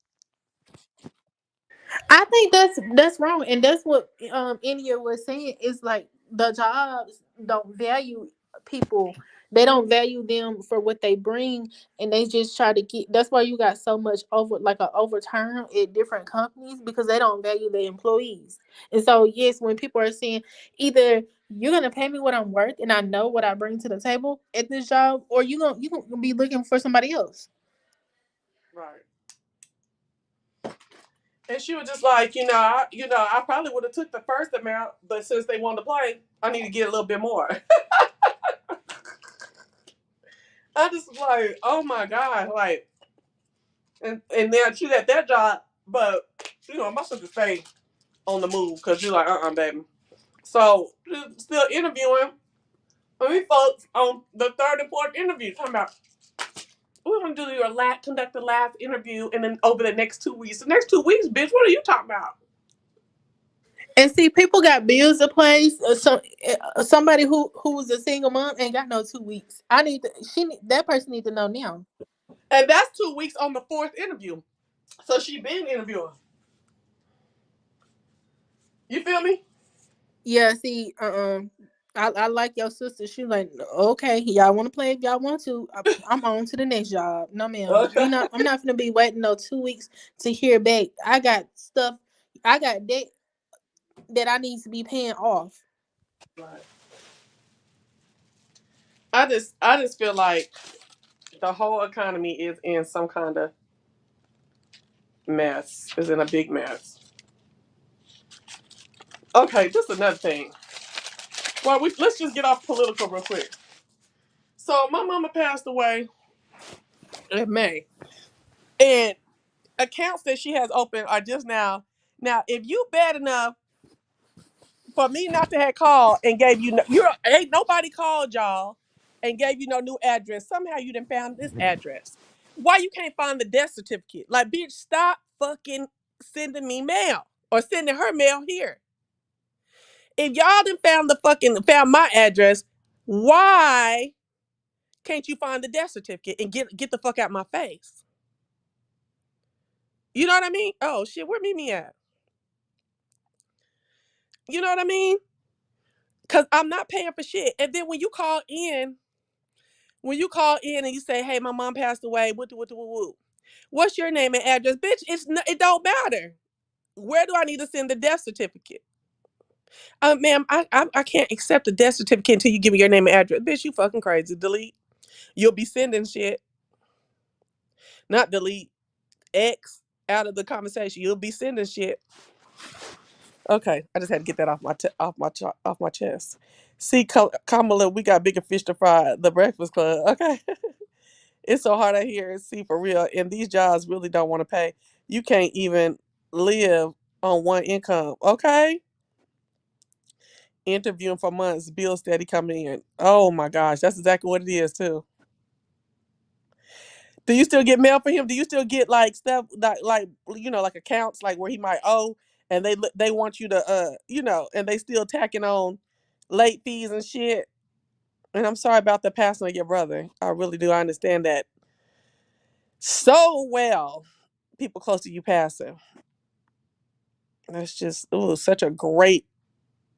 I think that's wrong, and that's what India was saying. Is like the jobs don't value people. They don't value them for what they bring, and they just try to get. That's why you got so much overturn at different companies because they don't value their employees. And so yes, when people are saying either you're gonna pay me what I'm worth, and I know what I bring to the table at this job, or you gonna be looking for somebody else. Right. And she was just like, I probably would have took the first amount, but since they wanted to play, I need to get a little bit more. I just was like, oh my god, like, and now she's at that job, but my sister stayed on the move because you're like, baby. So still interviewing. And we folks on the third and fourth interview talking about we're gonna conduct the last interview, and then over the next 2 weeks. The next 2 weeks, bitch. What are you talking about? And see, people got bills to pay. Somebody who was a single mom ain't got no 2 weeks. That person need to know now. And that's 2 weeks on the fourth interview. So she been interviewing. You feel me? Yeah, see, I like your sister. She like, okay, y'all want to play if y'all want to. I'm on to the next job. No, ma'am, Okay. I'm not gonna be waiting no 2 weeks to hear back. I got stuff. I got debt that I need to be paying off. Right. I just feel like the whole economy is in some kind of mess. Is in a big mess. Okay, just another thing. Well, let's just get off political real quick. So my mama passed away in May, and accounts that she has open are just now. Now, if you bad enough for me not to have called and gave you, you ain't nobody called y'all and gave you no new address. Somehow you done found this address. Why you can't find the death certificate? Like, bitch, stop fucking sending me mail or sending her mail here. If y'all done found my address, why can't you find the death certificate and get the fuck out my face? You know what I mean? Oh shit, where Mimi at? You know what I mean? Cause I'm not paying for shit. And then when you call in and you say, "Hey, my mom passed away," what's your name and address, bitch? It don't matter. Where do I need to send the death certificate? Ma'am, I can't accept the death certificate until you give me your name and address. Bitch, you fucking crazy. Delete. You'll be sending shit. Not delete. X out of the conversation. You'll be sending shit. Okay, I just had to get that off my chest. See, Kamala, we got bigger fish to fry. The Breakfast Club. Okay, it's so hard out here. See, for real, and these jobs really don't want to pay. You can't even live on one income. Okay, interviewing for months, bills steady coming in. Oh my gosh, that's exactly what it is too. Do you still get mail for him? Do you still get like stuff like like accounts like where he might owe and they want you to and they still tacking on late fees and shit. And I'm sorry about the passing of your brother. I really do. I understand that so well. People close to you passing. That's just such a great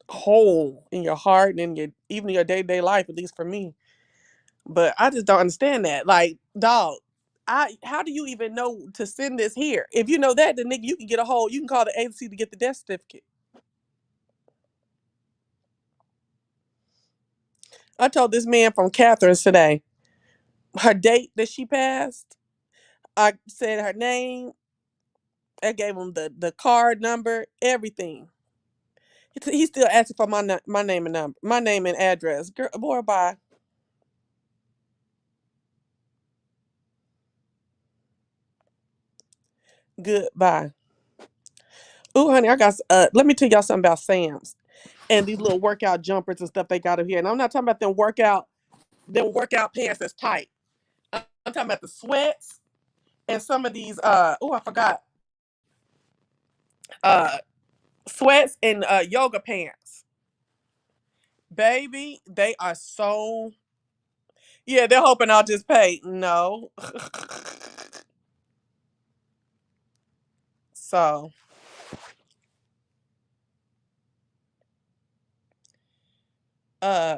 hole in your heart and in your even in your day-to-day life, at least for me. But I just don't understand that. Like, dog, how do you even know to send this here? If you know that, then nigga, you can call the agency to get the death certificate. I told this man from Catherine's today, her date that she passed, I said her name, I gave him the card number, everything. He's still asking for my name and number, my name and address. Girl, boy, bye. Goodbye. Ooh, honey, I got let me tell y'all something about Sam's and these little workout jumpers and stuff they got up here. And I'm not talking about them workout pants that's tight. I'm talking about the sweats and some of these I forgot. Uh Sweats and yoga pants. Baby, they are so yeah, they're hoping I'll just pay. No. So uh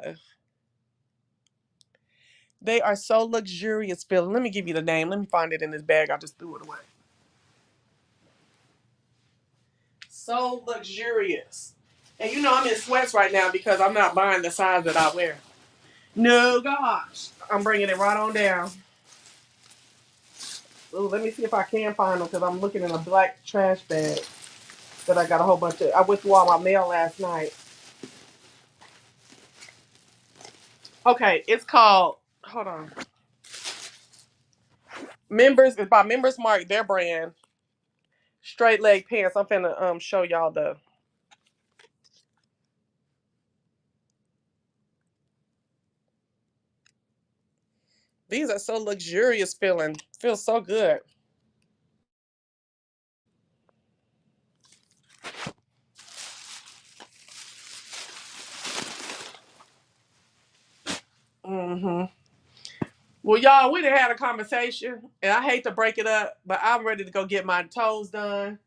they are so luxurious feeling. Let me give you the name. Let me find it in this bag. I just threw it away. So luxurious. And I'm in sweats right now because I'm not buying the size that I wear. No, gosh. I'm bringing it right on down. Ooh, let me see if I can find them because I'm looking in a black trash bag that I got a whole bunch of. I went through all my mail last night. Okay, it's called, hold on. It's by Members Mark, their brand. Straight leg pants. I'm finna show y'all these are so luxurious feeling. Feels so good. Mm-hmm. Well, y'all, we done had a conversation, and I hate to break it up, but I'm ready to go get my toes done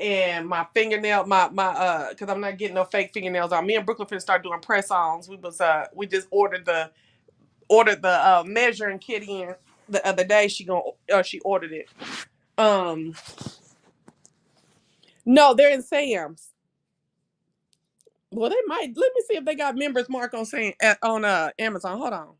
and my fingernail, because I'm not getting no fake fingernails on. Me and Brooklyn finna start doing press-ons. We just ordered the measuring kit in the other day. She ordered it. Um, no, they're in Sam's. Well, they might. Let me see if they got Members Mark on Amazon. Hold on.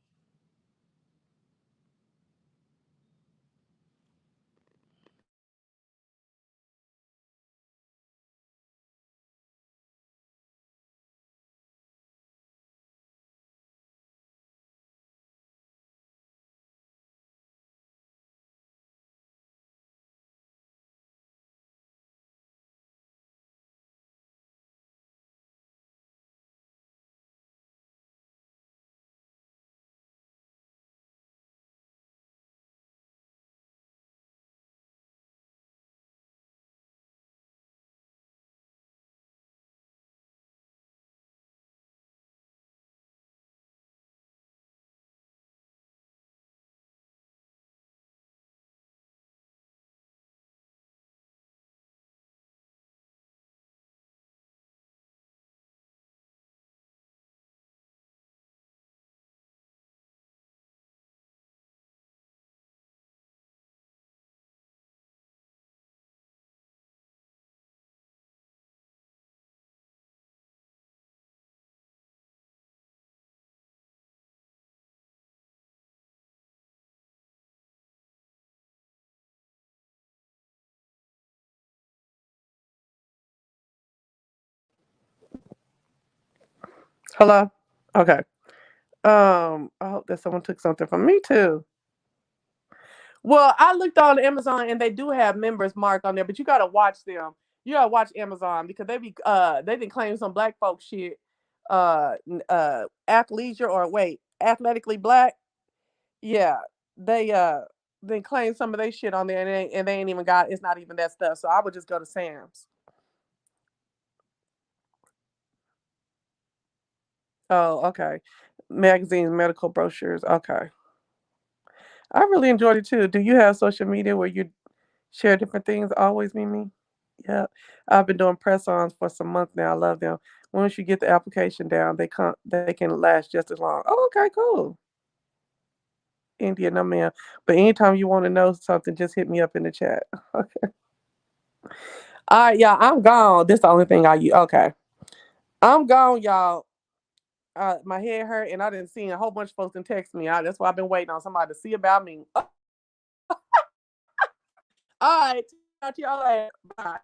Hello? Okay. I hope that someone took something from me too. Well, I looked on Amazon and they do have members mark on there, but you gotta watch them. You gotta watch Amazon because they didn't claim some black folk shit. Athleisure or wait, athletically black. Yeah, they claim some of their shit on there and they ain't even got it's not even that stuff. So I would just go to Sam's. Oh, okay. Magazines, medical brochures. Okay. I really enjoyed it too. Do you have social media where you share different things? Always, Mimi. Yeah, I've been doing press-ons for some months now. I love them. Once you get the application down, they can last just as long. Oh, okay, cool. India, no man. But anytime you want to know something, just hit me up in the chat. Okay. All right, y'all. I'm gone. This the only thing I use. Okay, I'm gone, y'all. My head hurt, and I didn't see a whole bunch of folks and text me. That's why I've been waiting on somebody to see about me. All right, talk to y'all later. Bye.